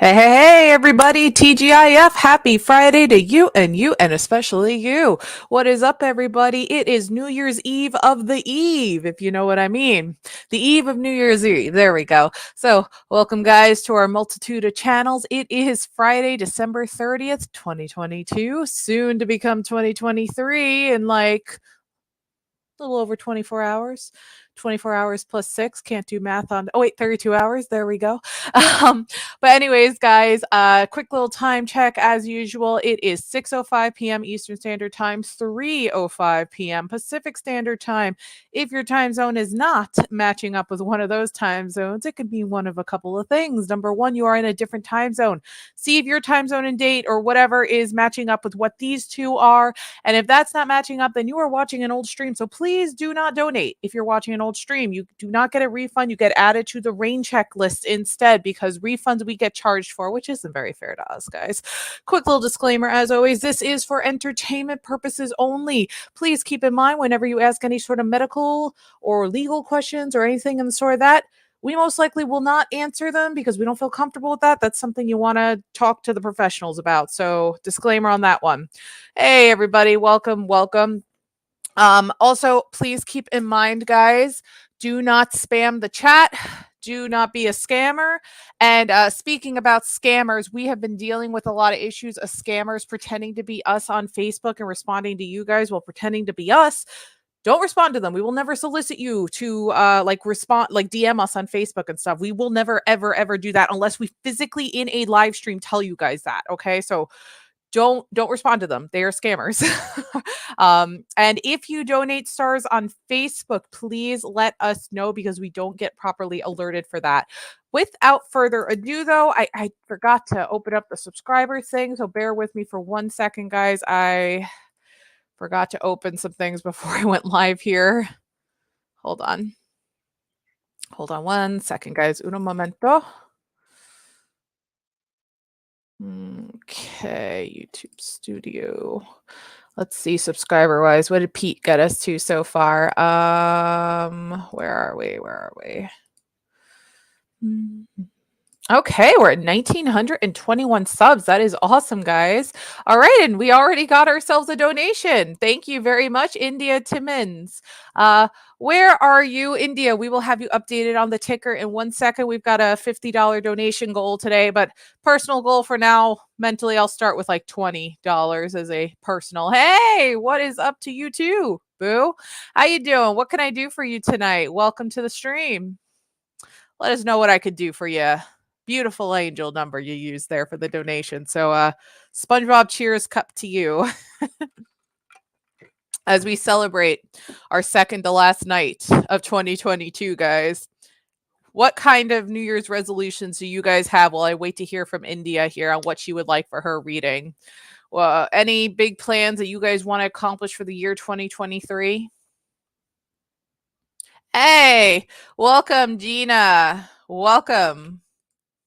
Hey, hey, hey, everybody. TGIF. Happy Friday to you, and especially you. What is up, everybody? It is New Year's Eve of the Eve, if you know what I mean. The eve of New Year's Eve. There we go. So, welcome, guys, to our multitude of channels. It is Friday, December 30th, 2022, soon to become 2023 in like a little over 24 hours. 24 hours plus 6, can't do math on, oh wait, 32 hours, there we go. um but anyways, guys, quick little time check. As usual, it is 6:05 p.m. Eastern Standard Time, 3:05 p.m. Pacific Standard Time. If your time zone is not matching up with one of those time zones, it could be one of a couple of things. Number one, you are in a different time zone. See if your time zone and date or whatever is matching up with what these two are, and if that's not matching up, then you are watching an old stream. So please do not donate. If you're watching an old stream, you do not get a refund. You get added to the rain check list instead, because refunds we get charged for, which isn't very fair to us, guys. Quick little disclaimer, as always, this is for entertainment purposes only. Please keep in mind, whenever you ask any sort of medical or legal questions or anything in the sort of that, we most likely will not answer them because we don't feel comfortable with that. That's something you want to talk to the professionals about. So, disclaimer on that one. Hey, everybody, welcome, welcome. Also, please keep in mind, guys, do not spam the chat. Do not be a scammer. And speaking about scammers, we have been dealing with a lot of issues of scammers pretending to be us on Facebook and responding to you guys while pretending to be us. Don't respond to them. We will never solicit you to like respond, like DM us on Facebook and stuff. We will never ever do that unless we physically in a live stream tell you guys that. Okay? So don't respond to them. They are scammers. And if you donate stars on Facebook, please let us know because we don't get properly alerted for that. Without further ado, though, I forgot to open up the subscriber thing, so bear with me for 1 second, guys. I forgot to open some things before I went live here. Hold on. Hold on 1 second, guys. Uno momento. Okay, YouTube Studio. Let's see, subscriber wise, what did Pete get us to so far? Where are we? Where are we? Okay, we're at 1,921 subs. That is awesome, guys. All right, and we already got ourselves a donation. Thank you very much, India Timmins. Where are you, India? We will have you updated on the ticker in 1 second. We've got a $50 donation goal today, but personal goal for now, mentally, I'll start with like $20 as a personal. Hey, what is up to you too, boo? How you doing? What can I do for you tonight? Welcome to the stream. Let us know what I could do for you. Beautiful angel number you used there for the donation. So SpongeBob cheers cup to you as we celebrate our second to last night of 2022, guys. What kind of New Year's resolutions do you guys have while I wait to hear from India here on what she would like for her reading? Well, any big plans that you guys want to accomplish for the year 2023? Hey, welcome, Gina. Welcome.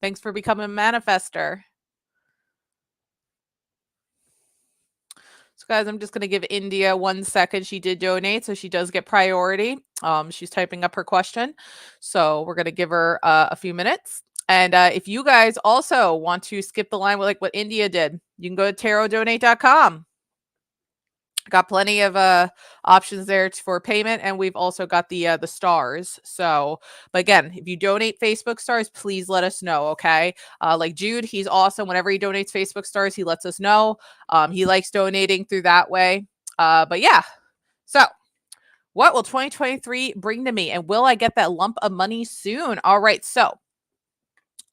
Thanks for becoming a manifester. So, guys, I'm just going to give India 1 second. She did donate, so she does get priority. She's typing up her question. So, we're going to give her a few minutes. And if you guys also want to skip the line with like what India did, you can go to tarotdonate.com. Got plenty of options there for payment, and we've also got the stars. So, but again, if you donate Facebook stars, please let us know. Okay, like Jude, he's awesome. Whenever he donates Facebook stars, he lets us know. He likes donating through that way. But yeah, so what will 2023 bring to me, and will I get that lump of money soon? All right, so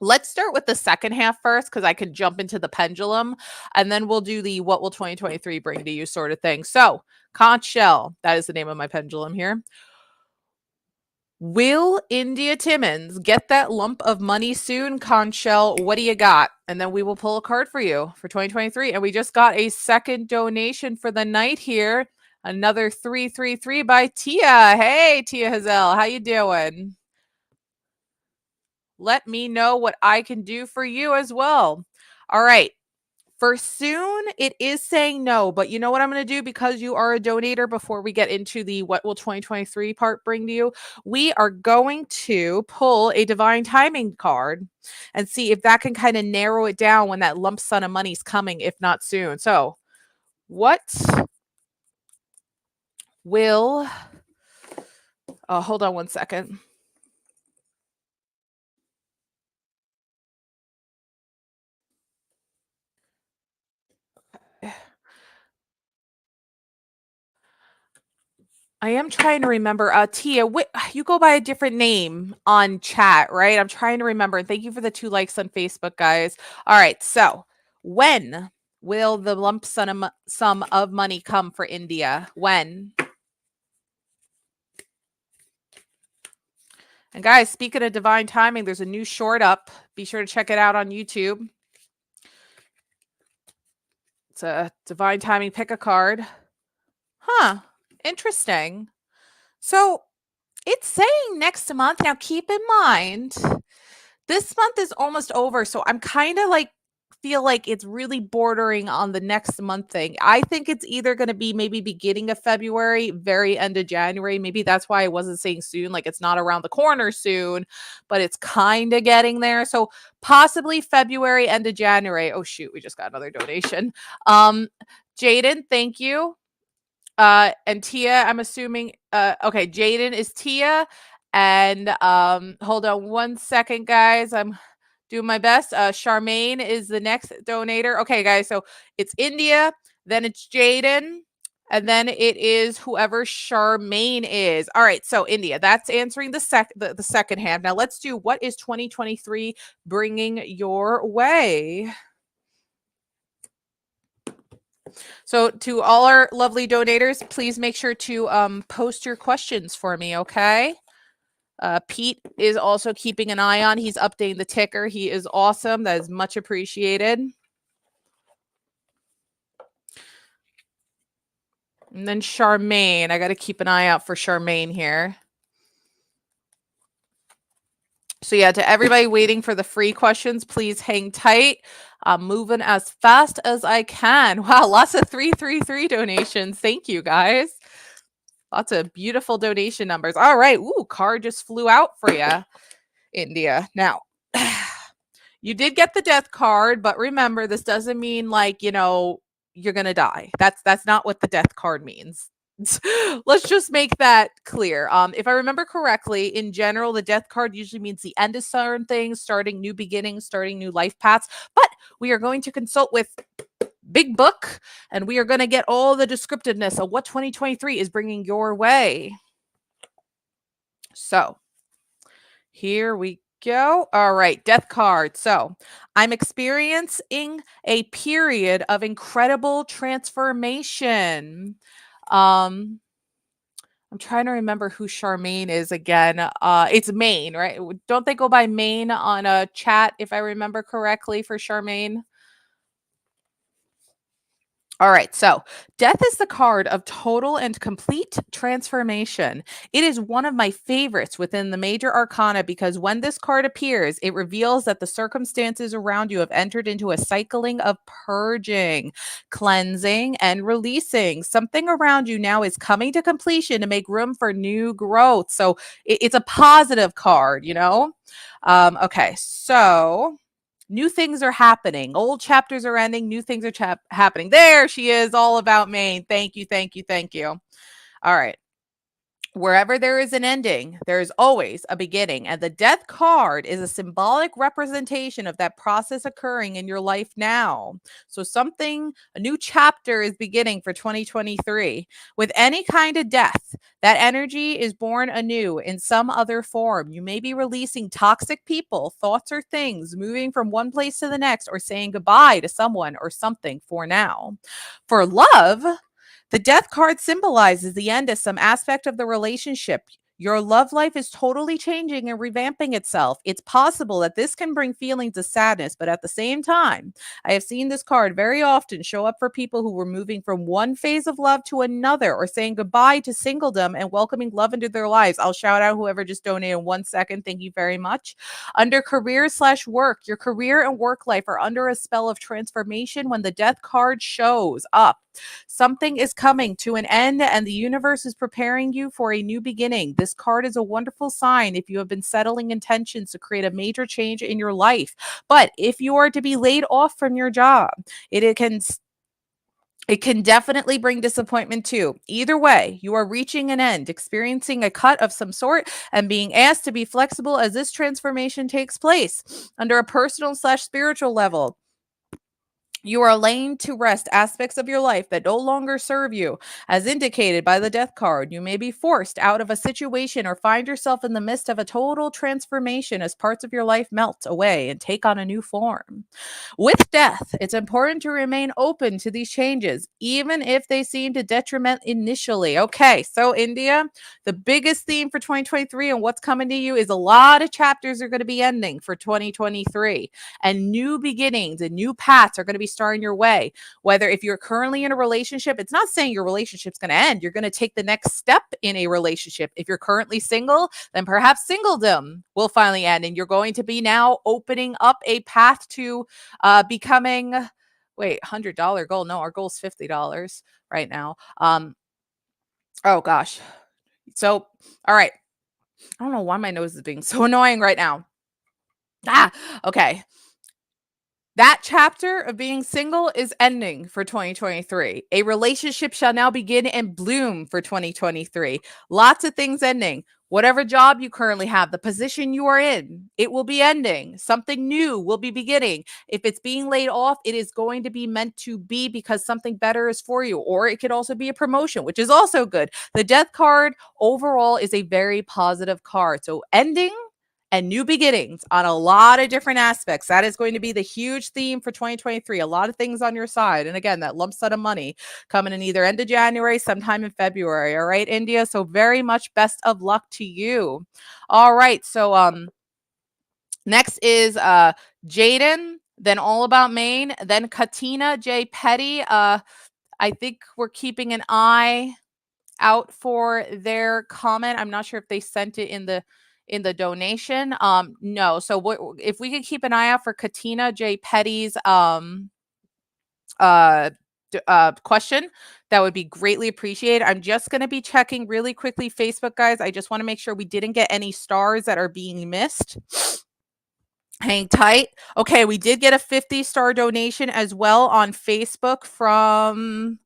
let's start with the second half first because I can jump into the pendulum, and then we'll do the what will 2023 bring to you sort of thing. So, conch shell, that is the name of my pendulum here. Will India Timmons get that lump of money soon, conch shell? What do you got? And then we will pull a card for you for 2023. And we just got a second donation for the night here. Another 333 by Tia. Hey, Tia Hazel, how you doing? Let me know what I can do for you as well. All right. For soon, it is saying no, but you know what I'm going to do because you are a donator before we get into the what will 2023 part bring to you? We are going to pull a divine timing card and see if that can kind of narrow it down when that lump sum of money is coming, if not soon. So, what will hold on one second. I am trying to remember. Tia, you go by a different name on chat, right? I'm trying to remember. And thank you for the 2 likes on Facebook, guys. All right. So, when will the lump sum of money come for India? When? And guys, speaking of divine timing, there's a new short up. Be sure to check it out on YouTube. It's a divine timing. Pick a card. Huh. Interesting. So, it's saying next month. Now, keep in mind, this month is almost over, so I'm kind of like feel like it's really bordering on the next month thing. I think it's either going to be maybe beginning of February, very end of January. Maybe that's why I wasn't saying soon, like it's not around the corner soon, but it's kind of getting there. So possibly February, end of January. Oh shoot, we just got another donation. Jaden, thank you. And Tia, I'm assuming okay, Jaden is Tia. And hold on one second, guys. I'm doing my best. Charmaine is the next donator. Okay, guys, so it's India, then it's Jaden, and then it is whoever Charmaine is. All right, so India, that's answering the second hand. Now let's do what is 2023 bringing your way. So to all our lovely donators, please make sure to post your questions for me, okay? Pete is also keeping an eye on. He's updating the ticker. He is awesome. That is much appreciated. And then Charmaine. I got to keep an eye out for Charmaine here. So yeah, to everybody waiting for the free questions, please hang tight. I'm moving as fast as I can. Wow, lots of 333 donations. Thank you, guys. Lots of beautiful donation numbers. All right. Ooh, card just flew out for you, India. Now, you did get the death card, but remember, this doesn't mean like, you know, you're going to die. That's not what the death card means. Let's just make that clear. If I remember correctly, in general, the death card usually means the end of certain things, starting new beginnings, starting new life paths. But we are going to consult with Big Book, and we are going to get all the descriptiveness of what 2023 is bringing your way. So here we go. All right, death card. So I'm experiencing a period of incredible transformation. I'm trying to remember who Charmaine is again. It's Maine, right? Don't they go by Maine on a chat, if I remember correctly, for Charmaine? All right, so death is the card of total and complete transformation. It is one of my favorites within the major arcana because when this card appears, it reveals that the circumstances around you have entered into a cycling of purging, cleansing, and releasing. Something around you now is coming to completion to make room for new growth. So it's a positive card, you know? Okay, so new things are happening. Old chapters are ending. New things are happening. There she is, all about Maine. Thank you, thank you, thank you. All right. Wherever there is an ending, there is always a beginning. And the death card is a symbolic representation of that process occurring in your life now. So a new chapter is beginning for 2023. With any kind of death, that energy is born anew in some other form. You may be releasing toxic people, thoughts, or things, moving from one place to the next, or saying goodbye to someone or something for now. For love, the death card symbolizes the end of some aspect of the relationship Your love life is totally changing and revamping itself. It's possible that this can bring feelings of sadness, but at the same time, I have seen this card very often show up for people who were moving from one phase of love to another or saying goodbye to singledom and welcoming love into their lives. I'll shout out whoever just donated in 1 second. Thank you very much. Under career/work, your career and work life are under a spell of transformation when the death card shows up. Something is coming to an end and the universe is preparing you for a new beginning. This card is a wonderful sign if you have been settling intentions to create a major change in your life. But if you are to be laid off from your job, it can definitely bring disappointment too. Either way, you are reaching an end, experiencing a cut of some sort, and being asked to be flexible as this transformation takes place. Under a personal/spiritual level, you are laying to rest aspects of your life that no longer serve you. As indicated by the death card, you may be forced out of a situation or find yourself in the midst of a total transformation as parts of your life melt away and take on a new form. With death, it's important to remain open to these changes, even if they seem to detriment initially. Okay, so India, the biggest theme for 2023 and what's coming to you is a lot of chapters are going to be ending for 2023, and new beginnings and new paths are going to be starting your way. Whether if you're currently in a relationship, it's not saying your relationship's going to end. You're going to take the next step in a relationship. If you're currently single, then perhaps singledom will finally end, and you're going to be now opening up a path to becoming, wait, $100 goal. No, our goal is $50 right now. Oh gosh. So, all right. I don't know why my nose is being so annoying right now. Okay. That chapter of being single is ending for 2023. A relationship shall now begin and bloom for 2023. Lots of things ending. Whatever job you currently have, the position you are in, it will be ending. Something new will be beginning. If it's being laid off, it is going to be meant to be because something better is for you. Or it could also be a promotion, which is also good. The death card overall is a very positive card. So ending and new beginnings on a lot of different aspects. That is going to be the huge theme for 2023. A lot of things on your side. And again, that lump sum of money coming in either end of January, sometime in February. All right, India. So very much best of luck to you. All right. So next is Jaden, then All About Maine, then Katina J. Petty. I think we're keeping an eye out for their comment. I'm not sure if they sent it in the donation. No. So what if we could keep an eye out for Katina J. Petty's question, that would be greatly appreciated. I'm just going to be checking really quickly Facebook, guys. I just want to make sure we didn't get any stars that are being missed. Hang tight. Okay, we did get a 50-star donation as well on Facebook from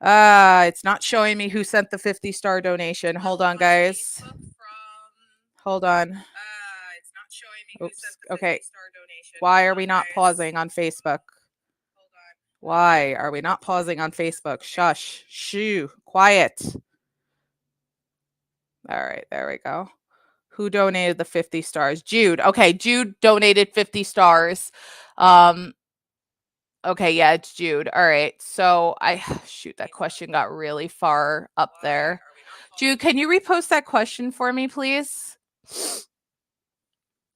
it's not showing me who sent the 50-star donation. Hold on, guys. Hold on. It's not showing me who sent the 50-star donation. Why are we not pausing on Facebook? Why are we not pausing on Facebook? Shush. Shoo. Quiet. All right, there we go. Who donated the 50 stars? Jude. Okay, Jude donated 50 stars. Okay, yeah, it's Jude. All right. So shoot, that question got really far up there. Jude, can you repost that question for me, please?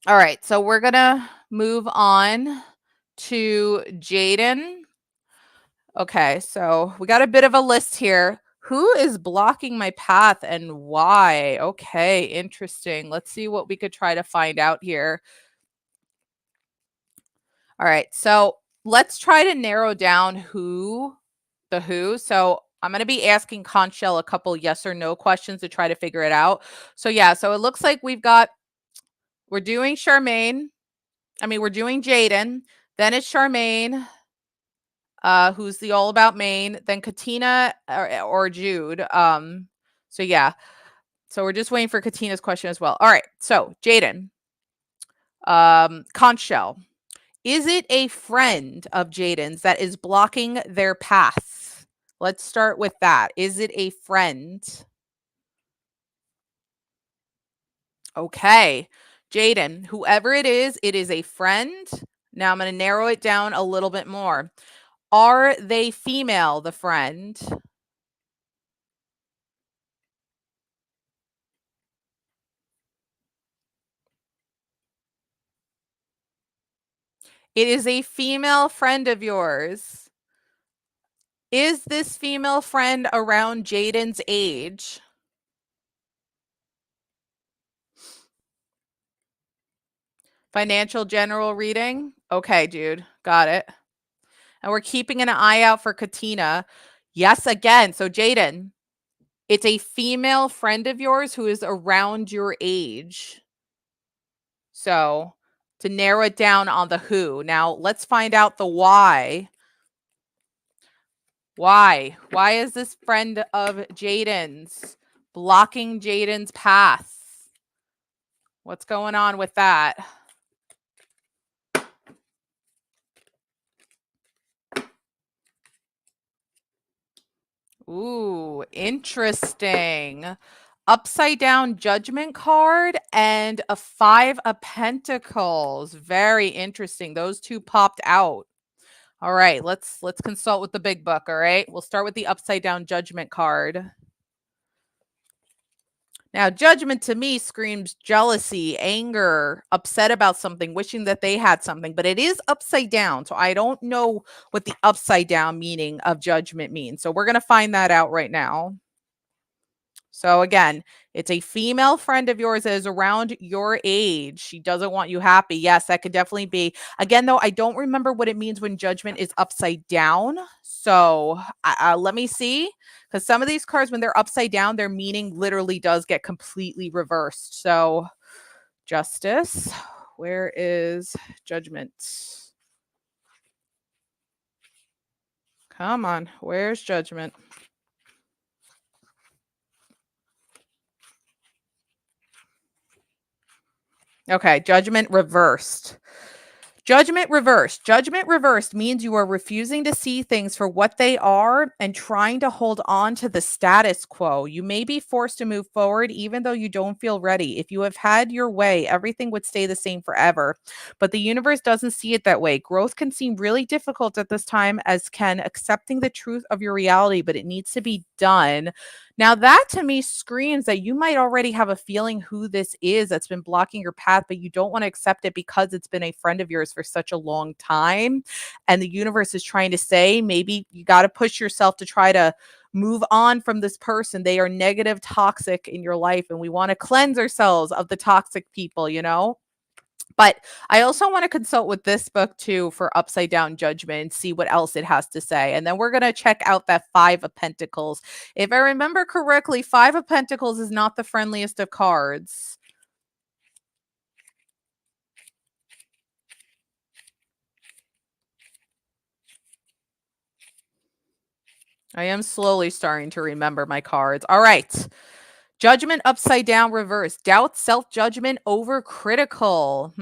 All right. So we're going to move on to Jaden. Okay. So we got a bit of a list here. Who is blocking my path and why? Okay. Interesting. Let's see what we could try to find out here. All right. So let's try to narrow down who. So I'm going to be asking Conch Shell a couple yes or no questions to try to figure it out. So yeah, so it looks like we're doing Charmaine. We're doing Jaden. Then it's Charmaine, who's the All About Maine. Then Katina or Jude. So yeah. So we're just waiting for Katina's question as well. All right. So Jaden, Conch Shell. Is it a friend of Jaden's that is blocking their path? Let's start with that. Is it a friend? Okay. Jaden, whoever it is a friend. Now I'm going to narrow it down a little bit more. Are they female, the friend? It is a female friend of yours. Is this female friend around Jaden's age? Financial general reading? Okay, dude. Got it. And we're keeping an eye out for Katina. Yes, again. So, Jaden, it's a female friend of yours who is around your age. So, to narrow it down on the who. Now, let's find out the why. Why? Why is this friend of Jaden's blocking Jaden's path? What's going on with that? Ooh, interesting. Upside down judgment card and a 5 of pentacles. Very interesting. Those two popped out. All right, let's consult with the big book, all right? We'll start with the upside down judgment card. Now, judgment to me screams jealousy, anger, upset about something, wishing that they had something, but it is upside down. So I don't know what the upside down meaning of judgment means. So we're going to find that out right now. So again, it's a female friend of yours that is around your age. She doesn't want you happy. Yes, that could definitely be. Again, though, I don't remember what it means when judgment is upside down. So let me see. Because some of these cards, when they're upside down, their meaning literally does get completely reversed. So justice. Where is judgment? Come on. Where's judgment? Okay, judgment reversed. Judgment reversed. Judgment reversed means you are refusing to see things for what they are and trying to hold on to the status quo. You may be forced to move forward even though you don't feel ready. If you have had your way, everything would stay the same forever. But the universe doesn't see it that way. Growth can seem really difficult at this time, as can accepting the truth of your reality, but it needs to be done. Now, that to me screams that you might already have a feeling who this is that's been blocking your path, but you don't want to accept it because it's been a friend of yours for such a long time. And the universe is trying to say, maybe you got to push yourself to try to move on from this person. They are negative, toxic in your life, and we want to cleanse ourselves of the toxic people, you know? But I also want to consult with this book too for upside down judgment and see what else it has to say. And then we're going to check out that 5 of pentacles. If I remember correctly, 5 of pentacles is not the friendliest of cards. I am slowly starting to remember my cards. All right. Judgment upside down reverse. Doubt, self-judgment, overcritical.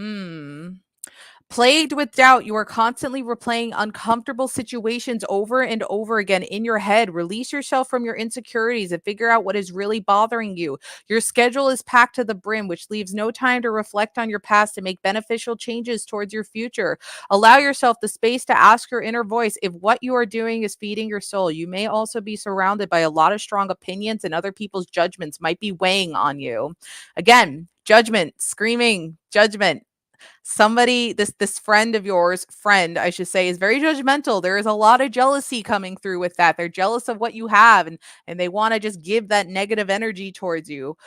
Plagued with doubt, you are constantly replaying uncomfortable situations over and over again in your head. Release yourself from your insecurities and figure out what is really bothering you. Your schedule is packed to the brim, which leaves no time to reflect on your past and make beneficial changes towards your future. Allow yourself the space to ask your inner voice if what you are doing is feeding your soul. You may also be surrounded by a lot of strong opinions, and other people's judgments might be weighing on you. Again, judgment, screaming, judgment. Somebody, this friend of yours, friend I should say, is very judgmental. There is a lot of jealousy coming through with that. They're jealous of what you have, and they want to just give that negative energy towards you.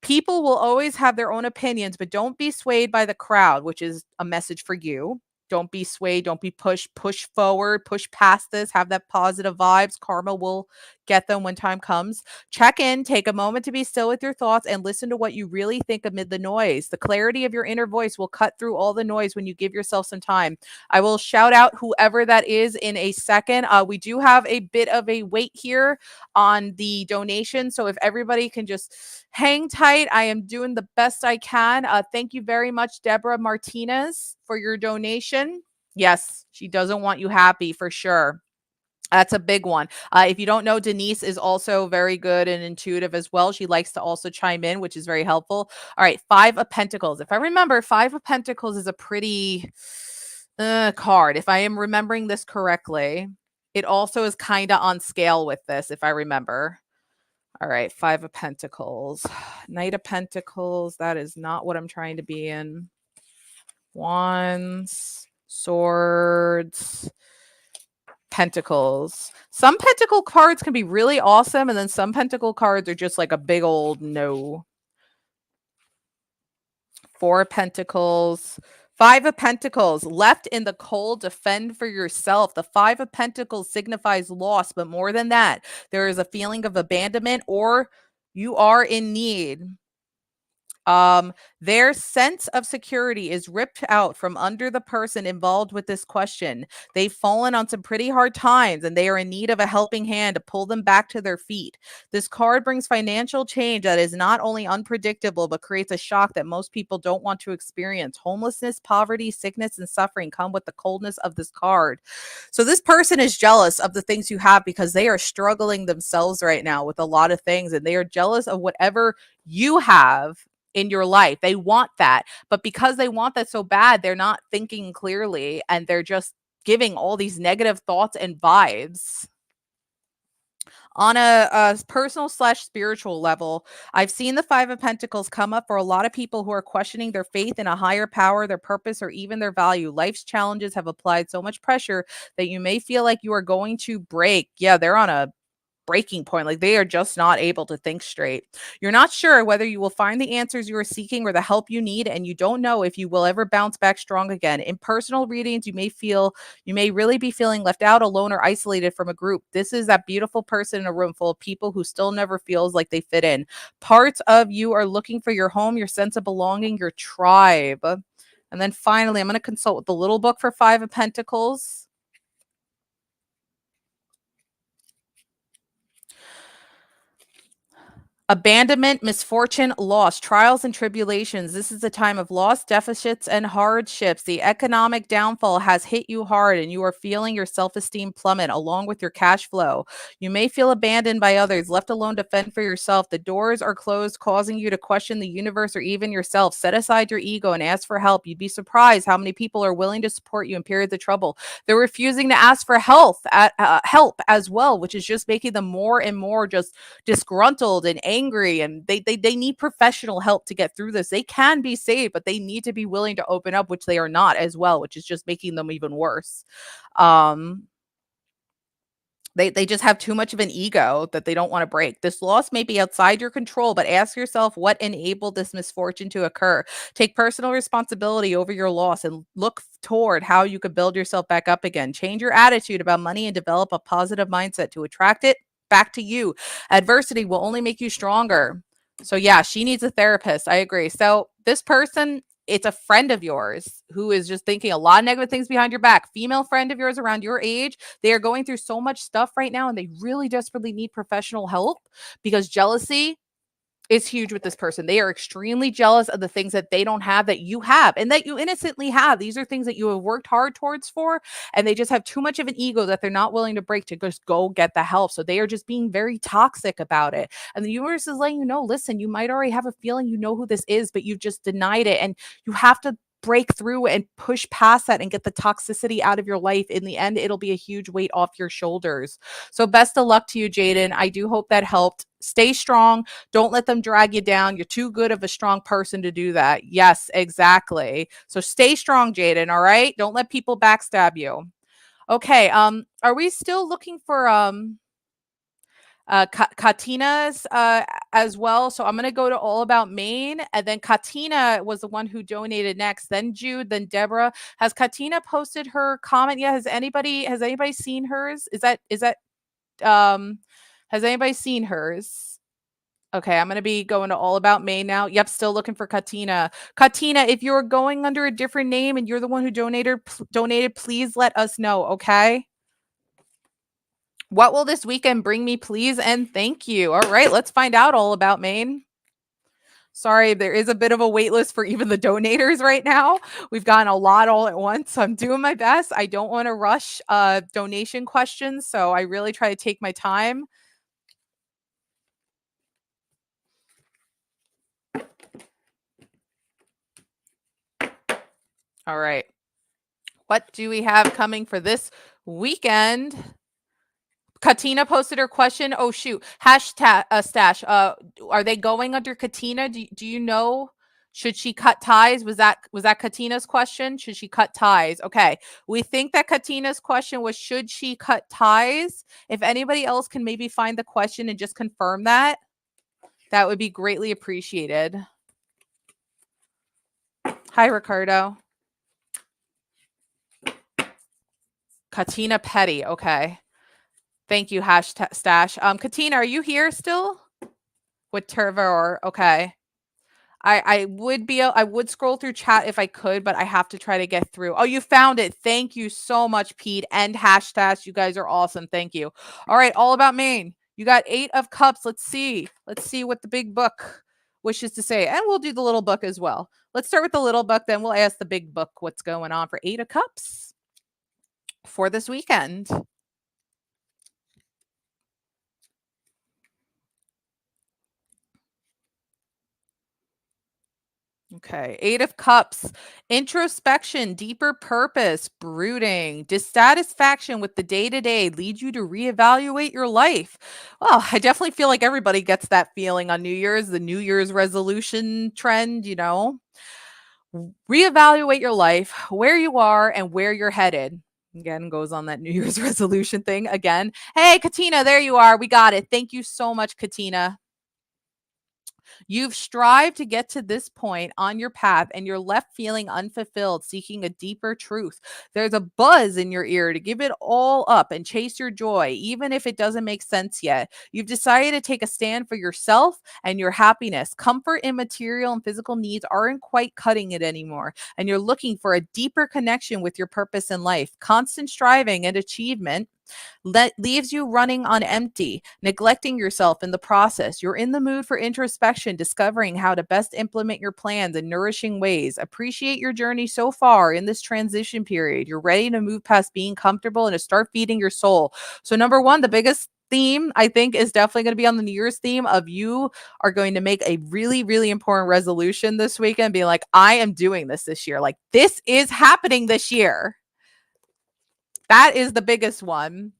People will always have their own opinions, but don't be swayed by the crowd, which is a message for you. Don't be swayed, don't be pushed. Push forward, push past this, have that positive vibes. Karma will get them when time comes. Check in, take a moment to be still with your thoughts and listen to what you really think amid the noise. The clarity of your inner voice will cut through all the noise when you give yourself some time. I will shout out whoever that is in a second. We do have a bit of a wait here on the donation. So if everybody can just hang tight, I am doing the best I can. Thank you very much, Deborah Martinez, for your donation. Yes, she doesn't want you happy for sure. That's a big one. If you don't know, Denise is also very good and intuitive as well. She likes to also chime in, which is very helpful. All right, 5 of Pentacles. If I remember, 5 of Pentacles is a pretty card. If I am remembering this correctly, it also is kind of on scale with this, if I remember. All right, 5 of Pentacles. Knight of Pentacles. That is not what I'm trying to be in. Wands. Swords, Pentacles. Some Pentacle cards can be really awesome, and then some Pentacle cards are just like a big old no. Four of Pentacles. Five of Pentacles. Left in the cold, defend for yourself. The Five of Pentacles signifies loss, but more than that, there is a feeling of abandonment or you are in need. Their sense of security is ripped out from under the person involved with this question. They've fallen on some pretty hard times and they are in need of a helping hand to pull them back to their feet. This card brings financial change that is not only unpredictable, but creates a shock that most people don't want to experience. Homelessness, poverty, sickness, and suffering come with the coldness of this card. So this person is jealous of the things you have because they are struggling themselves right now with a lot of things, and they are jealous of whatever you have in your life. They want that. But because they want that so bad, they're not thinking clearly and they're just giving all these negative thoughts and vibes. On a personal slash spiritual level, I've seen the Five of Pentacles come up for a lot of people who are questioning their faith in a higher power, their purpose, or even their value. Life's challenges have applied so much pressure that you may feel like you are going to break. Yeah, they're on a breaking point. Like they are just not able to think straight. You're not sure whether you will find the answers you are seeking or the help you need, and you don't know if you will ever bounce back strong again. In personal readings, you may really be feeling left out, alone, or isolated from a group. This is that beautiful person in a room full of people who still never feels like they fit in. Parts of you are looking for your home, your sense of belonging, your tribe. And then finally, I'm going to consult with the little book for Five of Pentacles. Abandonment, misfortune, loss, trials, and tribulations. This is a time of loss, deficits, and hardships. The economic downfall has hit you hard, and you are feeling your self esteem plummet along with your cash flow. You may feel abandoned by others, left alone to fend for yourself. The doors are closed, causing you to question the universe or even yourself. Set aside your ego and ask for help. You'd be surprised how many people are willing to support you in periods of trouble. They're refusing to ask for help as well, which is just making them more and more just disgruntled and angry, and they need professional help to get through this. They can be saved, but they need to be willing to open up, which they are not as well, which is just making them even worse. They just have too much of an ego that they don't want to break. This loss may be outside your control, but ask yourself what enabled this misfortune to occur. Take personal responsibility over your loss and look toward how you could build yourself back up again. Change your attitude about money and develop a positive mindset to attract it back to you. Adversity will only make you stronger. So yeah, she needs a therapist. I agree. So this person, it's a friend of yours who is just thinking a lot of negative things behind your back. Female friend of yours around your age. They are going through so much stuff right now and they really desperately need professional help because jealousy is huge with this person. They are extremely jealous of the things that they don't have that you have and that you innocently have. These are things that you have worked hard towards for, and they just have too much of an ego that they're not willing to break to just go get the help. So they are just being very toxic about it. And the universe is letting you know, listen, you might already have a feeling you know who this is, but you've just denied it. And you have to break through and push past that and get the toxicity out of your life. In the end, it'll be a huge weight off your shoulders. So best of luck to you, Jaden. I do hope that helped. Stay strong. Don't let them drag you down. You're too good of a strong person to do that. Yes, exactly. So stay strong, Jaden. All right. Don't let people backstab you. Okay. Are we still looking for Katina's as well? So I'm going to go to All About Maine, and then Katina was the one who donated next, then Jude, then Deborah. Has Katina posted her comment yet? Has anybody seen hers? Is that has anybody seen hers? Okay, I'm going to be going to All About Maine now. Yep, still looking for Katina. Katina, if you're going under a different name and you're the one who donated, please let us know, okay? What will this weekend bring me, please? And thank you. All right, let's find out All About Maine. Sorry, there is a bit of a wait list for even the donators right now. We've gotten a lot all at once, so I'm doing my best. I don't want to rush donation questions, so I really try to take my time. All right. What do we have coming for this weekend? Katina posted her question. Oh shoot. Hashtag stash. Are they going under Katina? Do you know? Should she cut ties? Was that Katina's question? Should she cut ties? Okay. We think that Katina's question was, should she cut ties? If anybody else can maybe find the question and just confirm that, that would be greatly appreciated. Hi, Ricardo. Katina Petty. Okay. Thank you, Stash. Katina, are you here still? With Terror? Okay. I would scroll through chat if I could, but I have to try to get through. Oh, you found it. Thank you so much, Pete and hashtag. You guys are awesome. Thank you. All right, all about Maine. You got 8 of Cups. Let's see what the big book wishes to say, and we'll do the little book as well. Let's start with the little book, then we'll ask the big book what's going on for 8 of Cups for this weekend. Okay, 8 of Cups, introspection, deeper purpose, brooding, dissatisfaction with the day-to-day leads you to reevaluate your life. Well, I definitely feel like everybody gets that feeling on New Year's, the New Year's resolution trend, you know. Reevaluate your life, where you are and where you're headed. Again, goes on that New Year's resolution thing again. Hey, Katina, there you are. We got it. Thank you so much, Katina. You've strived to get to this point on your path and you're left feeling unfulfilled, seeking a deeper truth. There's a buzz in your ear to give it all up and chase your joy, even if it doesn't make sense yet. You've decided to take a stand for yourself and your happiness. Comfort in material and physical needs aren't quite cutting it anymore, and you're looking for a deeper connection with your purpose in life. Constant striving and achievement leaves you running on empty, neglecting yourself in the process. You're in the mood for introspection, discovering how to best implement your plans in nourishing ways. Appreciate your journey so far in this transition period. You're ready to move past being comfortable and to start feeding your soul. So, number one, the biggest theme I think is definitely going to be on the New Year's theme of you are going to make a really, really important resolution this weekend, being like, I am doing this year. Like, this is happening this year. That is the biggest one.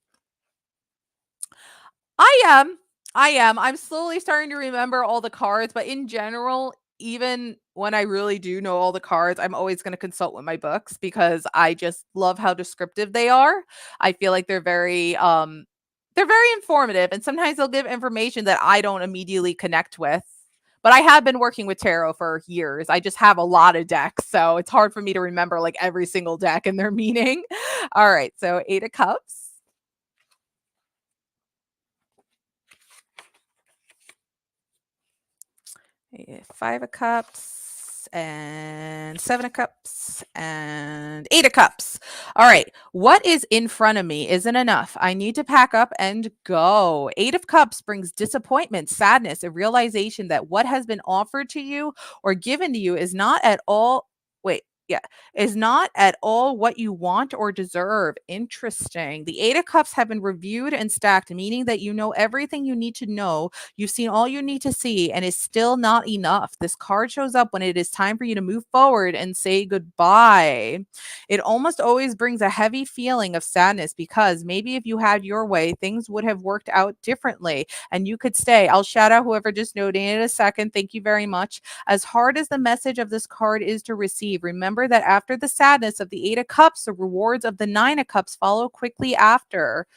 I am. I'm slowly starting to remember all the cards, but in general, even when I really do know all the cards, I'm always going to consult with my books because I just love how descriptive they are. I feel like they're very informative, and sometimes they'll give information that I don't immediately connect with. But I have been working with tarot for years. I just have a lot of decks, so it's hard for me to remember like every single deck and their meaning. All right, so 8 of Cups. 5 of Cups and 7 of Cups and 8 of Cups. All right. What is in front of me isn't enough. I need to pack up and go. 8 of Cups brings disappointment, sadness, a realization that what has been offered to you or given to you is not at all. Wait. Yeah, is not at all what you want or deserve. Interesting. The 8 of Cups have been reviewed and stacked, meaning that you know everything you need to know. You've seen all you need to see, and it's still not enough. This card shows up when it is time for you to move forward and say goodbye. It almost always brings a heavy feeling of sadness because maybe if you had your way, things would have worked out differently and you could stay. I'll shout out whoever just donated in a second. Thank you very much. As hard as the message of this card is to receive, remember that after the sadness of the 8 of Cups, the rewards of the 9 of Cups follow quickly after.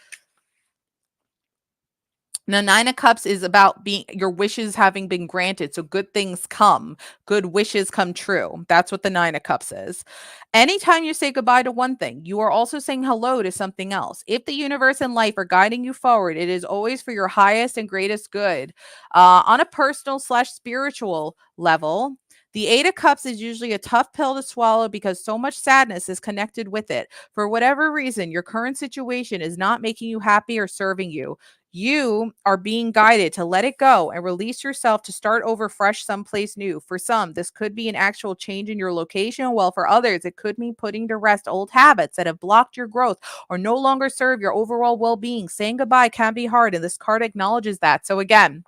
Now, 9 of Cups is about being your wishes having been granted. So good things come, good wishes come true. That's what the 9 of Cups is. Anytime you say goodbye to one thing, you are also saying hello to something else. If the universe and life are guiding you forward, it is always for your highest and greatest good. On a personal / spiritual level, the 8 of Cups is usually a tough pill to swallow because so much sadness is connected with it. For whatever reason, your current situation is not making you happy or serving you. You are being guided to let it go and release yourself to start over fresh someplace new. For some, this could be an actual change in your location, while for others, it could mean putting to rest old habits that have blocked your growth or no longer serve your overall well-being. Saying goodbye can be hard, and this card acknowledges that. So again,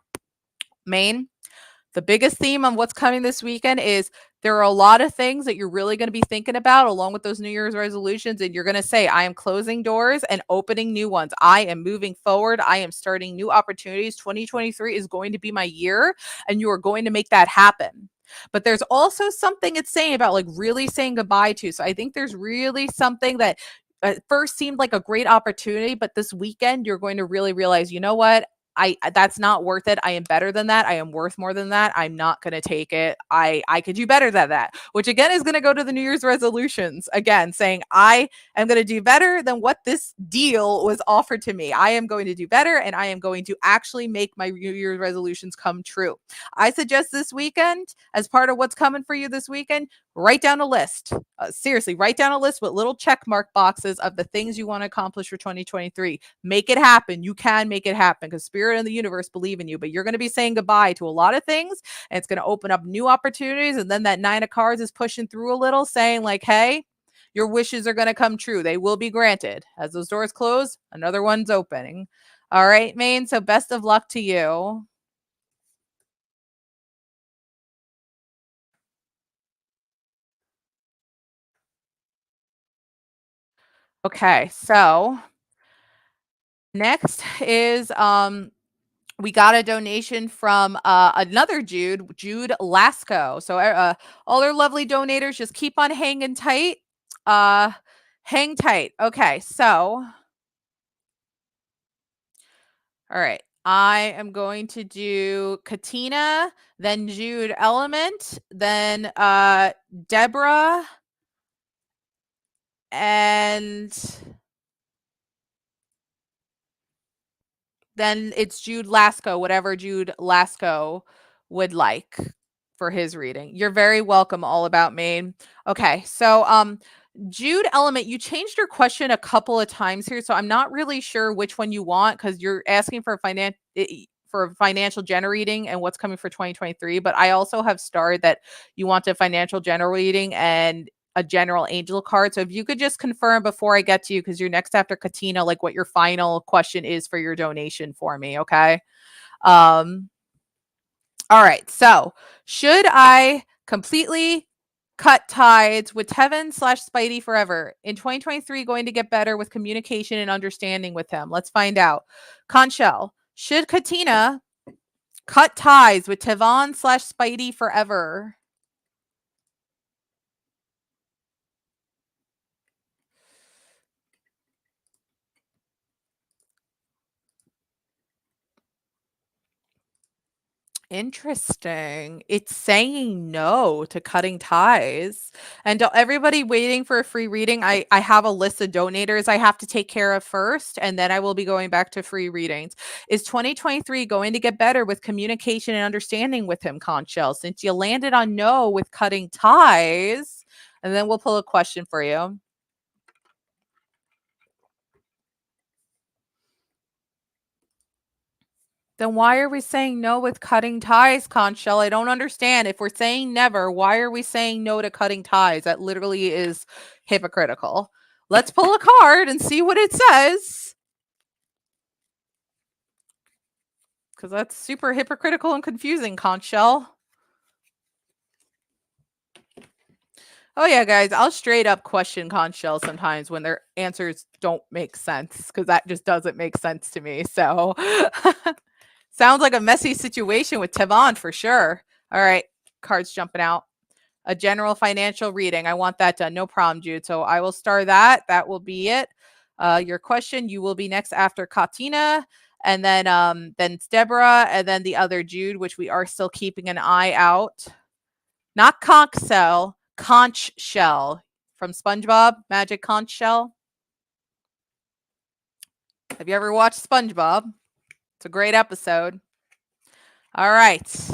Maine, The biggest theme on what's coming this weekend is there are a lot of things that you're really going to be thinking about along with those New Year's resolutions. And you're going to say, I am closing doors and opening new ones. I am moving forward. I am starting new opportunities. 2023 is going to be my year, and you are going to make that happen. But there's also something it's saying about like really saying goodbye to. So I think there's really something that at first seemed like a great opportunity, but this weekend you're going to really realize, you know what? That's not worth it. I am better than that. I am worth more than that. I'm not going to take it. I could do better than that, which again is going to go to the New Year's resolutions again, saying I am going to do better than what this deal was offered to me. I am going to do better, and I am going to actually make my New Year's resolutions come true. I suggest this weekend, as part of what's coming for you this weekend, write down a list. Seriously, write down a list with little check mark boxes of the things you want to accomplish for 2023. Make it happen. You can make it happen because spirit and the universe believe in you, but you're going to be saying goodbye to a lot of things, and it's going to open up new opportunities. And then that 9 of cards is pushing through a little, saying like, hey, your wishes are going to come true. They will be granted. As those doors close, another one's opening. All right, Maine. So best of luck to you. Okay, so next is we got a donation from another Jude Lasco. So all our lovely donators, just keep on hanging tight. Hang tight. Okay, so all right. I am going to do Katina, then Jude Element, then Deborah, and then it's Jude Lasco, whatever Jude Lasco would like for his reading. You're very welcome, All About Maine. Okay, so Jude Element, you changed your question a couple of times here, so I'm not really sure which one you want because you're asking for financial generating and what's coming for 2023. But I also have starred that you want a financial generating and a general angel card. So if you could just confirm before I get to you, because you're next after Katina, like what your final question is for your donation for me, okay? All right. So should I completely cut ties with Tevin/Spidey forever? In 2023, going to get better with communication and understanding with him. Let's find out. Conchel, should Katina cut ties with Tevon/Spidey forever? Interesting. It's saying no to cutting ties. And to everybody waiting for a free reading, I have a list of donators I have to take care of first, and then I will be going back to free readings. Is 2023 going to get better with communication and understanding with him, Conchel? Since you landed on no with cutting ties, and then we'll pull a question for you. Then why are we saying no with cutting ties, Conchel? I don't understand. If we're saying never, why are we saying no to cutting ties? That literally is hypocritical. Let's pull a card and see what it says. Because that's super hypocritical and confusing, Conchel. Oh yeah, guys, I'll straight up question Conchel sometimes when their answers don't make sense, because that just doesn't make sense to me. So sounds like a messy situation with Tevon for sure. All right, cards jumping out. A general financial reading. I want that done. No problem, Jude. So I will start that. That will be it. Your question. You will be next after Katina, and then it's Deborah, and then the other Jude, which we are still keeping an eye out. Not conch shell, conch shell from SpongeBob, Magic Conch Shell. Have you ever watched SpongeBob? It's a great episode. All right.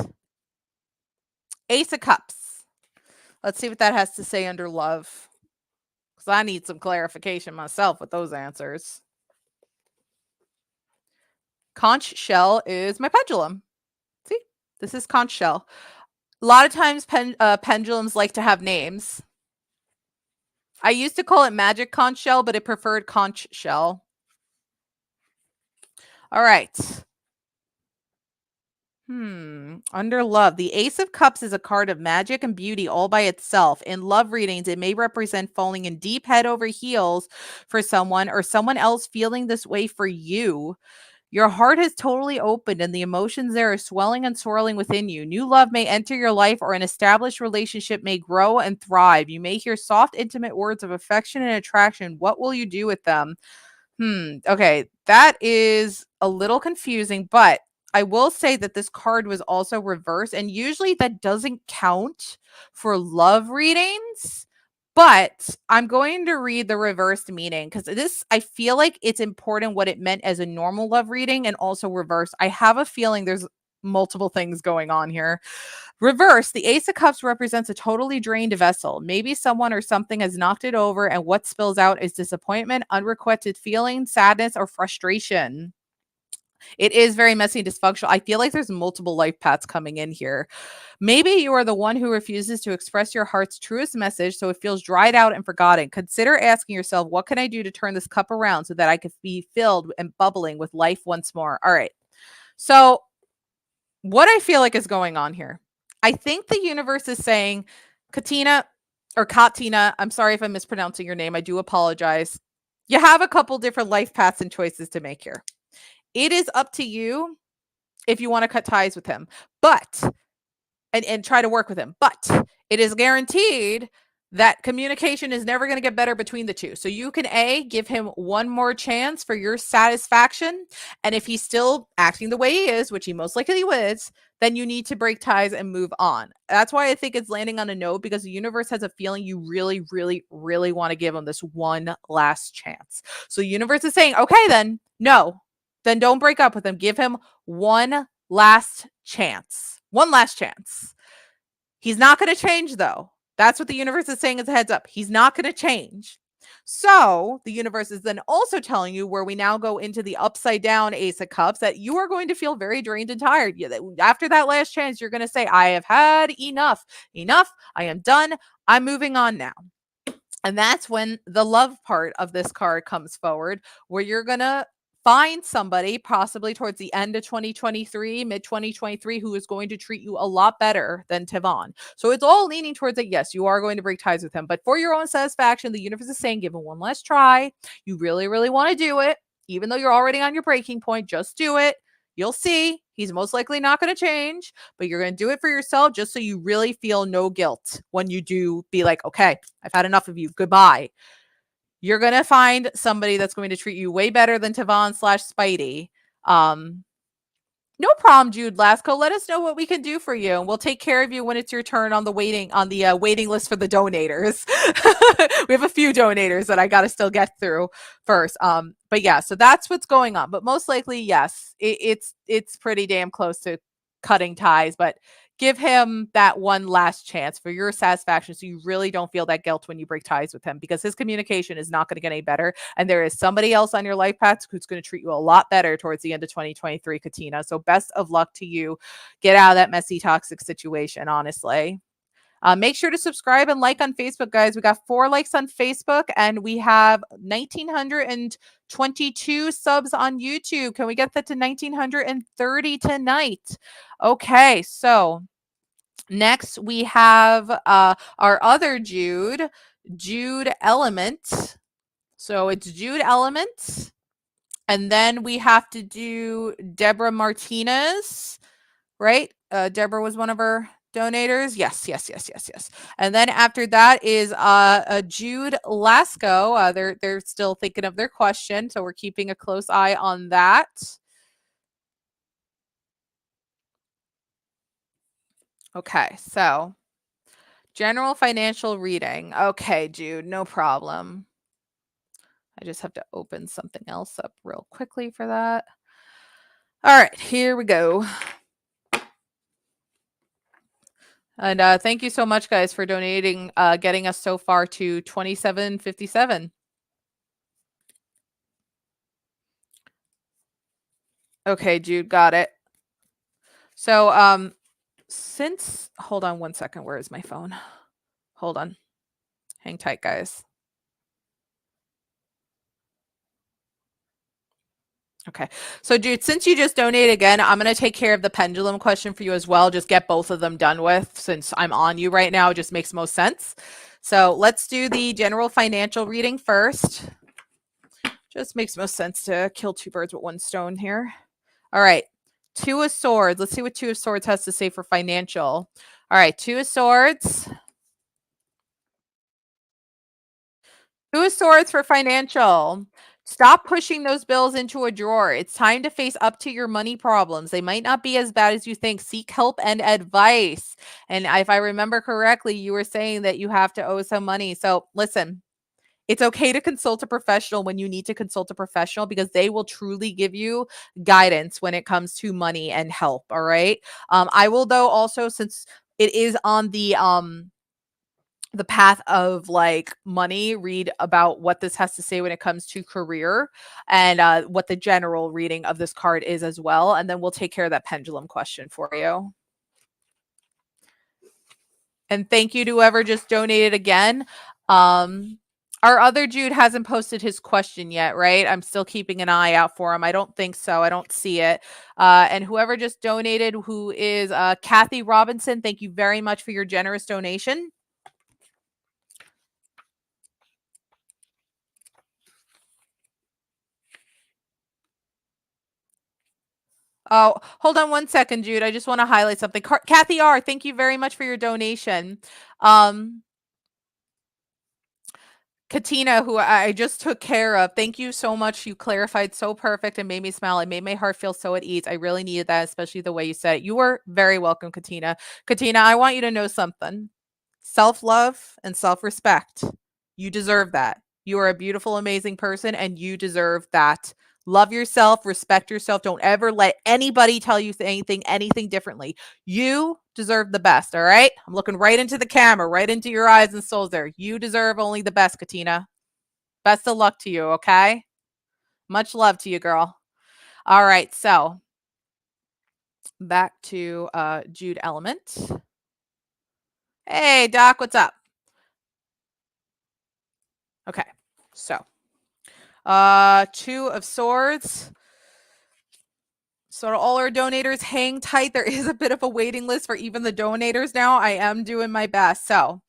Ace of Cups. Let's see what that has to say under love, because I need some clarification myself with those answers. Conch shell is my pendulum. See, this is conch shell. A lot of times pendulums like to have names. I used to call it magic conch shell, but it preferred conch shell. All right. Under love, the Ace of Cups is a card of magic and beauty all by itself. In love readings, it may represent falling in deep head over heels for someone or someone else feeling this way for you. Your heart is totally opened and the emotions there are swelling and swirling within you. New love may enter your life or an established relationship may grow and thrive. You may hear soft, intimate words of affection and attraction. What will you do with them? Okay, that is a little confusing, but I will say that this card was also reversed, and usually that doesn't count for love readings. But I'm going to read the reversed meaning because this, I feel like it's important what it meant as a normal love reading and also reversed. I have a feeling there's multiple things going on here. Reverse, the Ace of Cups represents a totally drained vessel. Maybe someone or something has knocked it over, and what spills out is disappointment, unrequited feeling, sadness, or frustration. It is very messy and dysfunctional. I feel like there's multiple life paths coming in here. Maybe you are the one who refuses to express your heart's truest message, so it feels dried out and forgotten. Consider asking yourself, what can I do to turn this cup around so that I can be filled and bubbling with life once more? All right. So, what I feel like is going on here, I think the universe is saying, Katina or Katina, I'm sorry if I'm mispronouncing your name. I do apologize. You have a couple different life paths and choices to make here. It is up to you if you want to cut ties with him, but and try to work with him. But it is guaranteed that communication is never going to get better between the two. So you can give him one more chance for your satisfaction. And if he's still acting the way he is, which he most likely is, then you need to break ties and move on. That's why I think it's landing on a no, because the universe has a feeling you really, really, really want to give him this one last chance. So the universe is saying, okay, then no, then don't break up with him. Give him one last chance. One last chance. He's not going to change, though. That's what the universe is saying as a heads up. He's not going to change. So the universe is then also telling you, where we now go into the upside down Ace of Cups, that you are going to feel very drained and tired. After that last chance, you're going to say, I have had enough. Enough. I am done. I'm moving on now. And that's when the love part of this card comes forward, where you're going to find somebody possibly towards the end of 2023, mid 2023, who is going to treat you a lot better than Tavon. So it's all leaning towards that. Yes, you are going to break ties with him, but for your own satisfaction, the universe is saying, give him one last try. You really, really want to do it. Even though you're already on your breaking point, just do it. You'll see he's most likely not going to change, but you're going to do it for yourself just so you really feel no guilt when you do be like, okay, I've had enough of you. Goodbye. You're going to find somebody that's going to treat you way better than Tavon / Spidey. No problem, Jude Lasco. Let us know what we can do for you, and we'll take care of you when it's your turn on the waiting list for the donators. We have a few donators that I got to still get through first. But yeah, so that's what's going on. But most likely, yes, it's pretty damn close to cutting ties. But give him that one last chance for your satisfaction, so you really don't feel that guilt when you break ties with him, because his communication is not going to get any better, and there is somebody else on your life path who's going to treat you a lot better towards the end of 2023, Katina. So best of luck to you. Get out of that messy, toxic situation, honestly. Make sure to subscribe and like on Facebook, guys. We got 4 likes on Facebook, and we have 1,922 subs on YouTube. Can we get that to 1,930 tonight? Okay, so next we have our other Jude Element. So it's Jude Element, and then we have to do Deborah Martinez, right? Deborah was one of our donators. Yes. And then after that is Jude Lasco. They're still thinking of their question, so we're keeping a close eye on that. Okay, so general financial reading. Okay, Jude, no problem. I just have to open something else up real quickly for that. All right, here we go. And thank you so much, guys, for donating, getting us so far to 2757. Okay, Jude, got it. So, hold on one second. Where is my phone? Hold on. Hang tight, guys. Okay. So, dude, since you just donated again, I'm going to take care of the pendulum question for you as well. Just get both of them done with since I'm on you right now. It just makes most sense. So let's do the general financial reading first. Just makes most sense to kill two birds with one stone here. All right. Two of Swords. Let's see what Two of Swords has to say for financial. All right. Two of Swords. Two of Swords for financial. Stop pushing those bills into a drawer. It's time to face up to your money problems. They might not be as bad as you think. Seek help and advice. And if I remember correctly, you were saying that you have to owe some money. So listen, it's okay to consult a professional when you need to consult a professional because they will truly give you guidance when it comes to money and help. All right. I will though also, since it is on the path of like money, read about what this has to say when it comes to career and what the general reading of this card is as well. And then we'll take care of that pendulum question for you. And thank you to whoever just donated again. Our other Jude hasn't posted his question yet, right? I'm still keeping an eye out for him. I don't think so. I don't see it. And whoever just donated, who is Kathy Robinson, thank you very much for your generous donation. Oh, hold on one second, Jude. I just want to highlight something. Kathy R., thank you very much for your donation. Katina, who I just took care of, thank you so much. You clarified so perfect and made me smile. It made my heart feel so at ease. I really needed that, especially the way you said it. You were very welcome, Katina. Katina, I want you to know something. Self-love and self-respect. You deserve that. You are a beautiful, amazing person, and you deserve that. Love yourself, respect yourself. Don't ever let anybody tell you anything differently. You deserve the best, all right? I'm looking right into the camera, right into your eyes and souls there. You deserve only the best, Katina. Best of luck to you, okay? Much love to you, girl. All right, so back to Jude Element. Hey, Doc, what's up? Okay, so Two of Swords. So all our donators, hang tight. There is a bit of a waiting list for even the donators now. I am doing my best. So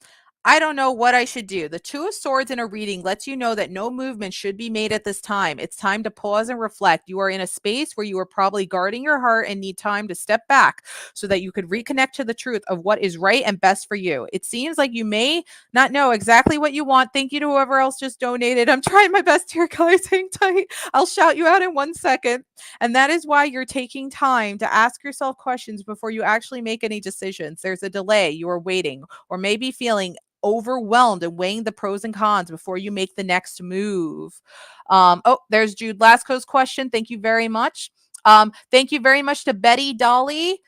I don't know what I should do. The Two of Swords in a reading lets you know that no movement should be made at this time. It's time to pause and reflect. You are in a space where you are probably guarding your heart and need time to step back so that you could reconnect to the truth of what is right and best for you. It seems like you may not know exactly what you want. Thank you to whoever else just donated. I'm trying my best here, guys. Hang tight. I'll shout you out in 1 second. And that is why you're taking time to ask yourself questions before you actually make any decisions. There's a delay. You are waiting or maybe feeling overwhelmed and weighing the pros and cons before you make the next move. Oh, there's Jude Lasco's question. Thank you very much. Thank you very much to Betty Dolly.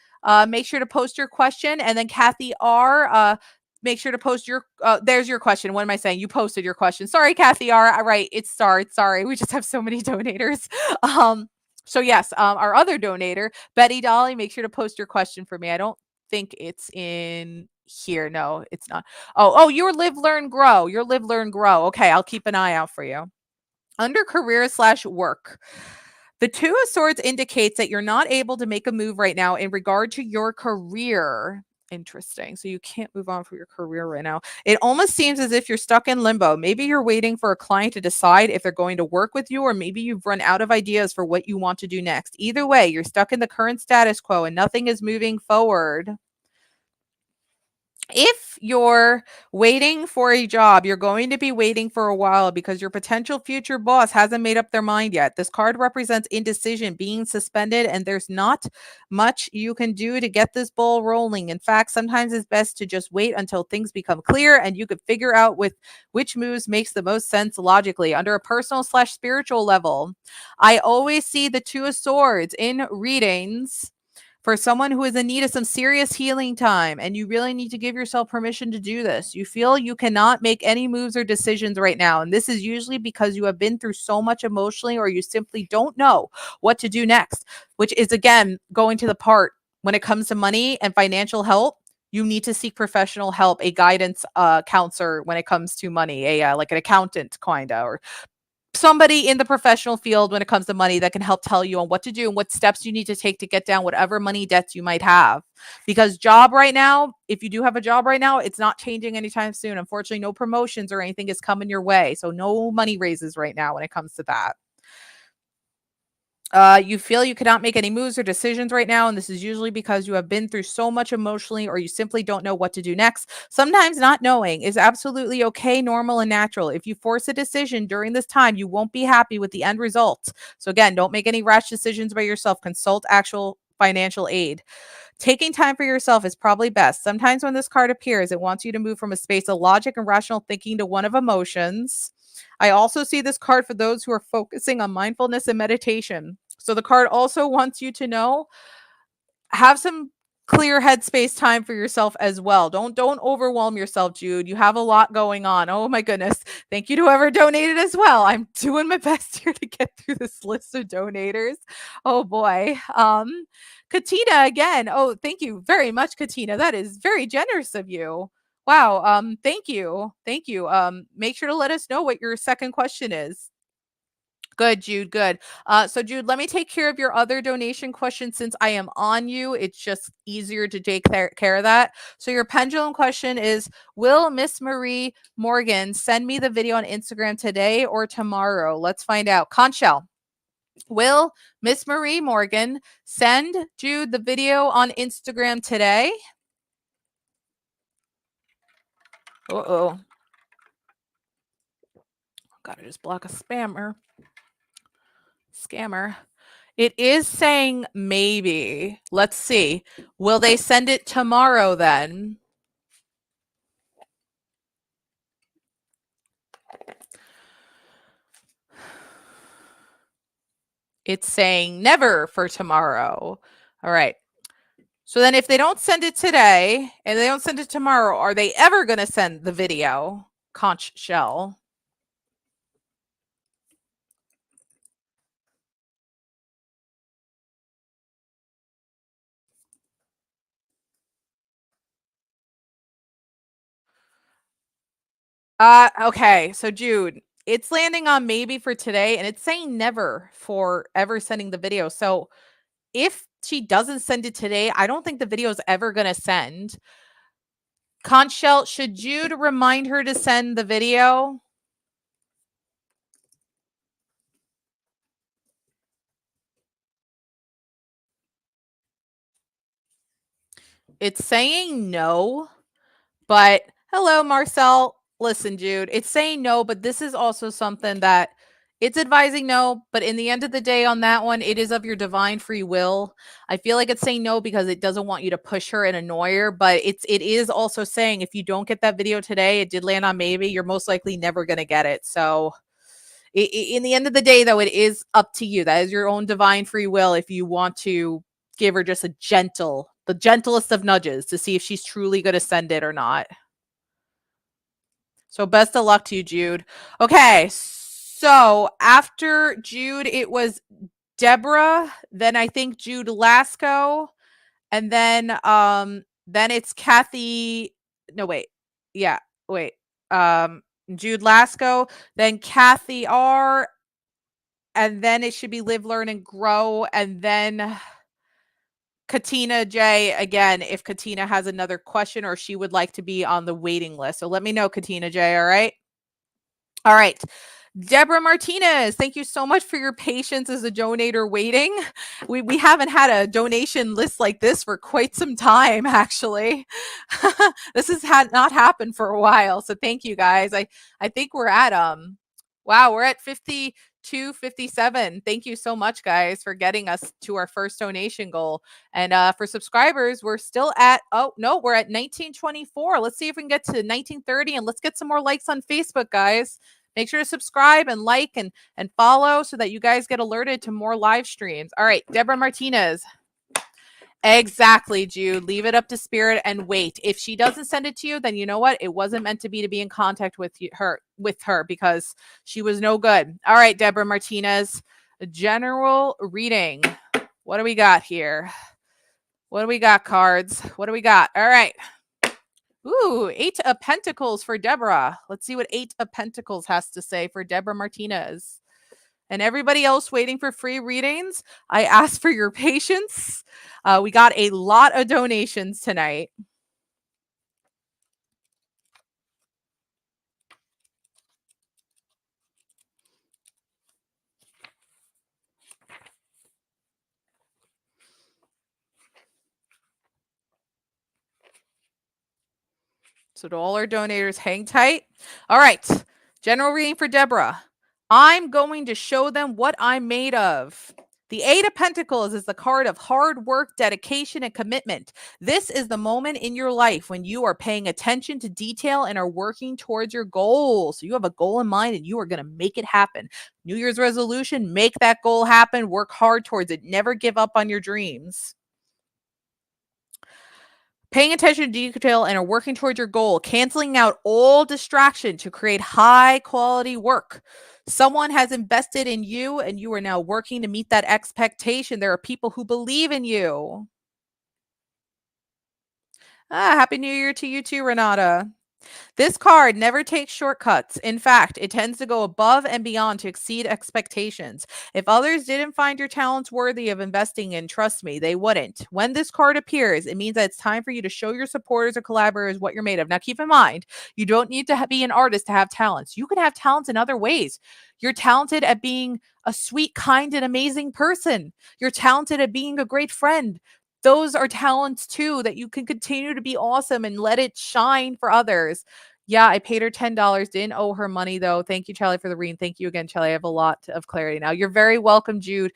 Make sure to post your question. And then Kathy R., make sure to post your, there's your question. What am I saying? You posted your question. Sorry, Kathy R. Right. It's sorry. We just have so many donators. So yes, our other donator, Betty Dolly, make sure to post your question for me. I don't think it's in here. No, it's not. Oh, your live, learn, grow. Your live, learn, grow. Okay, I'll keep an eye out for you. Under career/work. The Two of Swords indicates that you're not able to make a move right now in regard to your career. Interesting. So you can't move on for your career right now. It almost seems as if you're stuck in limbo. Maybe you're waiting for a client to decide if they're going to work with you, or maybe you've run out of ideas for what you want to do next. Either way, you're stuck in the current status quo and nothing is moving forward. If you're waiting for a job, you're going to be waiting for a while because your potential future boss hasn't made up their mind yet. This card represents indecision, being suspended, and there's not much you can do to get this ball rolling. In fact, sometimes it's best to just wait until things become clear and you could figure out with which moves makes the most sense logically. Under a personal/spiritual level, I always see the Two of Swords in readings for someone who is in need of some serious healing time, and you really need to give yourself permission to do this. You feel you cannot make any moves or decisions right now, and this is usually because you have been through so much emotionally, or you simply don't know what to do next, which is, again, going to the part when it comes to money and financial help. You need to seek professional help, a guidance counselor when it comes to money, like an accountant, kinda, or somebody in the professional field when it comes to money that can help tell you on what to do and what steps you need to take to get down whatever money debts you might have. Because job right now, if you do have a job right now, it's not changing anytime soon. Unfortunately, no promotions or anything is coming your way. So no money raises right now when it comes to that. You feel you cannot make any moves or decisions right now, and this is usually because you have been through so much emotionally or you simply don't know what to do next. Sometimes not knowing is absolutely okay, normal, and natural. If you force a decision during this time, you won't be happy with the end result. So again, don't make any rash decisions by yourself. Consult actual financial aid. Taking time for yourself is probably best. Sometimes when this card appears, it wants you to move from a space of logic and rational thinking to one of emotions. I also see this card for those who are focusing on mindfulness and meditation. So the card also wants you to know, have some clear headspace time for yourself as well. Don't overwhelm yourself, Jude. You have a lot going on. Oh my goodness. Thank you to whoever donated as well. I'm doing my best here to get through this list of donators. Oh boy. Katina again. Oh, thank you very much, Katina. That is very generous of you. Wow. Thank you. Thank you. Make sure to let us know what your second question is. Good, Jude. Good. So, Jude, let me take care of your other donation question since I am on you. It's just easier to take care of that. So, your pendulum question is, will Miss Marie Morgan send me the video on Instagram today or tomorrow? Let's find out. Conchelle, will Miss Marie Morgan send Jude the video on Instagram today? Uh-oh. Gotta just block a scammer. It is saying maybe. Let's see. Will they send it tomorrow then? It's saying never for tomorrow. All right. So then if they don't send it today and they don't send it tomorrow, are they ever going to send the video? Conch shell. Okay. So Jude, it's landing on maybe for today and it's saying never for ever sending the video. So if she doesn't send it today, I don't think the video is ever going to send. Conchelle, should Jude remind her to send the video? It's saying no, but hello, Marcel. Listen, Jude, it's saying no, but this is also something that it's advising no, but in the end of the day on that one, it is of your divine free will. I feel like it's saying no because it doesn't want you to push her and annoy her, but it is also saying if you don't get that video today, it did land on maybe, you're most likely never going to get it. So in the end of the day, though, it is up to you. That is your own divine free will if you want to give her just the gentlest of nudges to see if she's truly going to send it or not. So best of luck to you, Jude. Okay, so after Jude, it was Deborah, then I think Jude Lasco, and then it's Kathy. No, wait. Yeah, wait. Jude Lasco, then Kathy R, and then it should be Live, Learn, and Grow, and then Katina J again if Katina has another question or she would like to be on the waiting list. So let me know, Katina J. All right. All right. Deborah Martinez, thank you so much for your patience as a donator waiting. We haven't had a donation list like this for quite some time, actually. This has not happened for a while. So thank you guys. I think we're at wow, we're at 5257. Thank you so much, guys, for getting us to our first donation goal. And for subscribers, we're still at we're at 1924. Let's see if we can get to 1930 and let's get some more likes on Facebook, guys. Make sure to subscribe and like and follow so that you guys get alerted to more live streams. All right, Deborah Martinez. Exactly, Jude. Leave it up to spirit and wait. If she doesn't send it to you, then you know what? It wasn't meant to be in contact with her because she was no good. All right, Deborah Martinez. General reading. What do we got here? What do we got, cards? What do we got? All right. Ooh, 8 of Pentacles for Deborah. Let's see what 8 of Pentacles has to say for Deborah Martinez. And everybody else waiting for free readings, I ask for your patience. We got a lot of donations tonight. So to all our donators, hang tight. All right. General reading for Deborah. I'm going to show them what I'm made of. The Eight of Pentacles is the card of hard work, dedication, and commitment. This is the moment in your life when you are paying attention to detail and are working towards your goals. So you have a goal in mind and you are going to make it happen. New Year's resolution, make that goal happen, work hard towards it. Never give up on your dreams. Paying attention to detail and are working towards your goal, canceling out all distraction to create high quality work. Someone has invested in you and you are now working to meet that expectation. There are people who believe in you. Happy New Year to you too, Renata. This card never takes shortcuts. In fact, it tends to go above and beyond to exceed expectations. If others didn't find your talents worthy of investing in, trust me, they wouldn't. When this card appears, it means that it's time for you to show your supporters or collaborators what you're made of. Now, keep in mind, you don't need to be an artist to have talents. You can have talents in other ways. You're talented at being a sweet, kind, and amazing person. You're talented at being a great friend. Those are talents too that you can continue to be awesome and let it shine for others. Yeah, I paid her $10. Didn't owe her money though. Thank you, Charlie, for the reading. Thank you again, Charlie. I have a lot of clarity now. You're very welcome, Jude.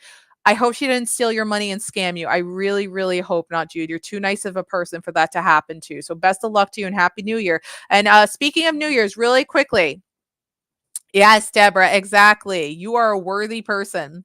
I hope she didn't steal your money and scam you. I really, really hope not, Jude. You're too nice of a person for that to happen to. So best of luck to you and Happy New Year. And speaking of New Year's, really quickly. Yes, Deborah, exactly. You are a worthy person.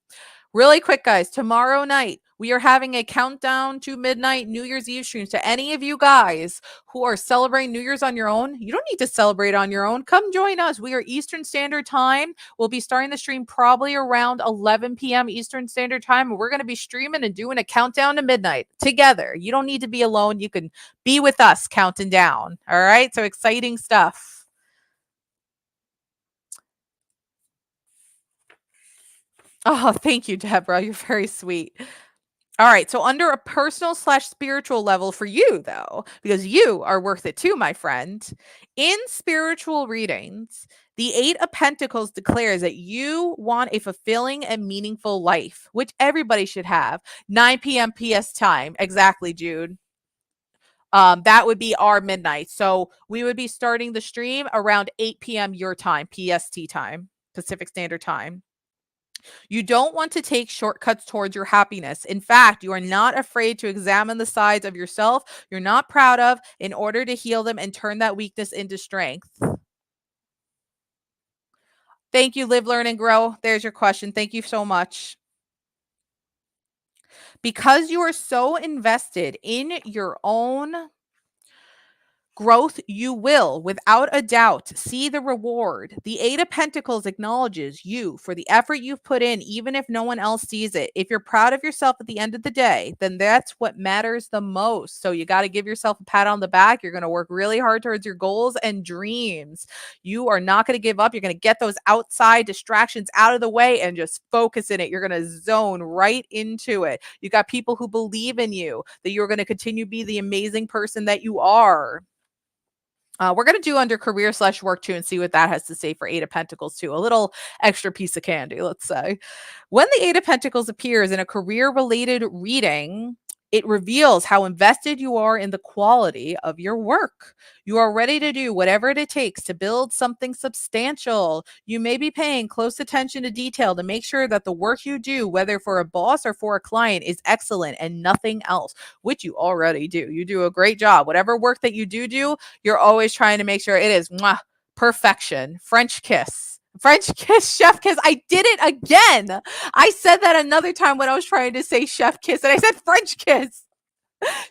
Really quick, guys, tomorrow night, we are having a countdown to midnight New Year's Eve stream. To any of you guys who are celebrating New Year's on your own, you don't need to celebrate on your own. Come join us. We are Eastern Standard Time. We'll be starting the stream probably around 11 p.m. Eastern Standard Time. And we're going to be streaming and doing a countdown to midnight together. You don't need to be alone. You can be with us counting down. All right. So exciting stuff. Oh, thank you, Deborah. You're very sweet. All right. So under a personal / spiritual level for you, though, because you are worth it too, my friend, in spiritual readings, the Eight of Pentacles declares that you want a fulfilling and meaningful life, which everybody should have. 9 p.m. PS time. Exactly, Jude. That would be our midnight. So we would be starting the stream around 8 p.m. your time, PST time, Pacific Standard Time. You don't want to take shortcuts towards your happiness. In fact, you are not afraid to examine the sides of yourself you're not proud of in order to heal them and turn that weakness into strength. Thank you, Live, Learn, and Grow. There's your question. Thank you so much. Because you are so invested in your own growth, you will, without a doubt, see the reward. The Eight of Pentacles acknowledges you for the effort you've put in, even if no one else sees it. If you're proud of yourself at the end of the day, then that's what matters the most. So you got to give yourself a pat on the back. You're going to work really hard towards your goals and dreams. You are not going to give up. You're going to get those outside distractions out of the way and just focus in it. You're going to zone right into it. You got people who believe in you, that you're going to continue to be the amazing person that you are. We're going to do under career / work too and see what that has to say for Eight of Pentacles too. A little extra piece of candy, let's say. When the Eight of Pentacles appears in a career related reading, it reveals how invested you are in the quality of your work. You are ready to do whatever it takes to build something substantial. You may be paying close attention to detail to make sure that the work you do, whether for a boss or for a client, is excellent and nothing else, which you already do. You do a great job. Whatever work that you do, you're always trying to make sure it is perfection. French kiss. French kiss, chef kiss. I did it again. I said that another time when I was trying to say chef kiss, and I said French kiss.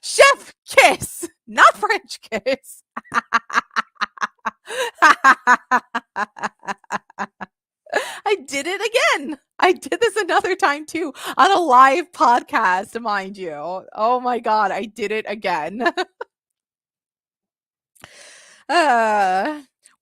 Chef kiss, not French kiss. I did it again. I did this another time too on a live podcast, mind you. Oh my God, I did it again.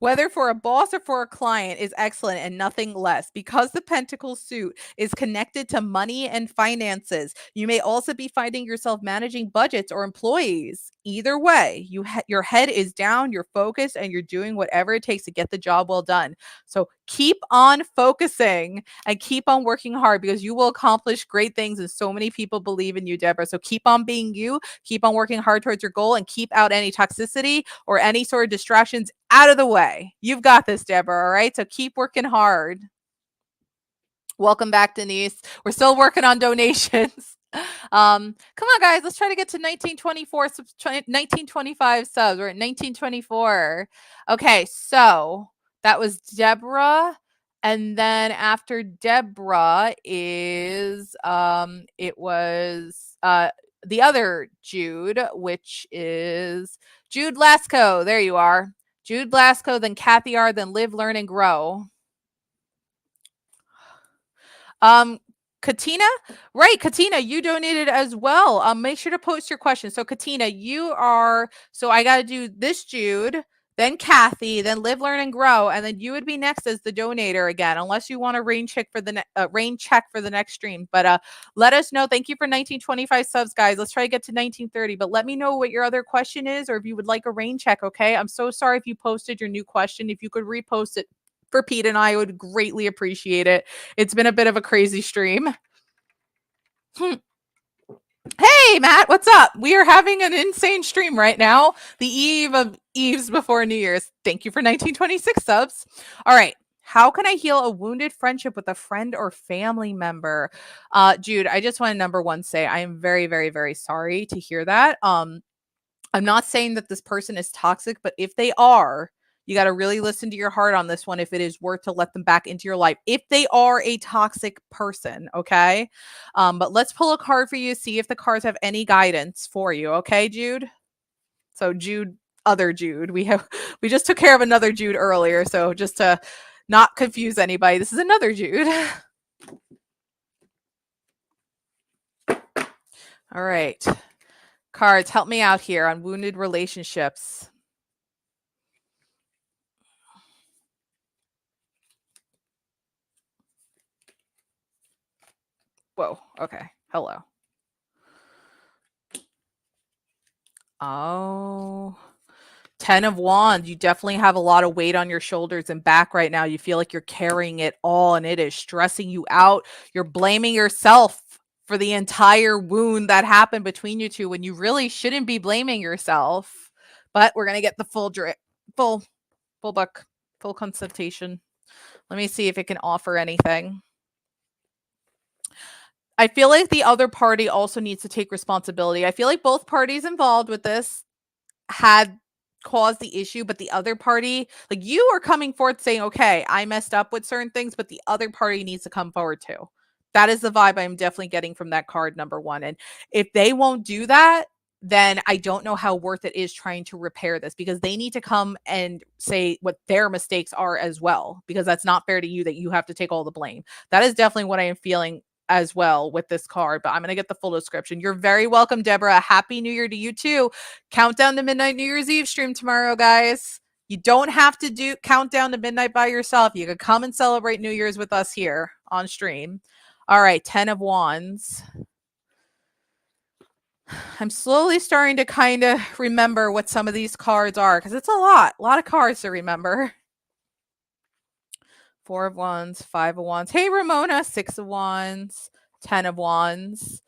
Whether for a boss or for a client is excellent and nothing less. Because the pentacle suit is connected to money and finances, you may also be finding yourself managing budgets or employees. Either way, your head is down, you're focused, and you're doing whatever it takes to get the job well done. So keep on focusing and keep on working hard because you will accomplish great things. And so many people believe in you, Deborah. So keep on being you, keep on working hard towards your goal, and keep out any toxicity or any sort of distractions out of the way. You've got this, Deborah. All right. So keep working hard. Welcome back, Denise. We're still working on donations. Come on, guys. Let's try to get to 1925 subs. We're at 1924. Okay, so that was Deborah. And then after Deborah is it was the other Jude, which is Jude Lasco. There you are. Jude Lasco, then Kathy R, then Live, Learn, and Grow. Katina, right? Katina, you donated as well. Make sure to post your questions. So Katina, you are, so I got to do this Jude, then Kathy, then Live, Learn, and Grow, and then you would be next as the donator again, unless you want a rain check for the next stream. But let us know. Thank you for 1925 subs, guys. Let's try to get to 1930. But let me know what your other question is, or if you would like a rain check. Okay, I'm so sorry if you posted your new question. If you could repost it for Pete and I would greatly appreciate it. It's been a bit of a crazy stream. Hey, Matt, what's up? We are having an insane stream right now. The eve of eves before New Year's. Thank you for 1926 subs. All right. How can I heal a wounded friendship with a friend or family member? Jude, I just want to number one say I am very, very, very sorry to hear that. I'm not saying that this person is toxic, but if they are, you got to really listen to your heart on this one if it is worth to let them back into your life. If they are a toxic person, okay? But let's pull a card for you, see if the cards have any guidance for you, okay, Jude? So Jude, other Jude. We just took care of another Jude earlier, so just to not confuse anybody, this is another Jude. All right. Cards, help me out here on wounded relationships. Whoa. Okay. Hello. Oh. 10 of Wands. You definitely have a lot of weight on your shoulders and back right now. You feel like you're carrying it all and it is stressing you out. You're blaming yourself for the entire wound that happened between you two when you really shouldn't be blaming yourself. But we're going to get the full book, full consultation. Let me see if it can offer anything. I feel like the other party also needs to take responsibility. I feel like both parties involved with this had caused the issue, but the other party, like you are coming forth saying, okay, I messed up with certain things, but the other party needs to come forward too. That is the vibe I'm definitely getting from that card, number one. And if they won't do that, then I don't know how worth it is trying to repair this because they need to come and say what their mistakes are as well, because that's not fair to you that you have to take all the blame. That is definitely what I am feeling as well with this card, but I'm going to get the full description. You're very welcome, Deborah. Happy New Year to you too. Countdown to midnight New Year's Eve stream tomorrow, guys. You don't have to do countdown to midnight by yourself. You can come and celebrate New Year's with us here on stream. All right, 10 of Wands. I'm slowly starting to kind of remember what some of these cards are because it's a lot of cards to remember. 4 of Wands, 5 of Wands. Hey, Ramona, 6 of Wands, 10 of Wands.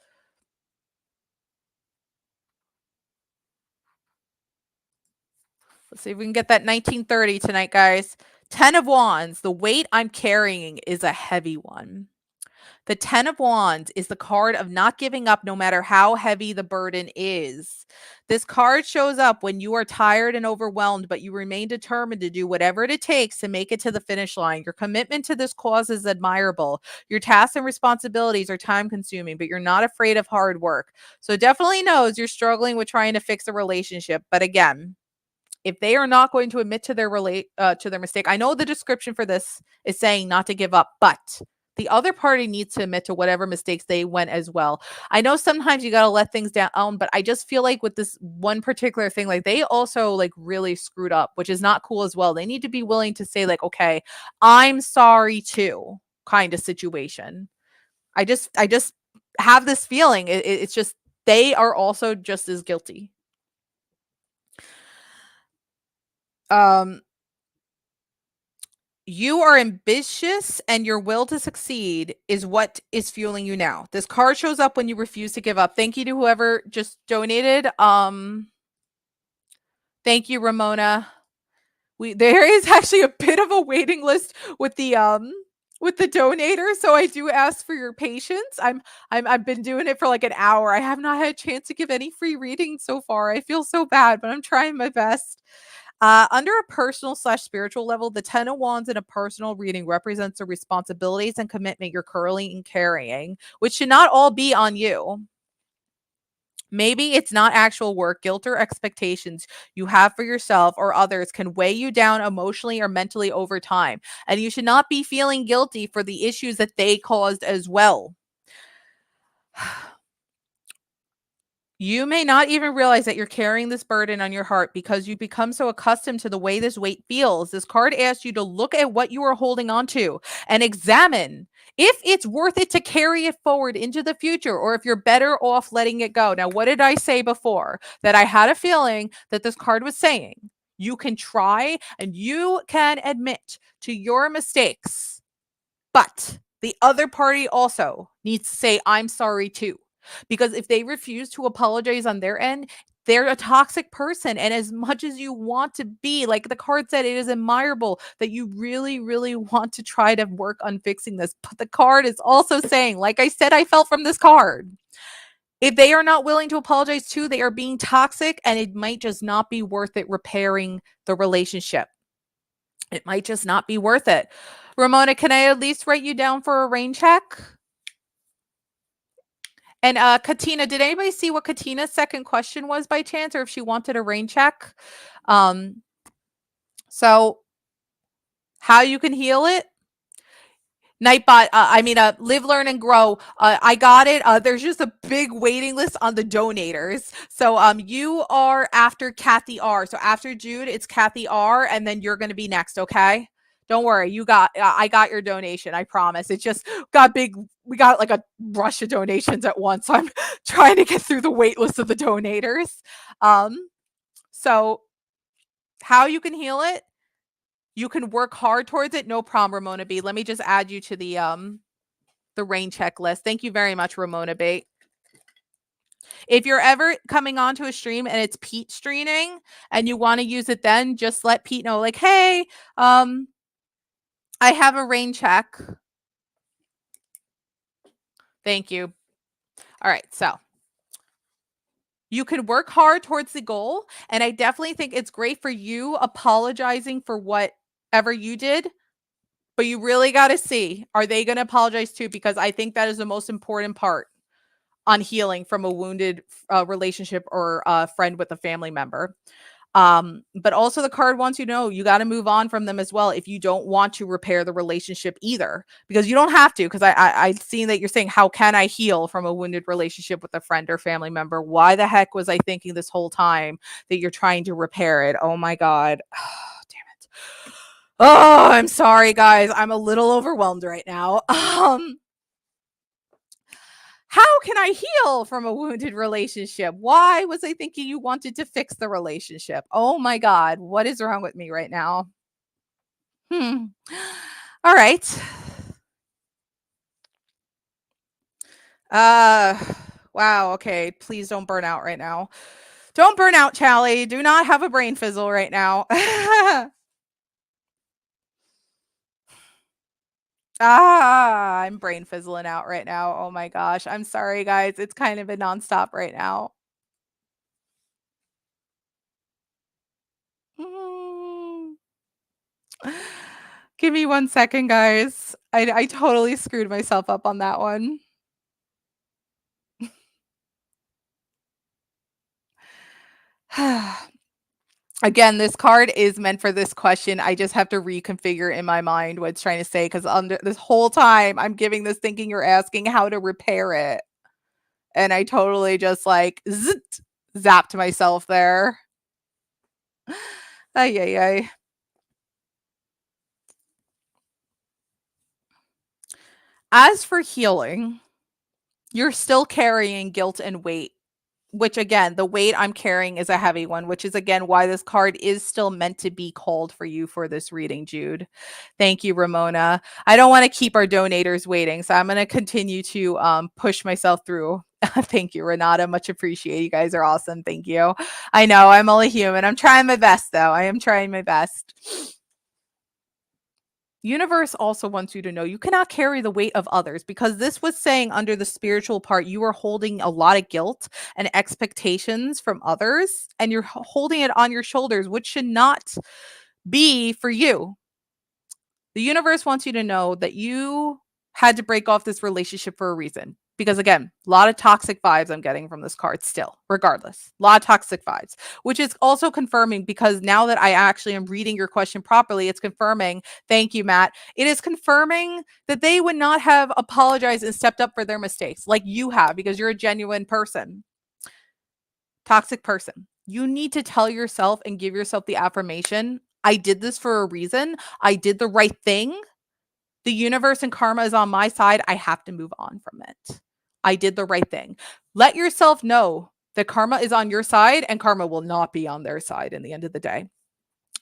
Let's see if we can get that 1930 tonight, guys. 10 of Wands. The weight I'm carrying is a heavy one. The 10 of Wands is the card of not giving up no matter how heavy the burden is. This card shows up when you are tired and overwhelmed, but you remain determined to do whatever it takes to make it to the finish line. Your commitment to this cause is admirable. Your tasks and responsibilities are time consuming, but you're not afraid of hard work. So it definitely knows you're struggling with trying to fix a relationship. But again, if they are not going to admit to their mistake, I know the description for this is saying not to give up, but the other party needs to admit to whatever mistakes they went as well. I know sometimes you got to let things down, but I just feel like with this one particular thing, like they also like really screwed up, which is not cool as well. They need to be willing to say like, okay, I'm sorry too, kind of situation. I just have this feeling it's just they are also just as guilty. Um, you are ambitious and your will to succeed is what is fueling you now. This card shows up when you refuse to give up. Thank you to whoever just donated. Thank you, Ramona. There is actually a bit of a waiting list with the donator, so I do ask for your patience. I've been doing it for like an hour. I have not had a chance to give any free readings so far. I feel so bad, but I'm trying my best. Under a personal / spiritual level, the 10 of Wands in a personal reading represents the responsibilities and commitment you're currently carrying, which should not all be on you. Maybe it's not actual work, guilt, or expectations you have for yourself or others can weigh you down emotionally or mentally over time. And you should not be feeling guilty for the issues that they caused as well. You may not even realize that you're carrying this burden on your heart because you become so accustomed to the way this weight feels. This card asks you to look at what you are holding on to and examine if it's worth it to carry it forward into the future or if you're better off letting it go. Now, what did I say before? That I had a feeling that this card was saying you can try and you can admit to your mistakes, but the other party also needs to say, I'm sorry too. Because if they refuse to apologize on their end, they're a toxic person. And as much as you want to be, like the card said, it is admirable that you really, really want to try to work on fixing this. But the card is also saying, like I said, I felt from this card. If they are not willing to apologize too, they are being toxic and it might just not be worth it repairing the relationship. It might just not be worth it. Ramona, can I at least write you down for a rain check? And Katina, did anybody see what Katina's second question was by chance, or if she wanted a rain check? So how you can heal it? Nightbot, live, learn, and grow. I got it. There's just a big waiting list on the donators. So you are after Kathy R. So after Jude, it's Kathy R, and then you're going to be next. Okay. Don't worry, I got your donation. I promise. It just got big. We got like a rush of donations at once. So I'm trying to get through the wait list of the donators. So how you can heal it? You can work hard towards it. No problem, Ramona B. Let me just add you to the rain checklist. Thank you very much, Ramona B. If you're ever coming onto a stream and it's Pete streaming and you want to use it then, just let Pete know, like, hey, I have a rain check. Thank you. All right, so you can work hard towards the goal. And I definitely think it's great for you apologizing for whatever you did. But you really got to see, are they going to apologize too? Because I think that is the most important part on healing from a wounded relationship or a friend with a family member. But also the card wants you to know you got to move on from them as well if you don't want to repair the relationship either, because you don't have to. Because I've seen that you're saying, how can I heal from a wounded relationship with a friend or family member? Why the heck was I thinking this whole time that you're trying to repair it? Oh my God. Damn it. Oh, I'm sorry, guys. I'm a little overwhelmed right now. How can I heal from a wounded relationship? Why was I thinking you wanted to fix the relationship? Oh my God, what is wrong with me right now? All right. Wow, okay. Please don't burn out right now. Don't burn out, Charlie. Do not have a brain fizzle right now. I'm brain fizzling out right now. Oh my gosh. I'm sorry, guys. It's kind of a nonstop right now. Give me 1 second, guys. I totally screwed myself up on that one. Again, this card is meant for this question. I just have to reconfigure in my mind what it's trying to say, because under this whole time I'm giving this thinking you're asking how to repair it. And I totally just like zapped myself there. Ay, ay, ay. As for healing, you're still carrying guilt and weight, which again, the weight I'm carrying is a heavy one, which is again why this card is still meant to be called for you for this reading, Jude. Thank you, Ramona. I don't want to keep our donators waiting, so I'm going to continue to push myself through. Thank you, Renata. Much appreciated. You guys are awesome. Thank you. I know I'm only human. I'm trying my best, though. I am trying my best. Universe also wants you to know you cannot carry the weight of others, because this was saying under the spiritual part, you are holding a lot of guilt and expectations from others, and you're holding it on your shoulders, which should not be for you. The universe wants you to know that you had to break off this relationship for a reason. Because again, a lot of toxic vibes I'm getting from this card still, regardless. A lot of toxic vibes, which is also confirming, because now that I actually am reading your question properly, it's confirming. Thank you, Matt. It is confirming that they would not have apologized and stepped up for their mistakes like you have, because you're a genuine person. Toxic person. You need to tell yourself and give yourself the affirmation, I did this for a reason. I did the right thing. The universe and karma is on my side. I have to move on from it. I did the right thing. Let yourself know that karma is on your side and karma will not be on their side in the end of the day.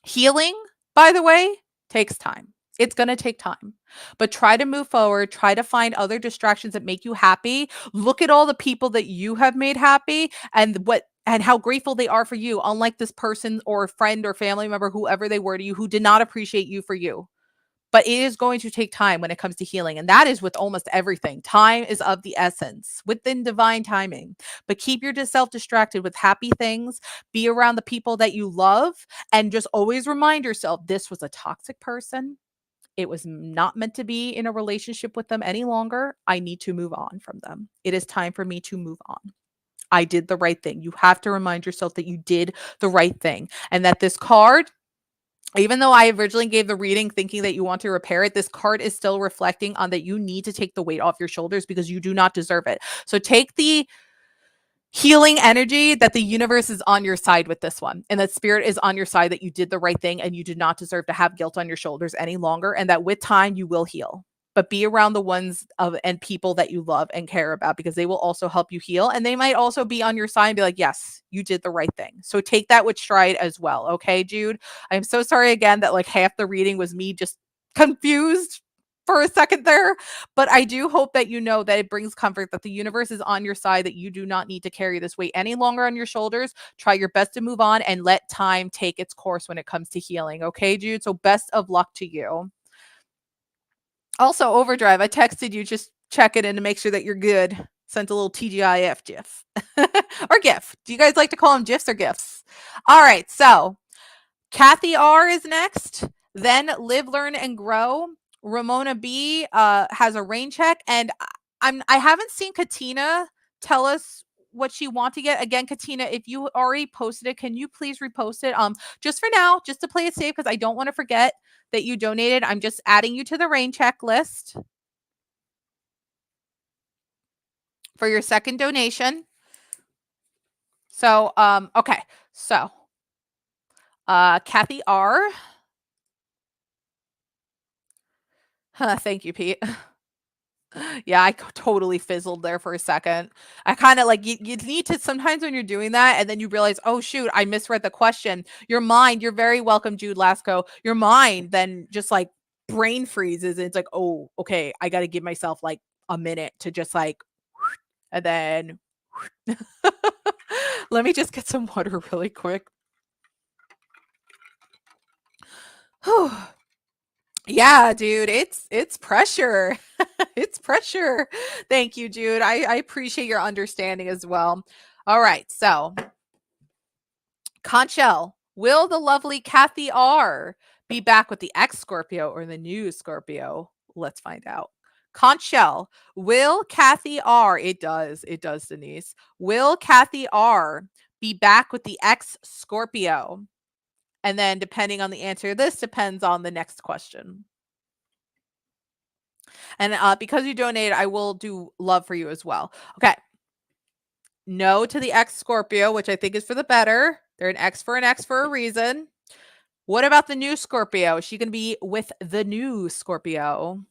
Healing, by the way, takes time. It's going to take time, but try to move forward. Try to find other distractions that make you happy. Look at all the people that you have made happy and how grateful they are for you, unlike this person or friend or family member, whoever they were to you, who did not appreciate you for you. But it is going to take time when it comes to healing. And that is with almost everything. Time is of the essence within divine timing. But keep yourself distracted with happy things. Be around the people that you love. And just always remind yourself, this was a toxic person. It was not meant to be in a relationship with them any longer. I need to move on from them. It is time for me to move on. I did the right thing. You have to remind yourself that you did the right thing, and that this card, even though I originally gave the reading thinking that you want to repair it, this card is still reflecting on that you need to take the weight off your shoulders, because you do not deserve it. So take the healing energy that the universe is on your side with this one, and that spirit is on your side, that you did the right thing and you do not deserve to have guilt on your shoulders any longer, and that with time you will heal. But be around the ones and people that you love and care about, because they will also help you heal, and they might also be on your side and be like, yes, you did the right thing. So take that with stride as well. Okay, Jude? I'm so sorry again that like half the reading was me just confused for a second there, but I do hope that you know that it brings comfort, that the universe is on your side, that you do not need to carry this weight any longer on your shoulders. Try your best to move on and let time take its course when it comes to healing. Okay, Jude? So best of luck to you. Also, Overdrive, I texted you, just check it in to make sure that you're good. Sent a little TGIF GIF or GIF. Do you guys like to call them GIFs or GIFs? All right, so Kathy R is next. Then Live, Learn, and Grow. Ramona B has a rain check, and I haven't seen Katina tell us what she wants to get. Again, Katina, if you already posted it, can you please repost it? Just for now, just to play it safe, because I don't want to forget that you donated. I'm just adding you to the rain check list for your second donation. So, okay. So, Kathy R. Thank you, Pete. Yeah, I totally fizzled there for a second. I kind of like you need to sometimes when you're doing that and then you realize, oh shoot, I misread the question. Your mind, you're very welcome, Jude Lasco. Your mind then just like brain freezes. And it's like, oh, okay, I got to give myself like a minute to just like, and then let me just get some water really quick. Yeah, dude, it's pressure. It's pressure. Thank you, Jude. I appreciate your understanding as well. All right, so Conchel, will the lovely Kathy R be back with the ex Scorpio or the new Scorpio? Let's find out. Conchel, will Kathy R, it does, Denise. Will Kathy R be back with the ex Scorpio? And then depending on the answer to this depends on the next question. And because you donated, I will do love for you as well. Okay. No to the ex Scorpio, which I think is for the better. They're an X for a reason. What about the new Scorpio? Is she going to be with the new Scorpio?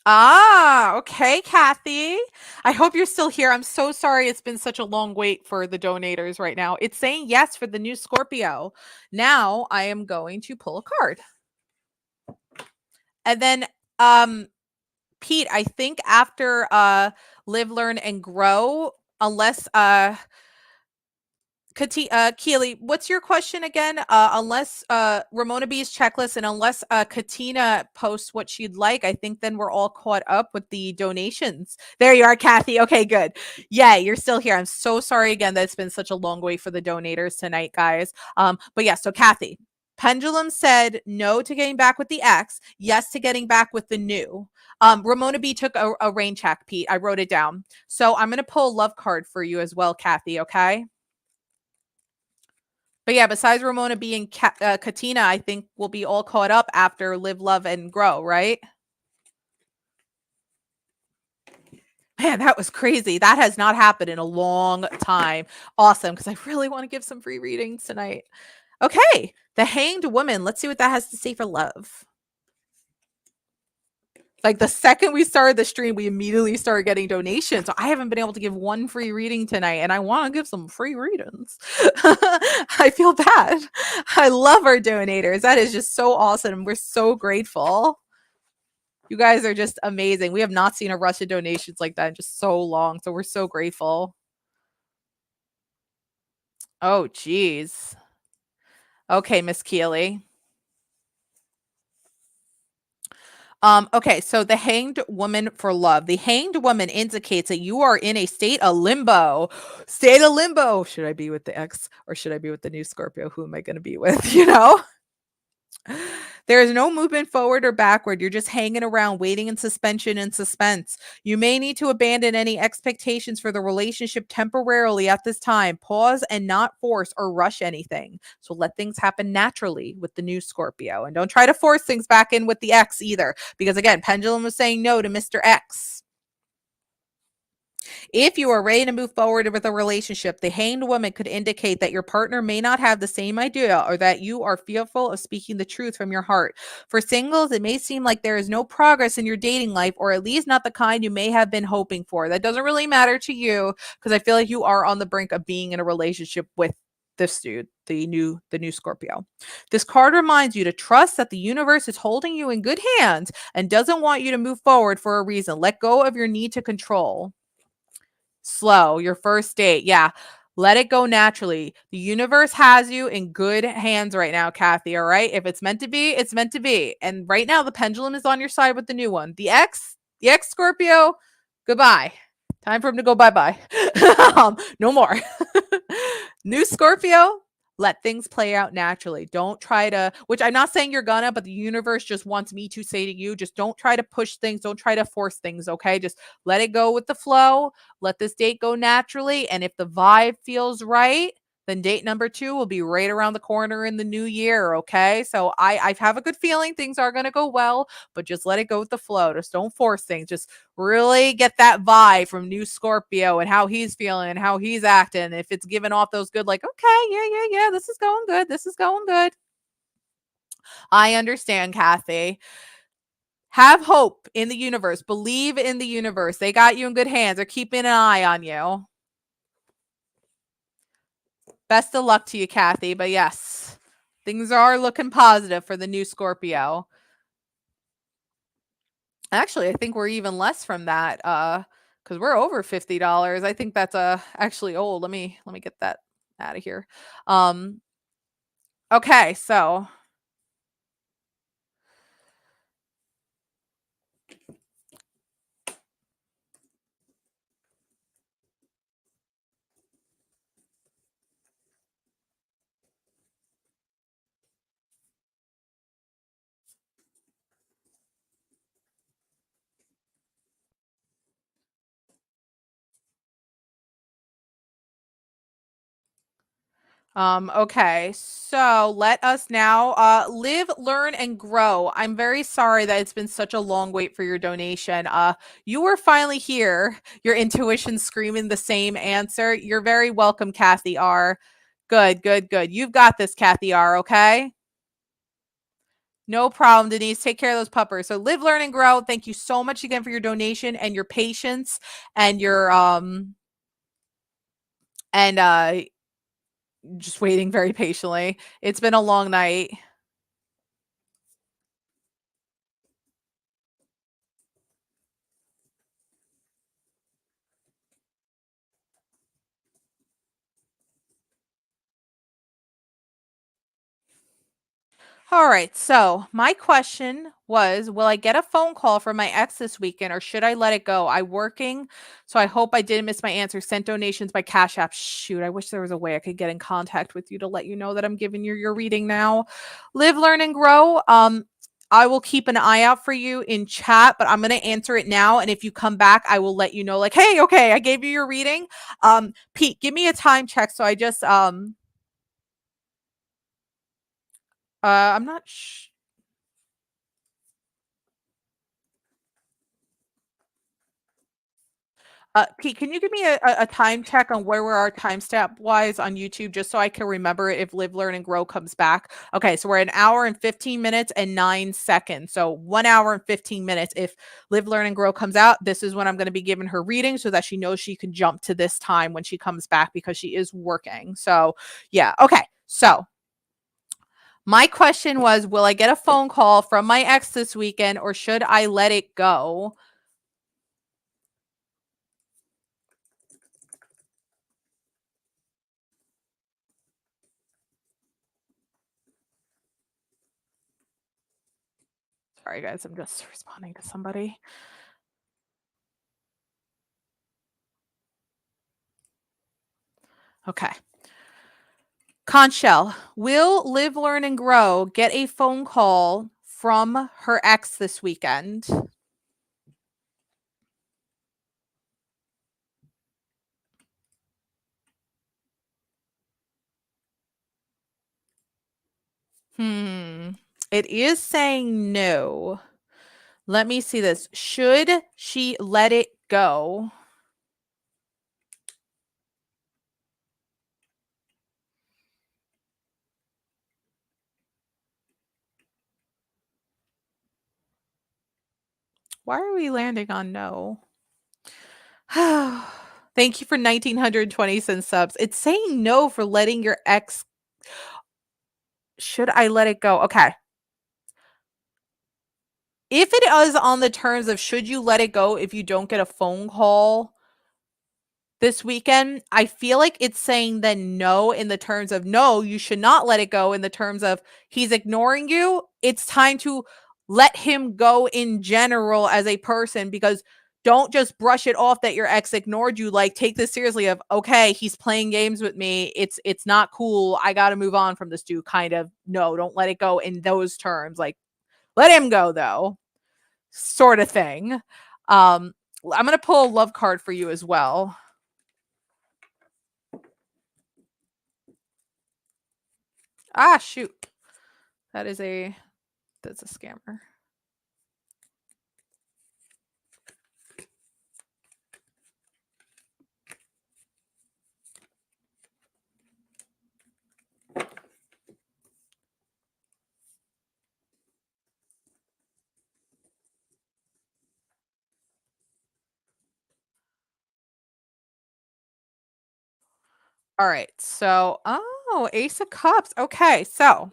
Ah, okay, Kathy. I hope you're still here. I'm so sorry it's been such a long wait for the donators right now. It's saying yes for the new Scorpio. Now I am going to pull a card. And then Pete, I think after Live, Learn, and Grow, unless Keely, what's your question again? Unless Ramona B's checklist and unless Katina posts what she'd like, I think then we're all caught up with the donations. There you are, Kathy. Okay, good. Yeah, you're still here. I'm so sorry again that it's been such a long wait for the donators tonight, guys. But yeah, so Kathy, Pendulum said no to getting back with the ex, yes to getting back with the new. Ramona B took a rain check, Pete. I wrote it down. So I'm going to pull a love card for you as well, Kathy, okay? But yeah, besides Ramona being Katina, I think we'll be all caught up after Live, Love, and Grow, right? Man, that was crazy. That has not happened in a long time. Awesome, because I really want to give some free readings tonight. Okay, the Hanged Woman. Let's see what that has to say for love. Like the second we started the stream, we immediately started getting donations. So I haven't been able to give one free reading tonight, and I want to give some free readings. I feel bad. I love our donators. That is just so awesome. We're so grateful. You guys are just amazing. We have not seen a rush of donations like that in just so long. So we're so grateful. Oh, geez. Okay, Miss Keeley. Okay, so the Hanged Woman for love. The Hanged Woman indicates that you are in a state of limbo. State of limbo. Should I be with the ex or should I be with the new Scorpio? Who am I going to be with? You know? There is no movement forward or backward. You're just hanging around, waiting in suspension and suspense. You may need to abandon any expectations for the relationship temporarily at this time. Pause and not force or rush anything. So let things happen naturally with the new Scorpio. And don't try to force things back in with the ex either. Because again, Pendulum was saying no to Mr. X. If you are ready to move forward with a relationship, the Hanged Woman could indicate that your partner may not have the same idea or that you are fearful of speaking the truth from your heart. For singles, it may seem like there is no progress in your dating life, or at least not the kind you may have been hoping for. That doesn't really matter to you because I feel like you are on the brink of being in a relationship with this dude, the new Scorpio. This card reminds you to trust that the universe is holding you in good hands and doesn't want you to move forward for a reason. Let go of your need to control. Slow, your first date. Yeah. Let it go naturally. The universe has you in good hands right now, Kathy. All right. If it's meant to be, it's meant to be. And right now, the pendulum is on your side with the new one. The ex Scorpio, goodbye. Time for him to go bye bye. No more. New Scorpio, let things play out naturally. Don't try to, which I'm not saying you're gonna, but the universe just wants me to say to you, just don't try to push things. Don't try to force things. Okay. Just let it go with the flow. Let this date go naturally. And if the vibe feels right, then date number 2 will be right around the corner in the new year. Okay. So I have a good feeling things are going to go well, but just let it go with the flow. Just don't force things. Just really get that vibe from new Scorpio and how he's feeling and how he's acting. If it's giving off those good, like, okay, yeah, this is going good. This is going good. I understand, Kathy. Have hope in the universe. Believe in the universe. They got you in good hands. They're keeping an eye on you. Best of luck to you, Kathy. But yes, things are looking positive for the new Scorpio. Actually, I think we're even less from that because we're over $50. I think that's actually old. Let me get that out of here. Okay, so Okay, so let us now live, learn, and grow. I'm very sorry that it's been such a long wait for your donation. You were finally here. Your intuition screaming the same answer. You're very welcome, Kathy R. Good, good, good. You've got this, Kathy R. Okay. No problem, Denise. Take care of those puppers. So live, learn, and grow. Thank you so much again for your donation and your patience and your and just waiting very patiently. It's been a long night. All right. So my question was, will I get a phone call from my ex this weekend or should I let it go? I working. So I hope I didn't miss my answer. Sent donations by Cash App. Shoot, I wish there was a way I could get in contact with you to let you know that I'm giving you your reading now. Live, learn, and grow. I will keep an eye out for you in chat, but I'm going to answer it now. And if you come back, I will let you know, like, hey, okay, I gave you your reading. Pete, give me a time check. So I just, I'm not Pete, can you give me a time check on where we are time step wise on YouTube, just so I can remember if Live, Learn, and Grow comes back? Okay, so we're an hour and 15 minutes and 9 seconds. So 1 hour and 15 minutes. If Live, Learn, and Grow comes out, this is when I'm going to be giving her reading so that she knows she can jump to this time when she comes back because she is working. So yeah, okay. So my question was, will I get a phone call from my ex this weekend or should I let it go? Sorry, guys, I'm just responding to somebody. Okay. Conchelle, will Live, Learn, and Grow get a phone call from her ex this weekend? It is saying no. Let me see this. Should she let it go? Why are we landing on no? Thank you for 1920 subs. It's saying no for letting your ex. Should I let it go? Okay. If it is on the terms of should you let it go if you don't get a phone call this weekend, I feel like it's saying then no in the terms of no, you should not let it go in the terms of he's ignoring you. It's time to let him go in general as a person because don't just brush it off that your ex ignored you. Like take this seriously of okay, he's playing games with me. It's not cool. I got to move on from this dude kind of. No, don't let it go in those terms. Like let him go though. Sort of thing. I'm going to pull a love card for you as well. Ah, shoot. That's a scammer. All right. So, Ace of Cups. Okay. So,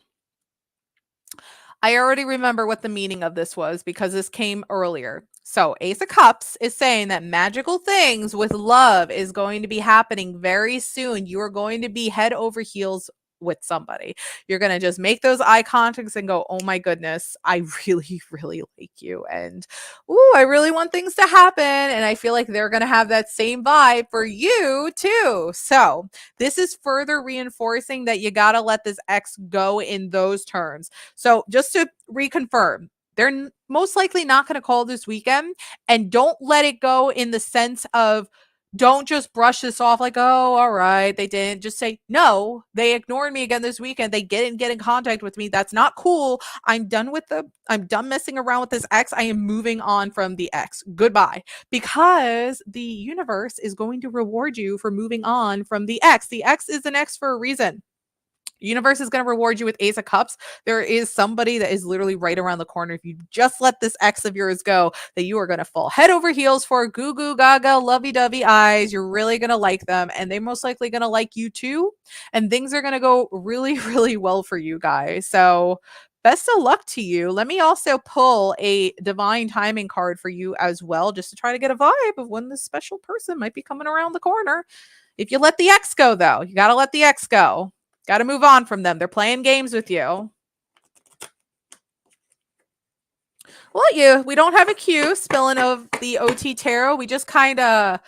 I already remember what the meaning of this was because this came earlier. So, Ace of Cups is saying that magical things with love is going to be happening very soon. You are going to be head over heels with somebody. You're going to just make those eye contacts and go, "Oh my goodness, I really really like you." And, "Ooh, I really want things to happen." And I feel like they're going to have that same vibe for you too. So, this is further reinforcing that you got to let this ex go in those terms. So just to reconfirm, they're most likely not going to call this weekend and don't let it go in the sense of don't just brush this off like, oh, all right, they didn't. Just say, no, they ignored me again this weekend. They didn't get in contact with me. That's not cool. I'm done I'm done messing around with this ex. I am moving on from the ex. Goodbye. Because the universe is going to reward you for moving on from the ex. The ex is an ex for a reason. Universe is going to reward you with Ace of Cups. There is somebody that is literally right around the corner. If you just let this ex of yours go, that you are going to fall head over heels for, goo goo gaga, lovey dovey eyes. You're really going to like them, and they're most likely going to like you too. And things are going to go really, really well for you guys. So, best of luck to you. Let me also pull a divine timing card for you as well, just to try to get a vibe of when this special person might be coming around the corner. If you let the ex go, though, you got to let the ex go. Got to move on from them. They're playing games with you. Well, we don't have a queue spilling of the OT tarot. We just kind of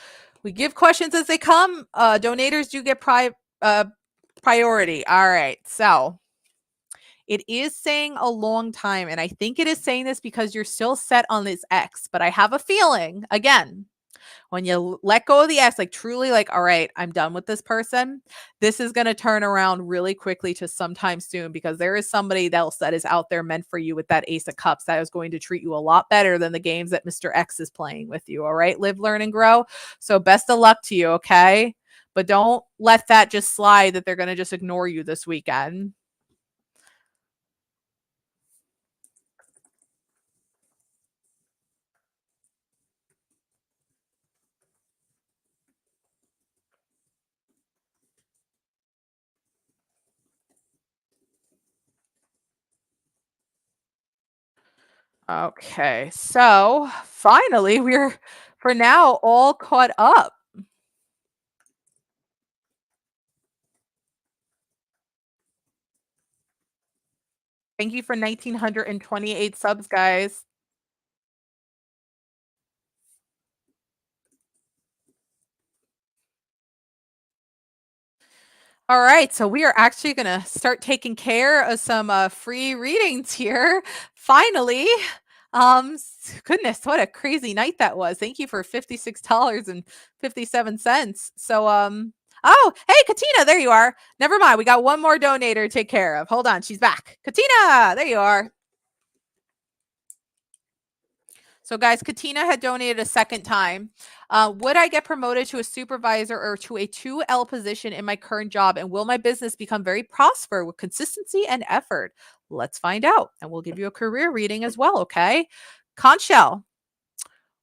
we give questions as they come. Donators do get priority. All right. So it is saying a long time, and I think it is saying this because you're still set on this X, but I have a feeling, again, when you let go of the ex, like truly like, all right, I'm done with this person, this is going to turn around really quickly to sometime soon, because there is somebody else that is out there meant for you with that Ace of Cups that is going to treat you a lot better than the games that Mr. X is playing with you. All right, live, learn, and grow. So best of luck to you, okay? But don't let that just slide that they're going to just ignore you this weekend. Okay, so finally, we're for now all caught up. Thank you for 1,928 subs, guys. All right, so we are actually going to start taking care of some free readings here. Finally, goodness, what a crazy night that was. Thank you for $56.57. So, oh, hey, Katina, there you are. Never mind, we got one more donator to take care of. Hold on, she's back. Katina, there you are. So, guys, Katina had donated a second time. Would I get promoted to a supervisor or to a 2L position in my current job? And will my business become very prosper with consistency and effort? Let's find out. And we'll give you a career reading as well, okay? Conchelle,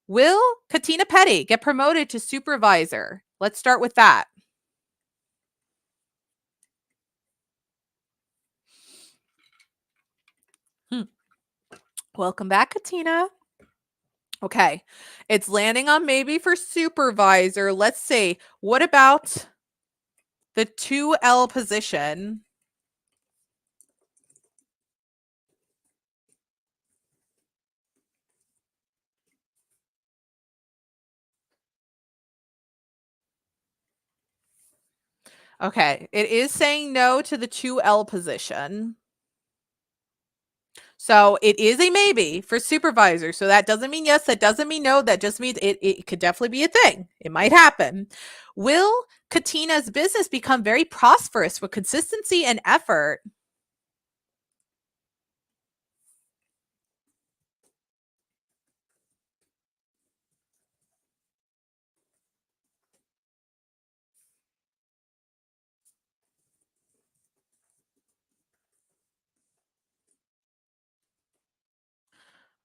will Katina Petty get promoted to supervisor? Let's start with that. Welcome back, Katina. Okay. It's landing on maybe for supervisor. Let's see. What about the 2L position? Okay. It is saying no to the 2L position. So it is a maybe for supervisor. So that doesn't mean yes. That doesn't mean no. That just means it could definitely be a thing. It might happen. Will Katina's business become very prosperous with consistency and effort?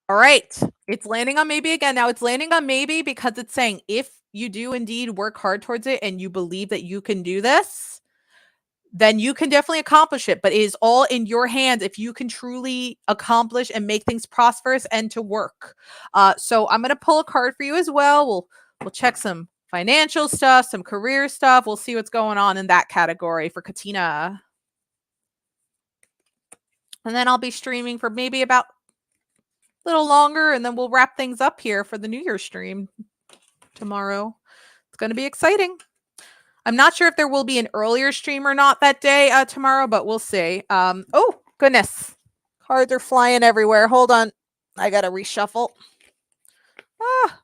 All right. It's landing on maybe again. Now it's landing on maybe because it's saying if you do indeed work hard towards it and you believe that you can do this, then you can definitely accomplish it. But it is all in your hands if you can truly accomplish and make things prosperous and to work. So I'm going to pull a card for you as well. We'll check some financial stuff, some career stuff. We'll see what's going on in that category for Katina. And then I'll be streaming for maybe about a little longer, and then we'll wrap things up here for the New Year's stream tomorrow. It's going to be exciting. I'm not sure if there will be an earlier stream or not that day tomorrow, but we'll see. Oh, goodness. Cards are flying everywhere. Hold on. I got to reshuffle. Ah.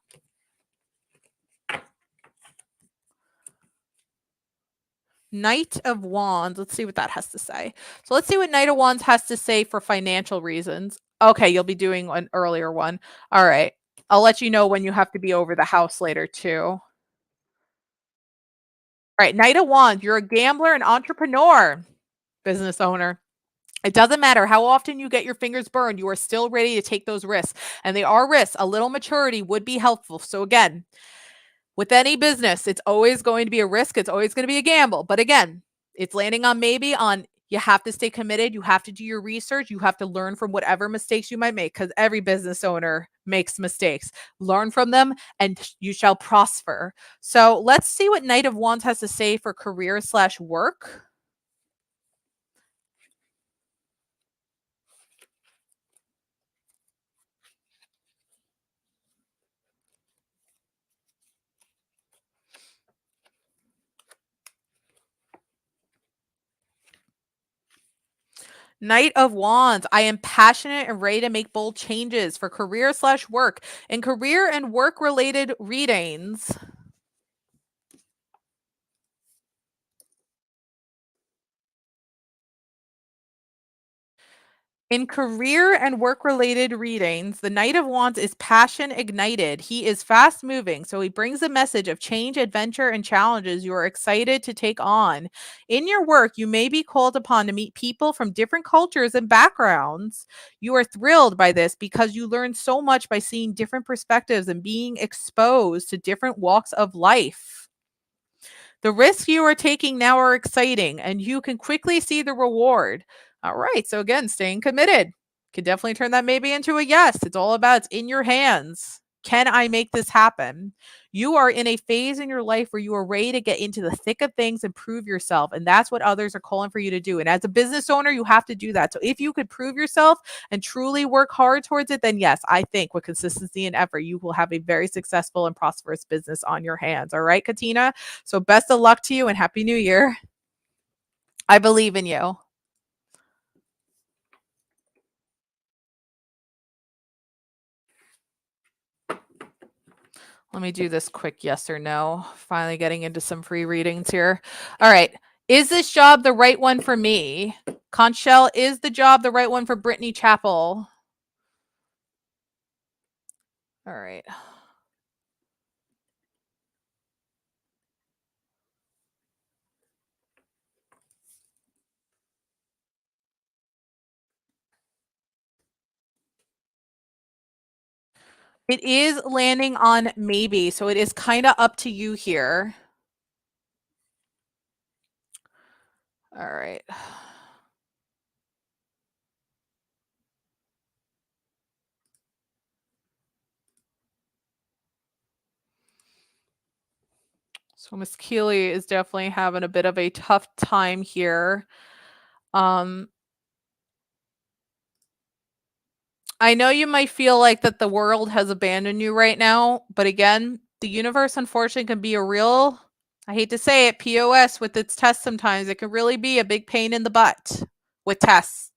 Knight of Wands. Let's see what that has to say. So let's see what Knight of Wands has to say for financial reasons. Okay, you'll be doing an earlier one. All right. I'll let you know when you have to be over the house later too. All right, Knight of Wands. You're a gambler and entrepreneur, business owner. It doesn't matter how often you get your fingers burned, you are still ready to take those risks. And they are risks. A little maturity would be helpful. So again, with any business, it's always going to be a risk. It's always going to be a gamble. But again, it's landing on maybe on you have to stay committed. You have to do your research. You have to learn from whatever mistakes you might make because every business owner makes mistakes. Learn from them and you shall prosper. So let's see what Knight of Wands has to say for career/work. Knight of Wands. I am passionate and ready to make bold changes for career/work and career and work related readings. In career and work related readings, the Knight of Wands is passion ignited. He is fast moving, so he brings a message of change, adventure, and challenges you are excited to take on. In your work, you may be called upon to meet people from different cultures and backgrounds. You are thrilled by this because you learn so much by seeing different perspectives and being exposed to different walks of life. The risks you are taking now are exciting and you can quickly see the reward. All right. So again, staying committed can definitely turn that maybe into a yes. It's all about it's in your hands. Can I make this happen? You are in a phase in your life where you are ready to get into the thick of things and prove yourself. And that's what others are calling for you to do. And as a business owner, you have to do that. So if you could prove yourself and truly work hard towards it, then yes, I think with consistency and effort, you will have a very successful and prosperous business on your hands. All right, Katina? So best of luck to you and Happy New Year. I believe in you. Let me do this quick yes or no. Finally getting into some free readings here. All right. Is this job the right one for me? Conchelle, is the job the right one for Brittany Chapel? All right. It is landing on maybe, so it is kind of up to you here. All right. So Miss Keeley is definitely having a bit of a tough time here. Um, I know you might feel like that the world has abandoned you right now, but again, the universe unfortunately can be a real, I hate to say it, POS with its tests sometimes. It can really be a big pain in the butt with tests.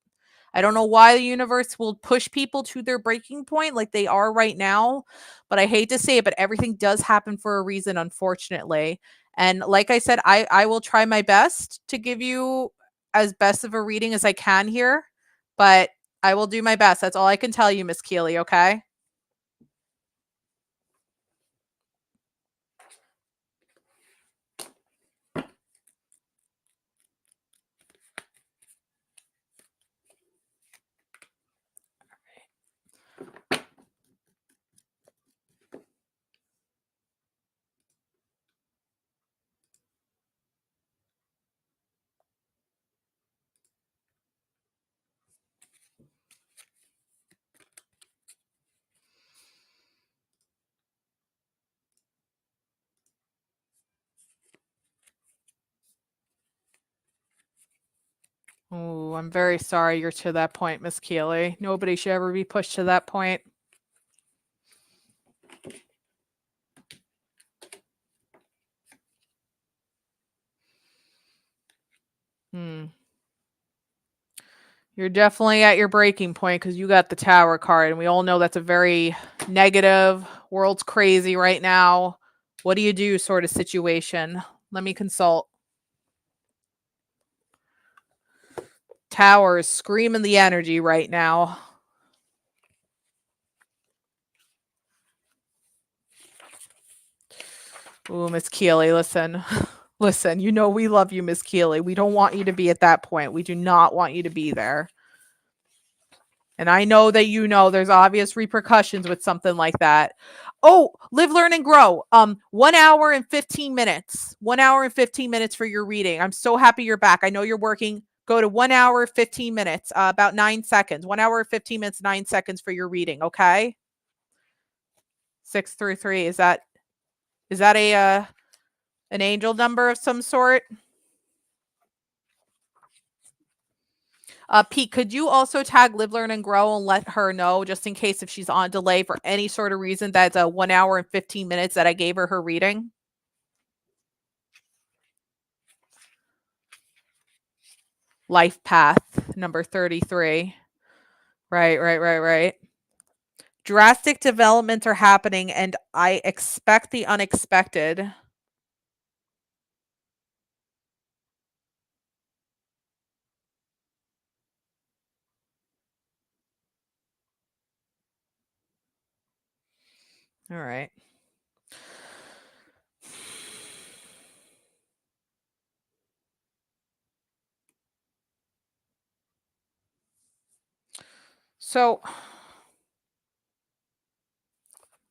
I don't know why the universe will push people to their breaking point like they are right now, but I hate to say it, but everything does happen for a reason, unfortunately. And like I said, I will try my best to give you as best of a reading as I can here, but I will do my best. That's all I can tell you, Miss Keeley, okay? Oh, I'm very sorry you're to that point, Miss Keeley. Nobody should ever be pushed to that point. Hmm. You're definitely at your breaking point because you got the Tower card, and we all know that's a very negative, world's crazy right now. What do you do sort of situation? Let me consult. Tower is screaming the energy right now. Ooh, Miss Keeley, listen. Listen, you know we love you, Miss Keeley. We don't want you to be at that point. We do not want you to be there. And I know that you know there's obvious repercussions with something like that. Oh, live, learn, and grow. 1 hour and 15 minutes. 1 hour and 15 minutes for your reading. I'm so happy you're back. I know you're working. Go to 1 hour, 15 minutes, about 9 seconds. 1 hour, 15 minutes, 9 seconds for your reading. Okay. 633. Is that a an angel number of some sort? Pete, could you also tag Live, Learn, and Grow and let her know, just in case if she's on delay for any sort of reason, that's a 1 hour and 15 minutes that I gave her reading? Life path, number 33. Right. Drastic developments are happening, and I expect the unexpected. All right. So,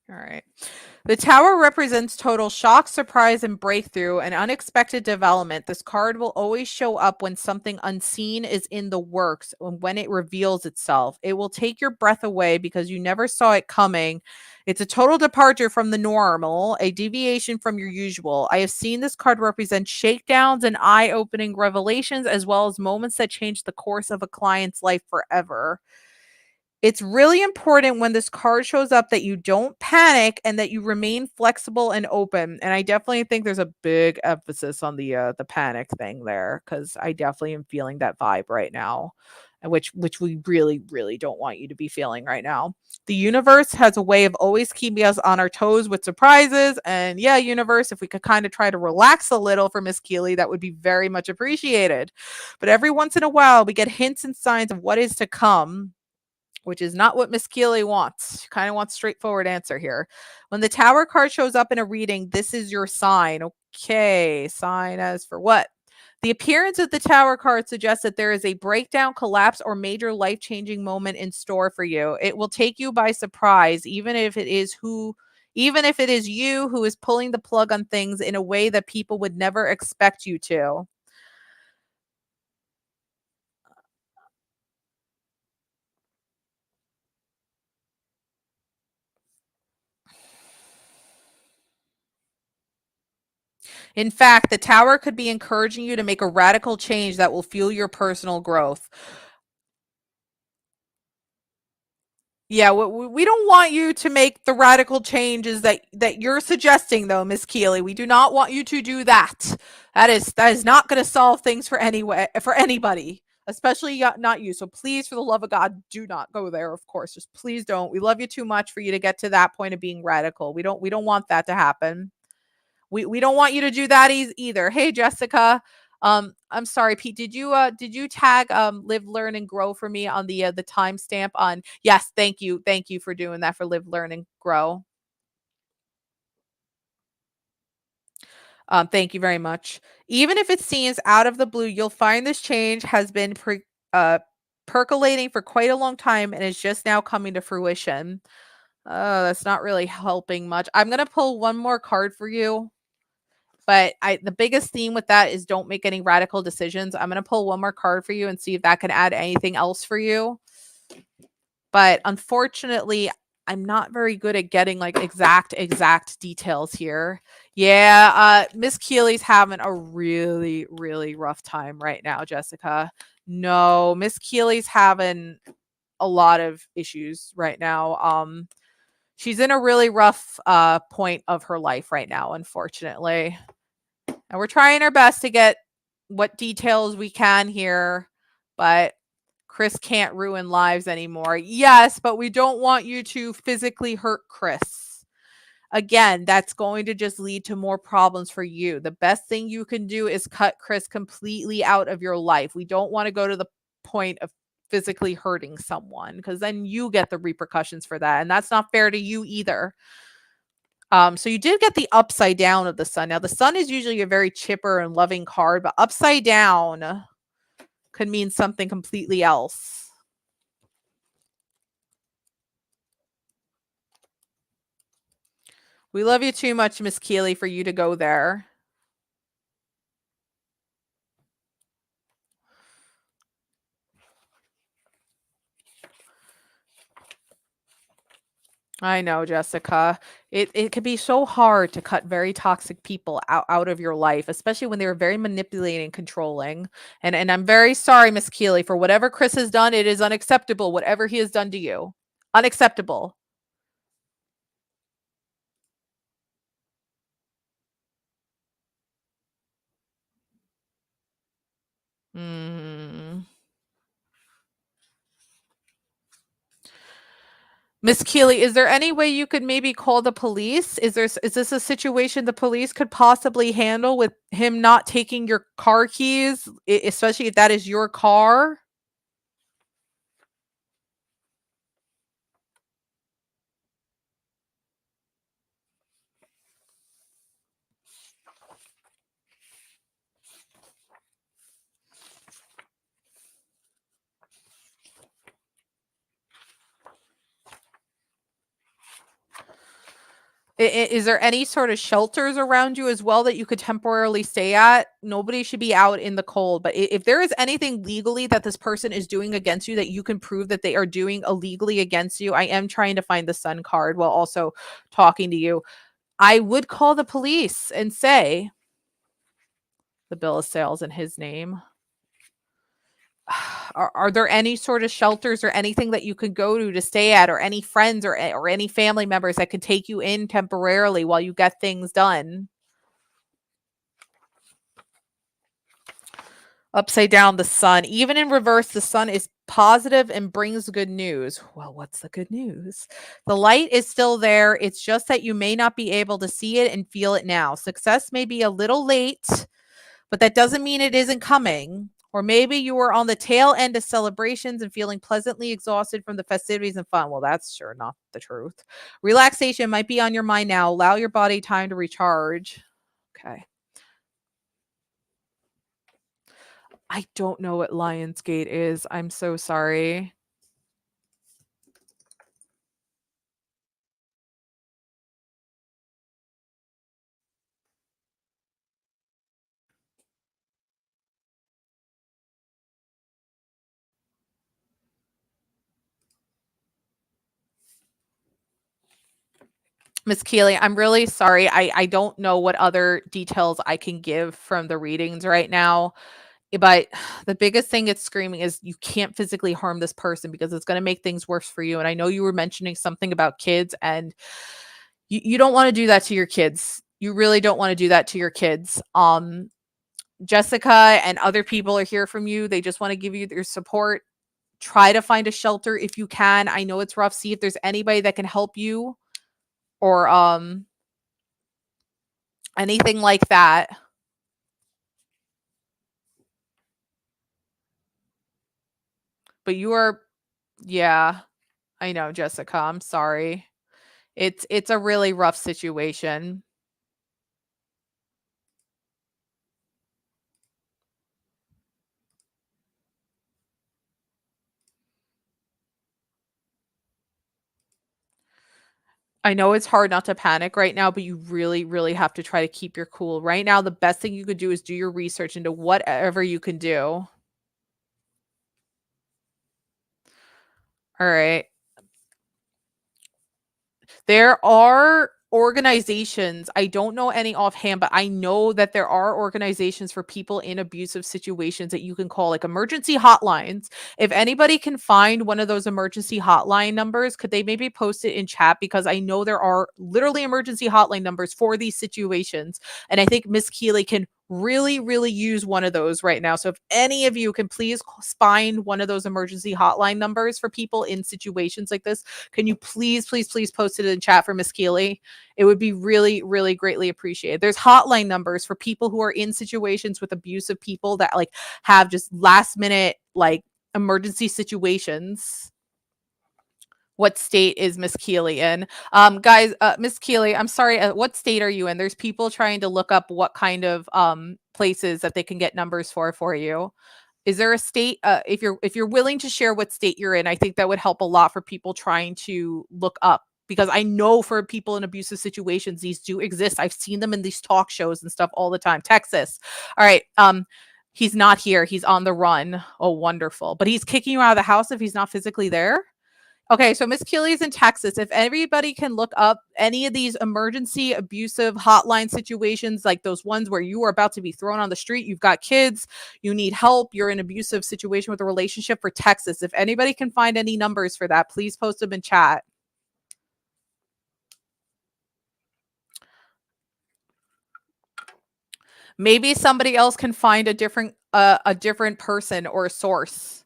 all right. The Tower represents total shock, surprise, and breakthrough, and unexpected development. This card will always show up when something unseen is in the works, and when it reveals itself. It will take your breath away because you never saw it coming. It's a total departure from the normal, a deviation from your usual. I have seen this card represent shakedowns and eye-opening revelations, as well as moments that change the course of a client's life forever. It's really important when this card shows up that you don't panic and that you remain flexible and open. And I definitely think there's a big emphasis on the panic thing there, because I definitely am feeling that vibe right now, and which we really don't want you to be feeling right now. The universe has a way of always keeping us on our toes with surprises. And yeah, universe, if we could kind of try to relax a little for Miss Keeley, that would be very much appreciated. But every once in a while, we get hints and signs of what is to come, which is not what Miss Keeley wants. She kind of wants straightforward answer here. When the Tower card shows up in a reading, this is your sign. Okay, sign as for what? The appearance of the Tower card suggests that there is a breakdown, collapse, or major life-changing moment in store for you. It will take you by surprise, even if it is you who is pulling the plug on things in a way that people would never expect you to. In fact, the Tower could be encouraging you to make a radical change that will fuel your personal growth. Yeah, we don't want you to make the radical changes that you're suggesting, though, Miss Keeley. We do not want you to do that. That is not going to solve things for anybody, especially not you. So please, for the love of God, do not go there. Of course, just please don't. We love you too much for you to get to that point of being radical. We don't want that to happen. We don't want you to do that either. Hey, Jessica. I'm sorry, Pete. Did you tag Live, Learn, and Grow for me on the timestamp on? Yes, thank you. Thank you for doing that for Live, Learn, and Grow. Thank you very much. Even if it seems out of the blue, you'll find this change has been percolating for quite a long time and is just now coming to fruition. That's not really helping much. I'm gonna pull one more card for you. But the biggest theme with that is don't make any radical decisions. I'm going to pull one more card for you and see if that can add anything else for you. But unfortunately, I'm not very good at getting like exact details here. Yeah, Miss Keeley's having a really rough time right now, Jessica. No, Miss Keeley's having a lot of issues right now. She's in a really rough point of her life right now, unfortunately. And we're trying our best to get what details we can here, but Chris can't ruin lives anymore. Yes, but we don't want you to physically hurt Chris. Again, that's going to just lead to more problems for you. The best thing you can do is cut Chris completely out of your life. We don't want to go to the point of physically hurting someone, because then you get the repercussions for that. And that's not fair to you either. So you did get the upside down of the sun. Now, the sun is usually a very chipper and loving card, but upside down could mean something completely else. We love you too much, Miss Keeley, for you to go there. I know, Jessica. It can be so hard to cut very toxic people out of your life, especially when they're very manipulating and controlling. And I'm very sorry, Miss Keeley, for whatever Chris has done. It is unacceptable, whatever he has done to you. Unacceptable. Mm. Miss Keeley, is there any way you could maybe call the police? Is this a situation the police could possibly handle with him not taking your car keys, especially if that is your car? Is there any sort of shelters around you as well that you could temporarily stay at? Nobody should be out in the cold, but if there is anything legally that this person is doing against you that you can prove that they are doing illegally against you, I am trying to find the sun card while also talking to you. I would call the police and say the bill of sales in his name. Are there any sort of shelters or anything that you could go to stay at, or any friends or any family members that could take you in temporarily while you get things done? Upside down, the sun. Even in reverse, the sun is positive and brings good news. Well, what's the good news? The light is still there. It's just that you may not be able to see it and feel it now. Success may be a little late, but that doesn't mean it isn't coming. Or maybe you were on the tail end of celebrations and feeling pleasantly exhausted from the festivities and fun. Well, that's sure not the truth. Relaxation might be on your mind now. Allow your body time to recharge. Okay. I don't know what Lionsgate is. I'm so sorry. Miss Keeley, I'm really sorry. I don't know what other details I can give from the readings right now. But the biggest thing it's screaming is you can't physically harm this person because it's going to make things worse for you. And I know you were mentioning something about kids, and you don't want to do that to your kids. You really don't want to do that to your kids. Jessica and other people are here from you. They just want to give you their support. Try to find a shelter if you can. I know it's rough. See if there's anybody that can help you, or anything like that. But you are, yeah, I know, Jessica. I'm sorry. It's a really rough situation. I know it's hard not to panic right now, but you really, really have to try to keep your cool. Right now, the best thing you could do is do your research into whatever you can do. All right. There are organizations, I don't know any offhand, but I know that there are organizations for people in abusive situations that you can call, like emergency hotlines. If anybody can find one of those emergency hotline numbers, could they maybe post it in chat? Because I know there are literally emergency hotline numbers for these situations. And I think Miss Keeley can really, really use one of those right now. So if any of you can please find one of those emergency hotline numbers for people in situations like this, can you please, please, please post it in chat for Miss Keeley? It would be really, really greatly appreciated. There's hotline numbers for people who are in situations with abusive people that like have just last minute like emergency situations. What state is Miss Keeley in? Guys, Miss Keeley, I'm sorry, what state are you in? There's people trying to look up what kind of places that they can get numbers for you. Is there a state, if you're willing to share what state you're in, I think that would help a lot for people trying to look up, because I know for people in abusive situations these do exist. I've seen them in these talk shows and stuff all the time. Texas. All right. He's not here. He's on the run. Oh, wonderful. But he's kicking you out of the house if he's not physically there. Okay, so Miss Keeley's in Texas. If everybody can look up any of these emergency abusive hotline situations, like those ones where you are about to be thrown on the street, you've got kids, you need help, you're in an abusive situation with a relationship, for Texas. If anybody can find any numbers for that, please post them in chat. Maybe somebody else can find a different person or a source.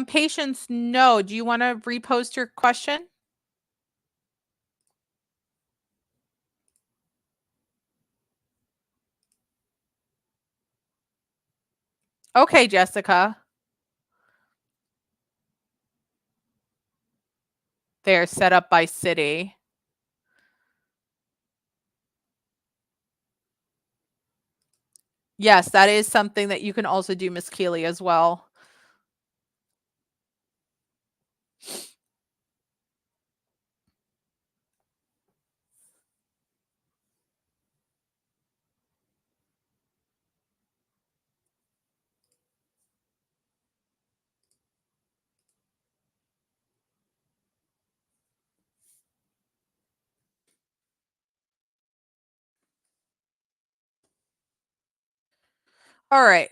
Patience, no. Do you want to repost your question? Okay, Jessica. They're set up by city. Yes, that is something that you can also do, Miss Keeley, as well. All right.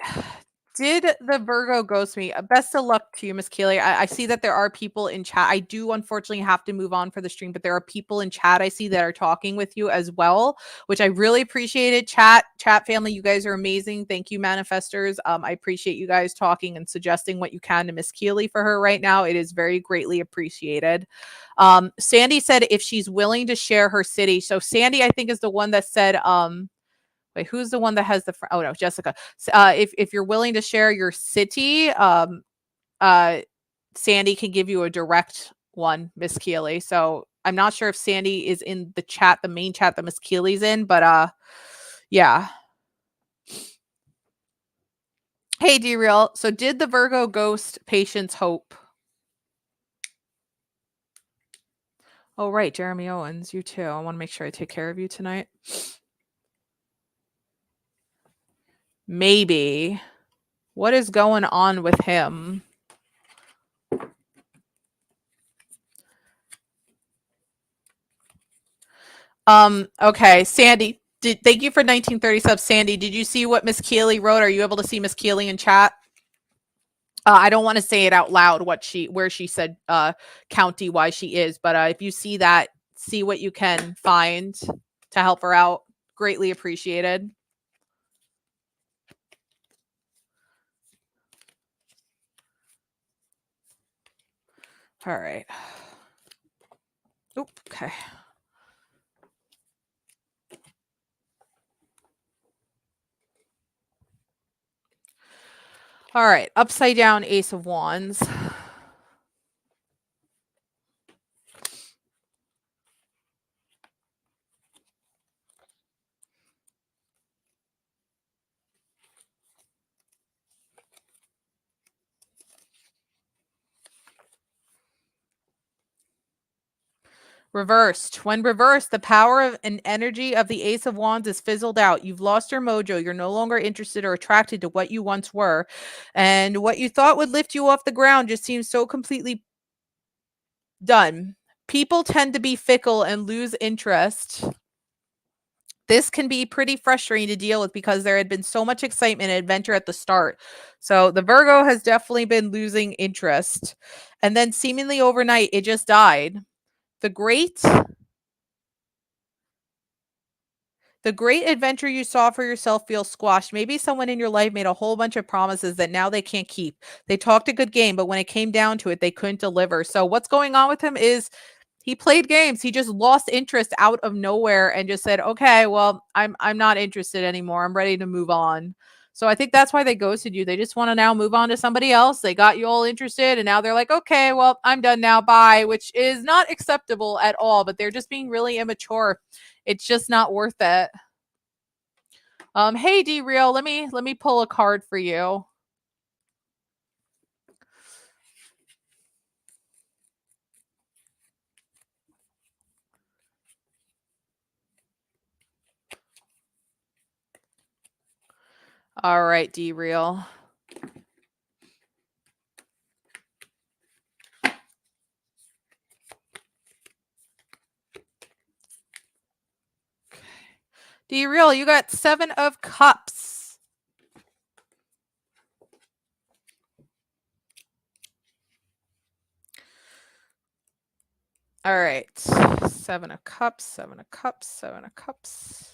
Did the Virgo ghost me? Best of luck to you, Miss Keeley. I see that there are people in chat. I do unfortunately have to move on for the stream, but there are people in chat I see that are talking with you as well, which I really appreciate it. Chat family, you guys are amazing. Thank you, manifestors. I appreciate you guys talking and suggesting what you can to Miss Keeley for her right now. It is very greatly appreciated. Sandy said if she's willing to share her city. So Sandy, I think, is the one that said, wait, who's the one that has the? Oh no, Jessica. If you're willing to share your city, Sandy can give you a direct one, Miss Keeley. So I'm not sure if Sandy is in the chat, the main chat that Miss Keeley's in, but yeah. Hey, D-Real. So did the Virgo ghost Patience hope? Oh, right. Jeremy Owens, you too. I want to make sure I take care of you tonight. Maybe. What is going on with him? Okay, Sandy. Thank you for 1930 subs. Sandy, did you see what Miss Keeley wrote? Are you able to see Miss Keeley in chat? I don't want to say it out loud where she said county why she is, but if you see that, see what you can find to help her out. Greatly appreciated. All right. Okay. All right. Upside down Ace of Wands. Reversed. When reversed, the power of and energy of the Ace of Wands is fizzled out. You've lost your mojo. You're no longer interested or attracted to what you once were. And what you thought would lift you off the ground just seems so completely done. People tend to be fickle and lose interest. This can be pretty frustrating to deal with because there had been so much excitement and adventure at the start. So the Virgo has definitely been losing interest. And then seemingly overnight, it just died. The great adventure you saw for yourself feels squashed. Maybe someone in your life made a whole bunch of promises that now they can't keep. They talked a good game, but when it came down to it, they couldn't deliver. So what's going on with him is he played games. He just lost interest out of nowhere and just said, "Okay, well, I'm not interested anymore. I'm ready to move on." So I think that's why they ghosted you. They just want to now move on to somebody else. They got you all interested and now they're like, "Okay, well, I'm done now. Bye," which is not acceptable at all, but they're just being really immature. It's just not worth it. Hey D Real, let me pull a card for you. All right, D Real. D Real, you got 7 of Cups. All right. 7 of Cups, 7 of Cups, 7 of Cups.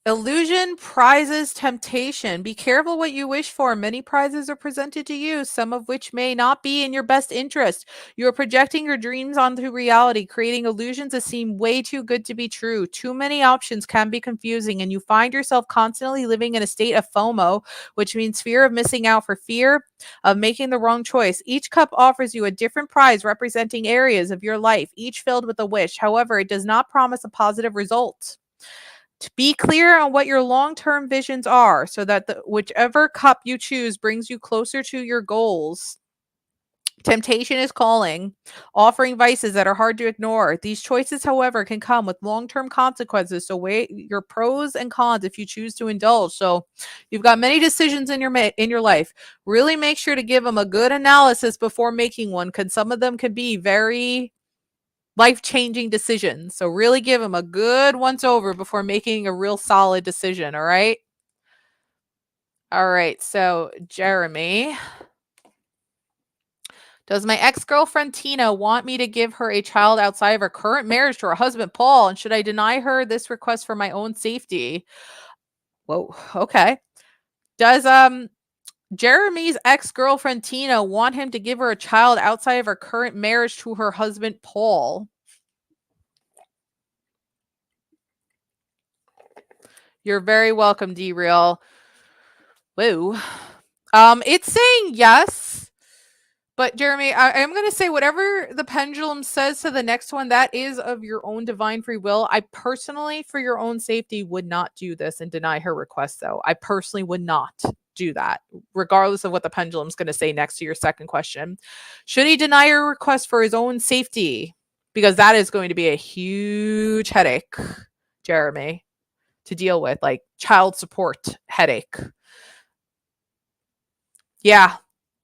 Illusion prizes temptation. Be careful what you wish for. Many prizes are presented to you, some of which may not be in your best interest. You are projecting your dreams onto reality, creating illusions that seem way too good to be true. Too many options can be confusing, and you find yourself constantly living in a state of FOMO, which means fear of missing out for fear of making the wrong choice. Each cup offers you a different prize representing areas of your life, each filled with a wish. However, it does not promise a positive result. To be clear on what your long-term visions are so that whichever cup you choose brings you closer to your goals. Temptation is calling, offering vices that are hard to ignore. These choices, however, can come with long-term consequences. So weigh your pros and cons if you choose to indulge. So you've got many decisions in your life. Really make sure to give them a good analysis before making one, because some of them can be very life-changing decisions. So really give them a good once over before making a real solid decision. All right. All right. So Jeremy, does my ex-girlfriend Tina want me to give her a child outside of her current marriage to her husband Paul? And should I deny her this request for my own safety? Whoa. Okay. Does Jeremy's ex-girlfriend Tina want him to give her a child outside of her current marriage to her husband Paul? You're very welcome, D-Real. Whoa. It's saying yes, but Jeremy, I am going to say whatever the pendulum says to the next one, that is of your own divine free will. I personally, for your own safety, would not do this and deny her request, though. I personally would not do that, regardless of what the pendulum's going to say next to your second question. Should he deny your request for his own safety? Because that is going to be a huge headache, Jeremy, to deal with, like child support headache. Yeah.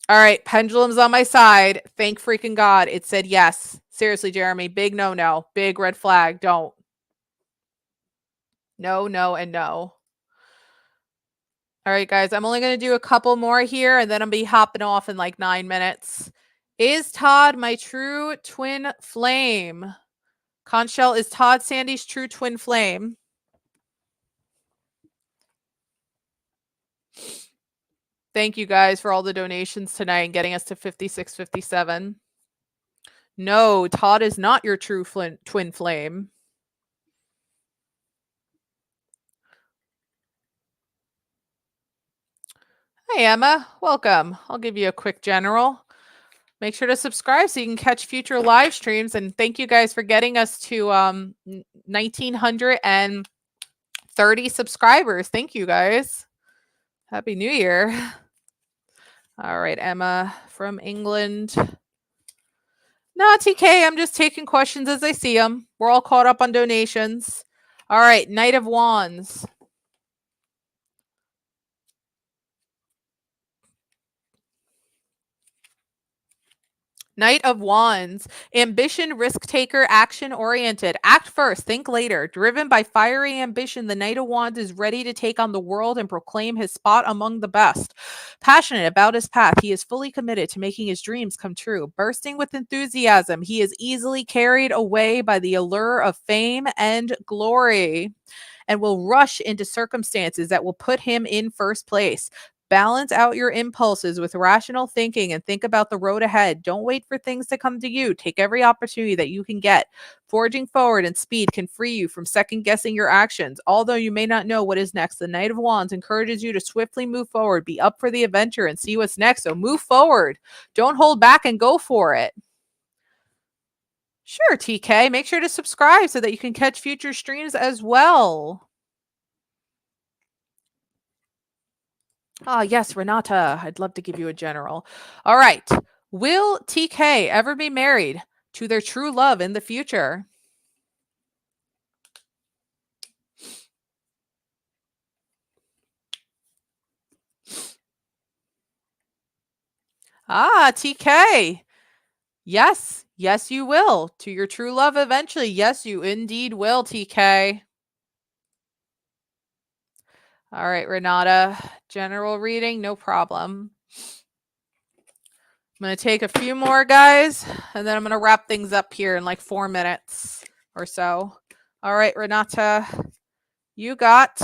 All right. Pendulum's on my side. Thank freaking God. It said yes. Seriously, Jeremy. Big no. Big red flag. Don't. No, and no. All right, guys. I'm only going to do a couple more here and then I'm going to be hopping off in like 9 minutes. Is Todd my true twin flame? Conchelle, is Todd Sandy's true twin flame? Thank you guys for all the donations tonight and getting us to 5657. No, Todd is not your true twin flame. Hi, Emma. Welcome. I'll give you a quick general. Make sure to subscribe so you can catch future live streams. And thank you guys for getting us to 1,930 subscribers. Thank you guys. Happy New Year. All right, Emma from England. No, TK, I'm just taking questions as I see them. We're all caught up on donations. All right, Knight of Wands. Knight of Wands. Ambition, risk taker, action oriented. Act first, think later. Driven by fiery ambition, the Knight of Wands is ready to take on the world and proclaim his spot among the best. Passionate about his path, he is fully committed to making his dreams come true. Bursting with enthusiasm, he is easily carried away by the allure of fame and glory and will rush into circumstances that will put him in first place. Balance out your impulses with rational thinking and think about the road ahead. Don't wait for things to come to you. Take every opportunity that you can get. Forging forward and speed can free you from second guessing your actions. Although you may not know what is next, the Knight of Wands encourages you to swiftly move forward, be up for the adventure, and see what's next. So move forward. Don't hold back and go for it. Sure, TK. Make sure to subscribe so that you can catch future streams as well. Ah, yes, Renata. I'd love to give you a general. All right. Will TK ever be married to their true love in the future? Ah, TK. Yes. Yes, you will. To your true love eventually. Yes, you indeed will, TK. All right, Renata. General reading, no problem. I'm going to take a few more, guys, and then I'm going to wrap things up here in like 4 minutes or so. All right, Renata, you got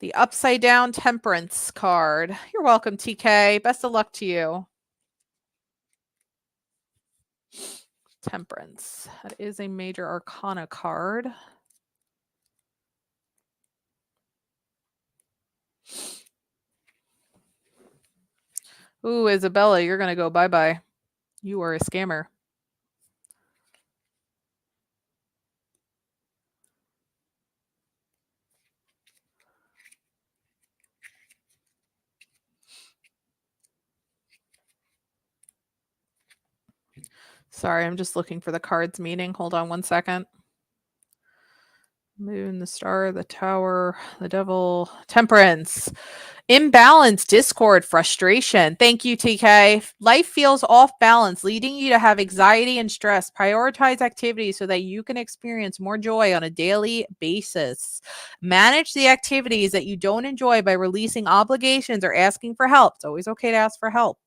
the upside down temperance card. You're welcome, TK. Best of luck to you. Temperance. That is a major arcana card. Ooh, Isabella, you're going to go bye-bye. You are a scammer. Sorry, I'm just looking for the card's meaning. Hold on one second. Moon, the star, the tower, the devil, temperance. Imbalance, discord, frustration. Thank you, TK. Life feels off balance, leading you to have anxiety and stress. Prioritize activities so that you can experience more joy on a daily basis. Manage the activities that you don't enjoy by releasing obligations or asking for help. It's always okay to ask for help.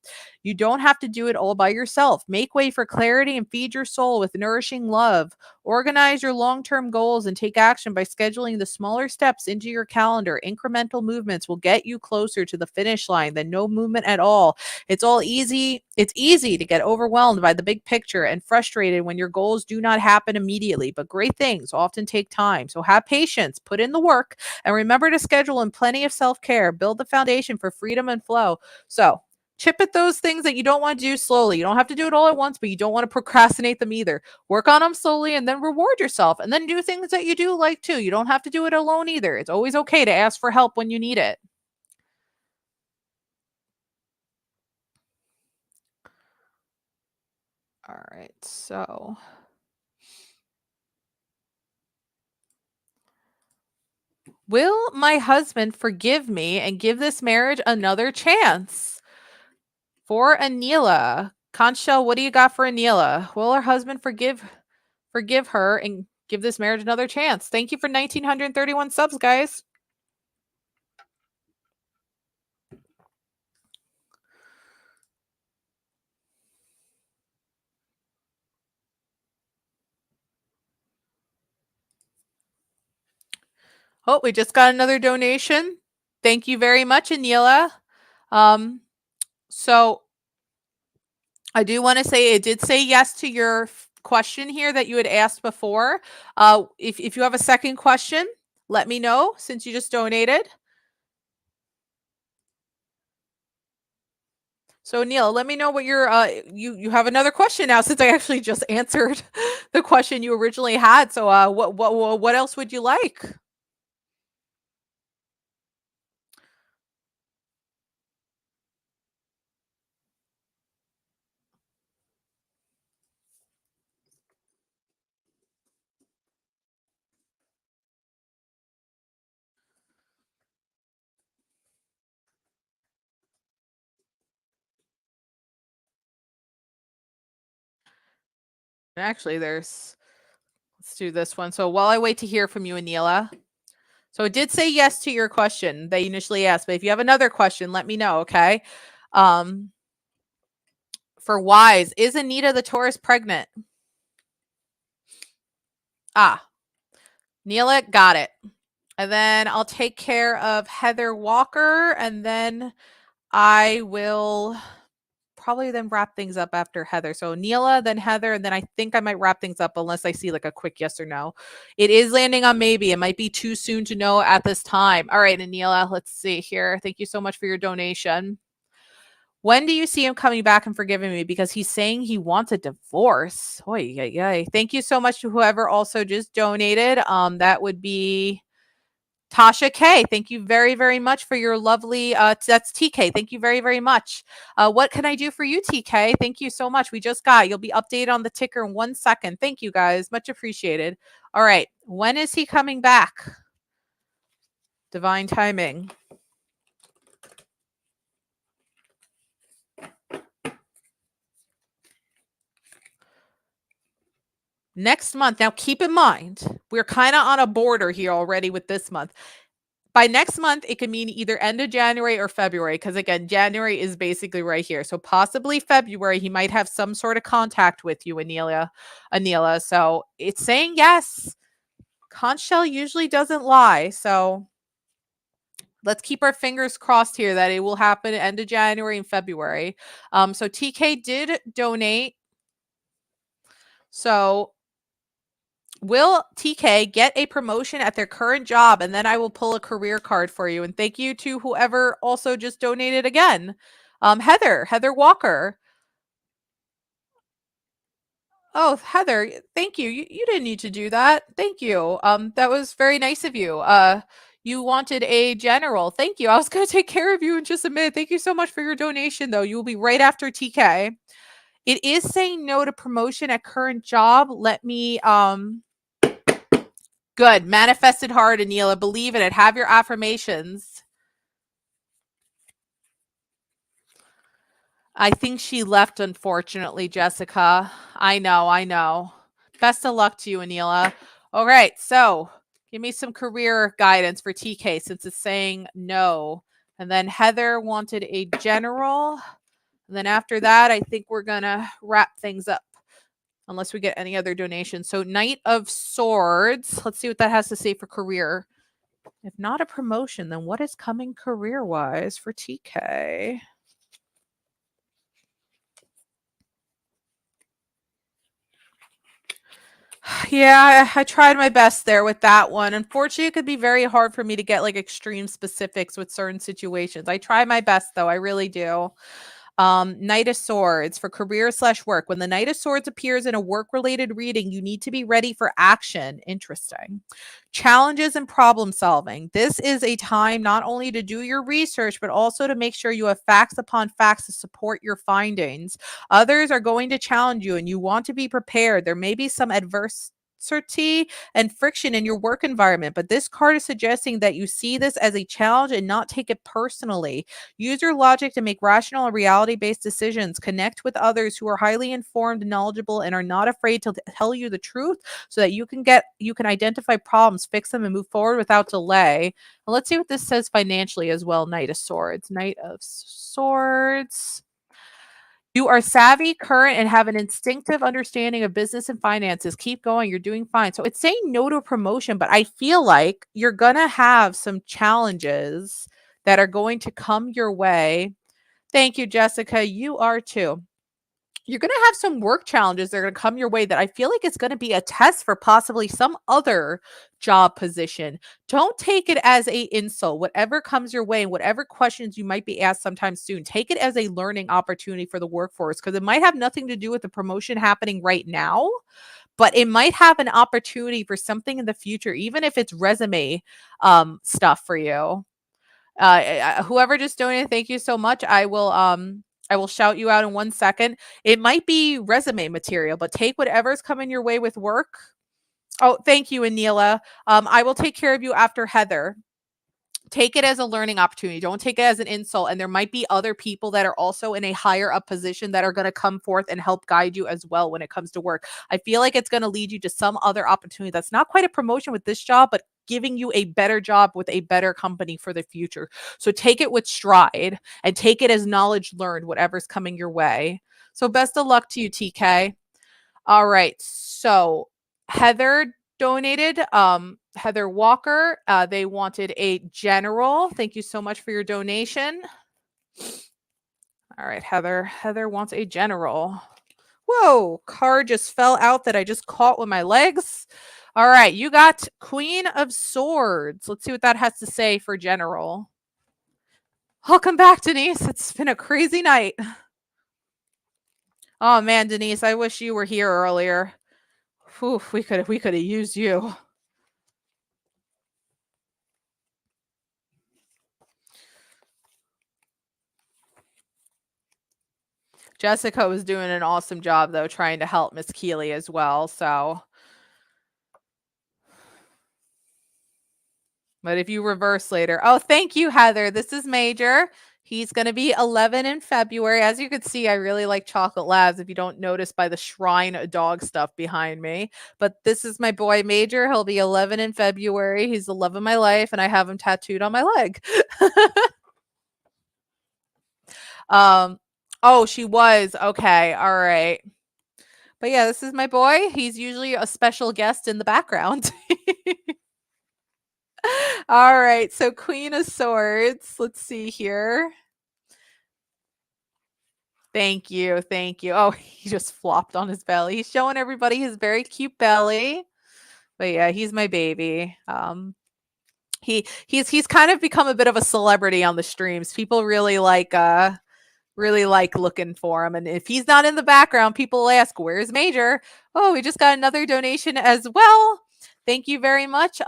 You don't have to do it all by yourself. Make way for clarity and feed your soul with nourishing love. Organize your long term goals and take action by scheduling the smaller steps into your calendar. Incremental movements will get you closer to the finish line than no movement at all. It's easy to get overwhelmed by the big picture and frustrated when your goals do not happen immediately, but great things often take time. So have patience, put in the work, and remember to schedule in plenty of self care. Build the foundation for freedom and flow. So, chip at those things that you don't want to do slowly. You don't have to do it all at once, but you don't want to procrastinate them either. Work on them slowly and then reward yourself and then do things that you do like too. You don't have to do it alone either. It's always okay to ask for help when you need it. All right. So, will my husband forgive me and give this marriage another chance? For Anila, Conchel, what do you got for Anila? Will her husband forgive her and give this marriage another chance? Thank you for 1931 subs, guys. Oh, we just got another donation. Thank you very much, Anila. So I do want to say it did say yes to your question here that you had asked before. If you have a second question, let me know since you just donated. So Neil, let me know what your you have another question now since I actually just answered the question you originally had. So what else would you like? Actually, let's do this one. So while I wait to hear from you, Anila. So it did say yes to your question they initially asked, but if you have another question, let me know, okay? For Wise, is Anita the Taurus pregnant? Neela, got it. And then I'll take care of Heather Walker, and then I will probably then wrap things up after Heather. So Neela, then Heather, and then I think I might wrap things up unless I see like a quick yes or no. It is landing on maybe. It might be too soon to know at this time. All right, Neela, let's see here. Thank you so much for your donation. When do you see him coming back and forgiving me? Because he's saying he wants a divorce. Oy, yay, yay. Thank you so much to whoever also just donated. That would be Tasha K. Thank you very, very much for your lovely, that's TK. Thank you very, very much. What can I do for you, TK? Thank you so much. We just got, you'll be updated on the ticker in 1 second. Thank you guys. Much appreciated. All right. When is he coming back? Divine timing. Next month. Now, keep in mind, we're kind of on a border here already with this month. By next month, it could mean either end of January or February, because again, January is basically right here. So possibly February, he might have some sort of contact with you, Anila. So it's saying yes. Conch shell usually doesn't lie. So let's keep our fingers crossed here that it will happen end of January and February. So TK did donate. So will TK get a promotion at their current job? And then I will pull a career card for you. And thank you to whoever also just donated again. Heather Walker. Oh, Heather, thank you. You didn't need to do that. Thank you. That was very nice of you. You wanted a general. Thank you. I was going to take care of you in just a minute. Thank you so much for your donation, though. You will be right after TK. It is saying no to promotion at current job. Let me, good. Manifested hard, Anila. Believe in it. Have your affirmations. I think she left, unfortunately, Jessica. I know. Best of luck to you, Anila. All right, so give me some career guidance for TK since it's saying no. And then Heather wanted a general. And then after that, I think we're going to wrap things up unless we get any other donations. So Knight of Swords. Let's see what that has to say for career. If not a promotion, then what is coming career-wise for TK? Yeah, I tried my best there with that one. Unfortunately, it could be very hard for me to get like extreme specifics with certain situations. I try my best though. I really do. Knight of Swords for career/work. When the Knight of Swords appears in a work-related reading, you need to be ready for action. Interesting. Challenges and problem solving. This is a time not only to do your research, but also to make sure you have facts upon facts to support your findings. Others are going to challenge you and you want to be prepared. There may be some adversity and friction in your work environment, but this card is suggesting that you see this as a challenge and not take it personally. Use your logic to make rational and reality-based decisions. Connect with others who are highly informed, knowledgeable, and are not afraid to tell you the truth so that you can identify problems, fix them, and move forward without delay. And let's see what this says financially as well. Knight of Swords. You are savvy, current, and have an instinctive understanding of business and finances. Keep going. You're doing fine. So it's saying no to promotion, but I feel like you're going to have some challenges that are going to come your way. Thank you, Jessica. You are too. You're going to have some work challenges that are going to come your way that I feel like it's going to be a test for possibly some other job position. Don't take it as a insult. Whatever comes your way and whatever questions you might be asked sometime soon, take it as a learning opportunity for the workforce, because it might have nothing to do with the promotion happening right now, but it might have an opportunity for something in the future, even if it's resume stuff for you. Whoever just donated, thank you so much. I will shout you out in 1 second. It might be resume material, but take whatever's coming your way with work. Oh, thank you, Anila. I will take care of you after Heather. take it as a learning opportunity. Don't take it as an insult. And there might be other people that are also in a higher up position that are going to come forth and help guide you as well when it comes to work. I feel like it's going to lead you to some other opportunity that's not quite a promotion with this job, but giving you a better job with a better company for the future. So take it with stride and take it as knowledge learned, whatever's coming your way. So best of luck to you, TK. All right. So Heather donated, Heather Walker. They wanted a general. Thank you so much for your donation. All right, Heather. Heather wants a general. Whoa, card just fell out that I just caught with my legs. All right, you got Queen of Swords. Let's see what that has to say for general. Welcome back, Denise. It's been a crazy night. Oh man, Denise, I wish you were here earlier. Whew, we could have used you. Jessica was doing an awesome job though, trying to help Miss Keeley as well. So, but if you reverse later, oh, thank you, Heather. This is Major. He's going to be 11 in February. As you can see, I really like Chocolate Labs. If you don't notice by the shrine dog stuff behind me, but this is my boy Major. He'll be 11 in February. He's the love of my life, and I have him tattooed on my leg. Oh, she was. Okay. All right. But yeah, this is my boy. He's usually a special guest in the background. All right. So Queen of Swords. Let's see here. Thank you. Thank you. Oh, he just flopped on his belly. He's showing everybody his very cute belly. But yeah, he's my baby. He's kind of become a bit of a celebrity on the streams. People really like looking for him. And if he's not in the background, people ask, where's Major? Oh, we just got another donation as well. Thank you very much.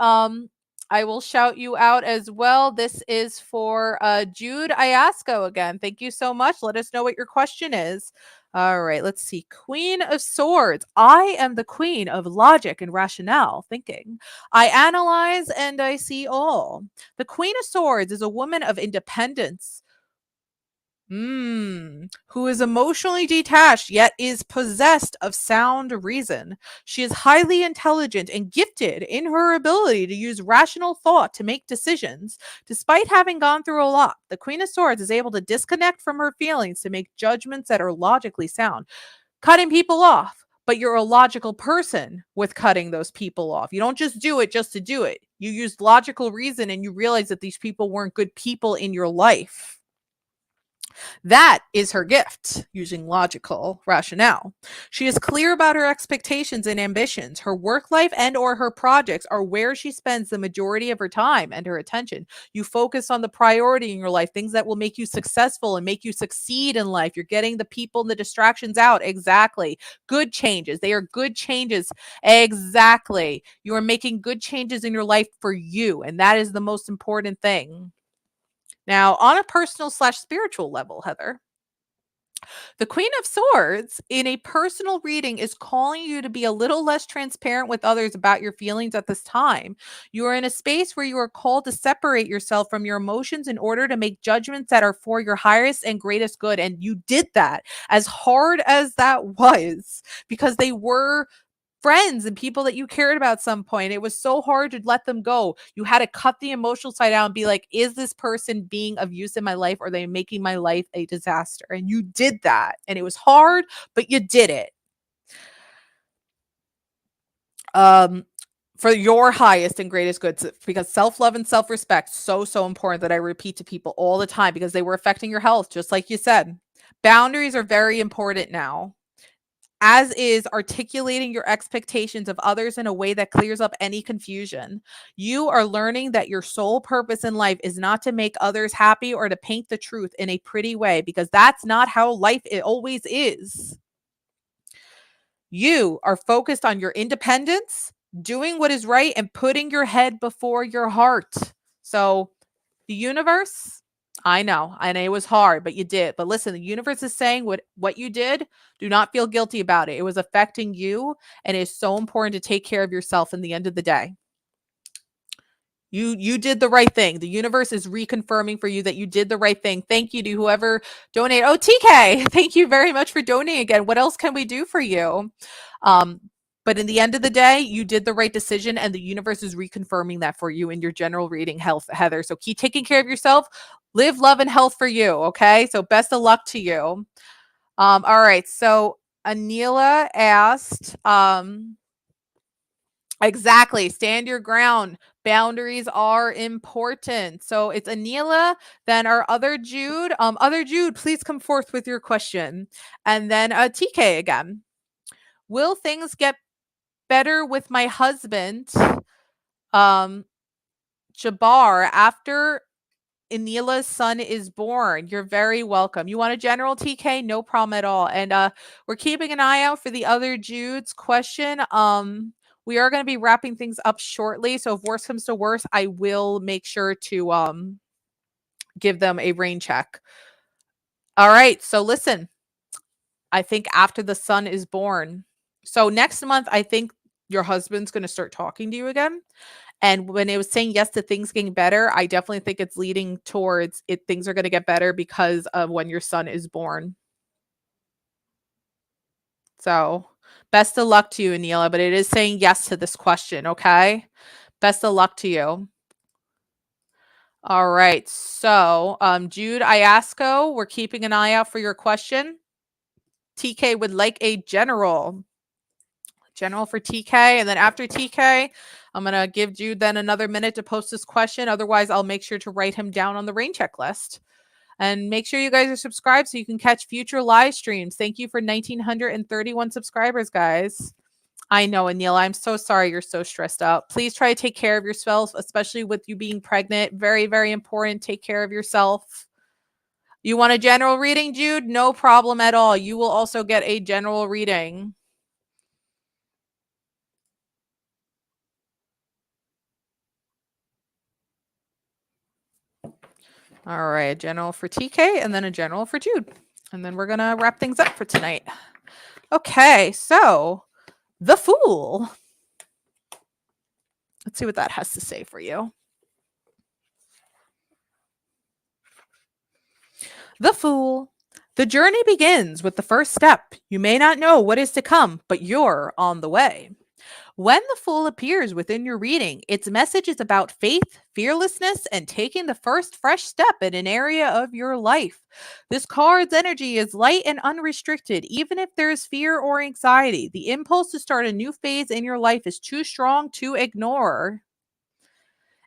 I will shout you out as well. This is for Jude Iasco again. Thank you so much. Let us know what your question is. All right, let's see. Queen of Swords. I am the queen of logic and rationale thinking. I analyze and I see all. The Queen of Swords is a woman of independence, who is emotionally detached yet is possessed of sound reason. She is highly intelligent and gifted in her ability to use rational thought to make decisions. Despite having gone through a lot, the Queen of Swords is able to disconnect from her feelings to make judgments that are logically sound. Cutting people off, but you're a logical person with cutting those people off. You don't just do it just to do it. You used logical reason and you realize that these people weren't good people in your life. That is her gift, using logical rationale. She is clear about her expectations and ambitions. Her work life and or her projects are where she spends the majority of her time and her attention. You focus on the priority in your life, things that will make you successful and make you succeed in life. You're getting the people and the distractions out. Exactly. Good changes. They are good changes. Exactly. You are making good changes in your life for you. And that is the most important thing. Now, on a personal / spiritual level, Heather, the Queen of Swords in a personal reading is calling you to be a little less transparent with others about your feelings at this time. You are in a space where you are called to separate yourself from your emotions in order to make judgments that are for your highest and greatest good. And you did that, as hard as that was, because they were friends and people that you cared about at some point. It was so hard to let them go. You had to cut the emotional side out and be like, is this person being of use in my life? Or are they making my life a disaster? And you did that. And it was hard, but you did it. For your highest and greatest good, because self-love and self-respect, so important that I repeat to people all the time because they were affecting your health, just like you said. Boundaries are very important now, as is articulating your expectations of others in a way that clears up any confusion. You are learning that your sole purpose in life is not to make others happy or to paint the truth in a pretty way, because that's not how life always is. You are focused on your independence, doing what is right, and putting your head before your heart. So the universe, I know, and it was hard, but you did. But listen, the universe is saying what you did, do not feel guilty about it. It was affecting you, and it's so important to take care of yourself in the end of the day. You did the right thing. The universe is reconfirming for you that you did the right thing. Thank you to whoever donated. Oh, TK, thank you very much for donating again. What else can we do for you? But in the end of the day, you did the right decision, and the universe is reconfirming that for you in your general reading health, Heather. So keep taking care of yourself. Live, love, and health for you. Okay. So best of luck to you. All right. So Anila asked, exactly. Stand your ground. Boundaries are important. So it's Anila, then our other Jude. Other Jude, please come forth with your question. And then TK again. Will things get better with my husband, Jabbar, after Anila's son is born? You're very welcome. You want a general, TK? No problem at all. And we're keeping an eye out for the other Jude's question. We are going to be wrapping things up shortly. So if worse comes to worse, I will make sure to give them a rain check. All right. So listen, I think after the son is born. So next month, I think your husband's going to start talking to you again. And when it was saying yes to things getting better, I definitely think it's leading towards it. Things are going to get better because of when your son is born. So best of luck to you, Anila. But it is saying yes to this question. Okay. Best of luck to you. All right. So, Jude Iasco, we're keeping an eye out for your question. TK would like a general. General for TK. And then after TK, I'm going to give Jude then another minute to post this question. Otherwise, I'll make sure to write him down on the rain checklist. And make sure you guys are subscribed so you can catch future live streams. Thank you for 1,931 subscribers, guys. I know, Anila. I'm so sorry you're so stressed out. Please try to take care of yourself, especially with you being pregnant. Very, very important. Take care of yourself. You want a general reading, Jude? No problem at all. You will also get a general reading. All right, a general for TK and then a general for Jude. And then we're going to wrap things up for tonight. Okay, so the Fool. Let's see what that has to say for you. The Fool. The journey begins with the first step. You may not know what is to come, but you're on the way. When the Fool appears within your reading, its message is about faith, fearlessness, and taking the first fresh step in an area of your life. This card's energy is light and unrestricted, even if there is fear or anxiety. The impulse to start a new phase in your life is too strong to ignore.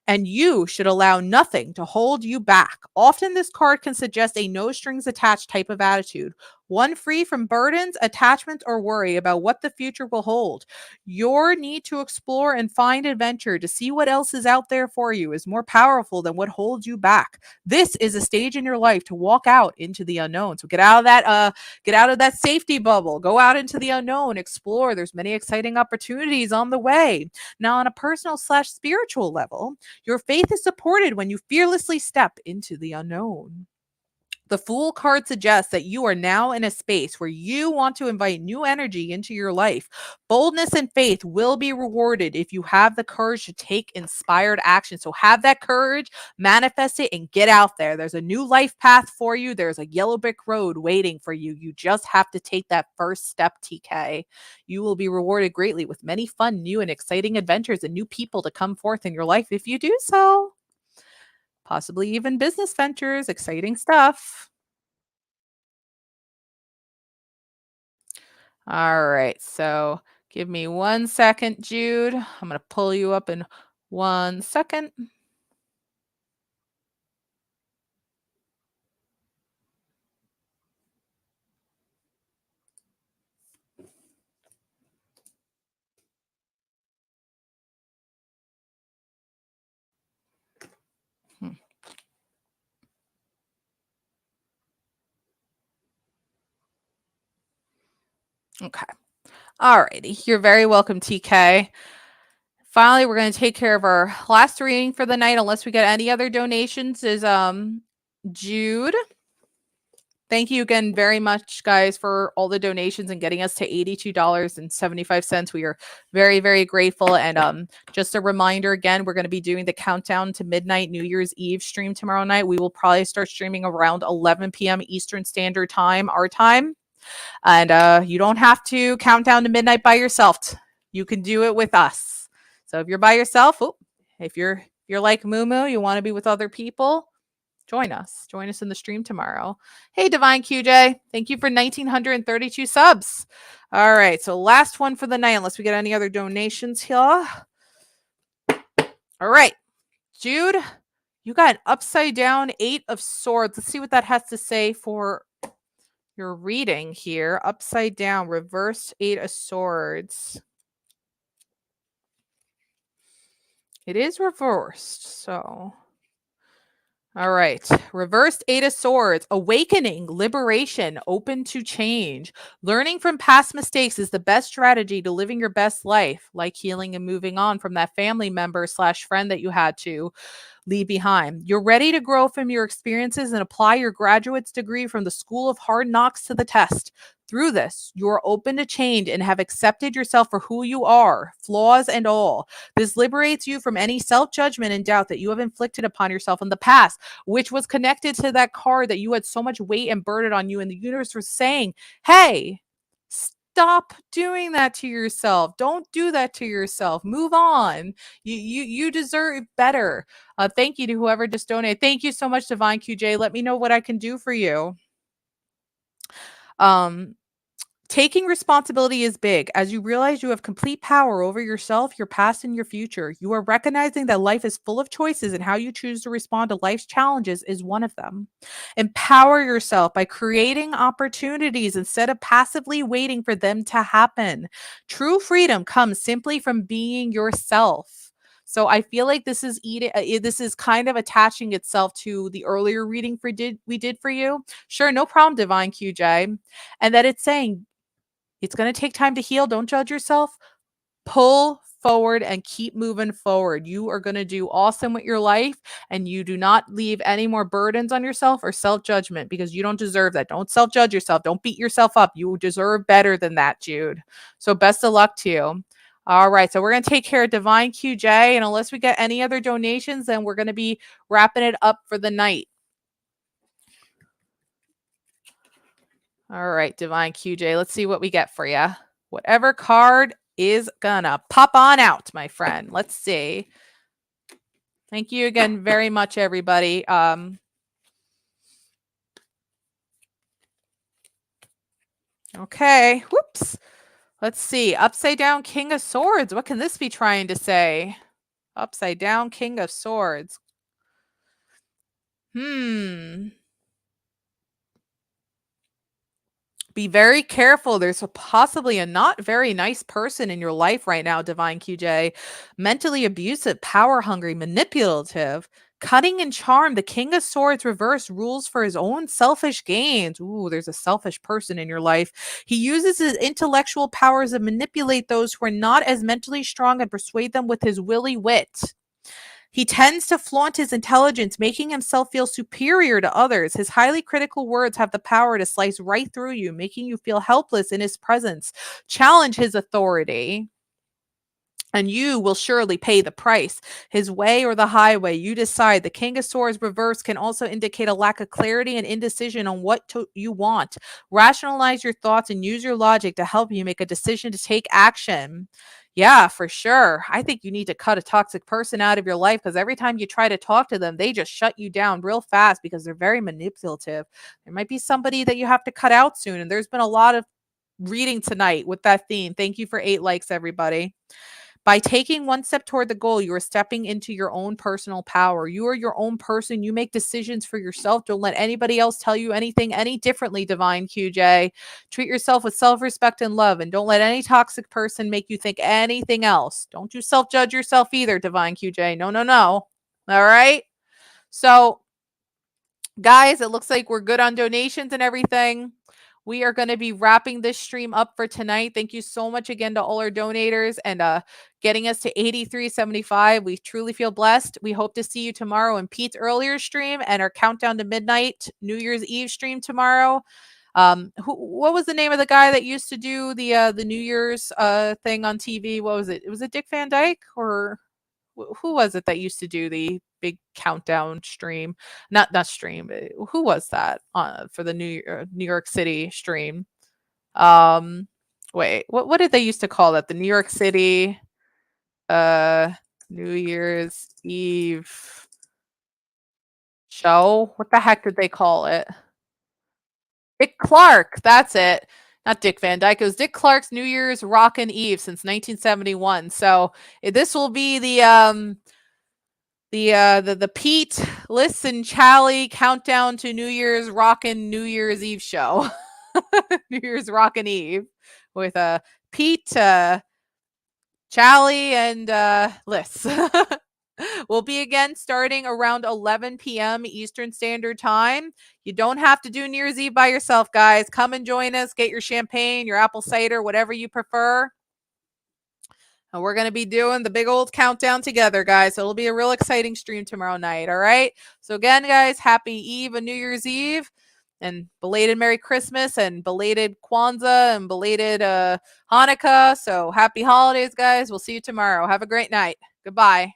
And you should allow nothing to hold you back. Often, this card can suggest a no strings attached type of attitude, one free from burdens, attachments, or worry about what the future will hold. Your need to explore and find adventure, to see what else is out there for you, is more powerful than what holds you back. This is a stage in your life to walk out into the unknown. So get out of that safety bubble. Go out into the unknown, explore. There's many exciting opportunities on the way. Now, on a personal / spiritual level, your faith is supported when you fearlessly step into the unknown. The Fool card suggests that you are now in a space where you want to invite new energy into your life. Boldness and faith will be rewarded if you have the courage to take inspired action. So have that courage, manifest it, and get out there. There's a new life path for you. There's a yellow brick road waiting for you. You just have to take that first step, TK. You will be rewarded greatly with many fun, new, and exciting adventures and new people to come forth in your life if you do so. Possibly even business ventures, exciting stuff. All right, so give me 1 second, Jude. I'm going to pull you up in 1 second. Okay. All righty. You're very welcome, TK. Finally, we're going to take care of our last reading for the night, unless we get any other donations, is Jude. Thank you again very much, guys, for all the donations and getting us to $82.75. We are very, very grateful. And just a reminder again, we're going to be doing the countdown to midnight New Year's Eve stream tomorrow night. We will probably start streaming around 11 p.m. Eastern Standard Time, our time. And you don't have to count down to midnight by yourself. You can do it with us. So if you're by yourself, if you're like Moo, you want to be with other people, join us in the stream tomorrow. Hey, Divine QJ, thank you for 1932 subs. All right, so last one for the night, unless we get any other donations here. All right, Jude, you got an upside down 8 of swords. Let's see what that has to say for your reading here. Upside down, reversed 8 of swords. It is reversed, so all right. Reversed 8 of swords. Awakening, liberation, open to change. Learning from past mistakes is the best strategy to living your best life, like healing and moving on from that family member / friend that you had to leave behind. You're ready to grow from your experiences and apply your graduate's degree from the School of Hard Knocks to the test. Through this, you are open to change and have accepted yourself for who you are, flaws and all. This liberates you from any self-judgment and doubt that you have inflicted upon yourself in the past, which was connected to that card that you had so much weight and burden on you, and the universe was saying, hey, stop doing that to yourself. Don't do that to yourself. Move on. You deserve better. Thank you to whoever just donated. Thank you so much, Divine QJ. Let me know what I can do for you. Taking responsibility is big. As you realize you have complete power over yourself, your past, and your future, you are recognizing that life is full of choices, and how you choose to respond to life's challenges is one of them. Empower yourself by creating opportunities instead of passively waiting for them to happen. True freedom comes simply from being yourself. So I feel like this is kind of attaching itself to the earlier reading we did for you. Sure, no problem, Divine QJ. And that it's saying, it's going to take time to heal. Don't judge yourself. Pull forward and keep moving forward. You are going to do awesome with your life, and you do not leave any more burdens on yourself or self-judgment, because you don't deserve that. Don't self-judge yourself. Don't beat yourself up. You deserve better than that, Jude. So best of luck to you. All right, so we're going to take care of Divine QJ, and unless we get any other donations, then we're going to be wrapping it up for the night. All right, Divine QJ, let's see what we get for you. Whatever card is gonna pop on out, my friend. Let's see. Thank you again very much, everybody. Okay, whoops. Let's see. Upside down King of Swords. What can this be trying to say? Upside down King of Swords. Be very careful. There's possibly a not very nice person in your life right now, Divine QJ. Mentally abusive, power hungry, manipulative, cunning and charm. The King of Swords reverse rules for his own selfish gains. Ooh, there's a selfish person in your life. He uses his intellectual powers to manipulate those who are not as mentally strong and persuade them with his willy wit. He tends to flaunt his intelligence, making himself feel superior to others. His highly critical words have the power to slice right through you, making you feel helpless in his presence. Challenge his authority, and you will surely pay the price. His way or the highway, you decide. The King of Swords reverse can also indicate a lack of clarity and indecision on what you want. Rationalize your thoughts and use your logic to help you make a decision to take action. Yeah, for sure. I think you need to cut a toxic person out of your life, because every time you try to talk to them, they just shut you down real fast because they're very manipulative. There might be somebody that you have to cut out soon. And there's been a lot of reading tonight with that theme. Thank you for 8 likes, everybody. By taking one step toward the goal, you are stepping into your own personal power. You are your own person. You make decisions for yourself. Don't let anybody else tell you anything any differently, Divine QJ. Treat yourself with self-respect and love, and don't let any toxic person make you think anything else. Don't you self-judge yourself either, Divine QJ. No, no, no. All right? So, guys, it looks like we're good on donations and everything. we are going to be wrapping this stream up for tonight. Thank you so much again to all our donators and getting us to 83.75. We truly feel blessed. We hope to see you tomorrow in Pete's earlier stream and our countdown to midnight New Year's Eve stream tomorrow. What was the name of the guy that used to do the New Year's thing on TV? What was it? Was it Dick Van Dyke, or who was it that used to do the big countdown stream? Not stream. Who was that for the New York City stream? Wait, what did they used to call that? The New York City New Year's Eve show? What the heck did they call it? Dick Clark, that's it. Not Dick Van Dyke. It was Dick Clark's New Year's Rockin' Eve since 1971. So this will be the Pete, Listen, Chally countdown to New Year's Rockin' New Year's Eve show. New Year's Rockin' Eve with Pete, Chally, and Liz. We'll be again starting around 11 p.m. Eastern Standard Time. You don't have to do New Year's Eve by yourself, guys. Come and join us. Get your champagne, your apple cider, whatever you prefer. And we're going to be doing the big old countdown together, guys. So it'll be a real exciting stream tomorrow night. All right. So again, guys, happy Eve and New Year's Eve. And belated Merry Christmas and belated Kwanzaa and belated Hanukkah. So happy holidays, guys. We'll see you tomorrow. Have a great night. Goodbye.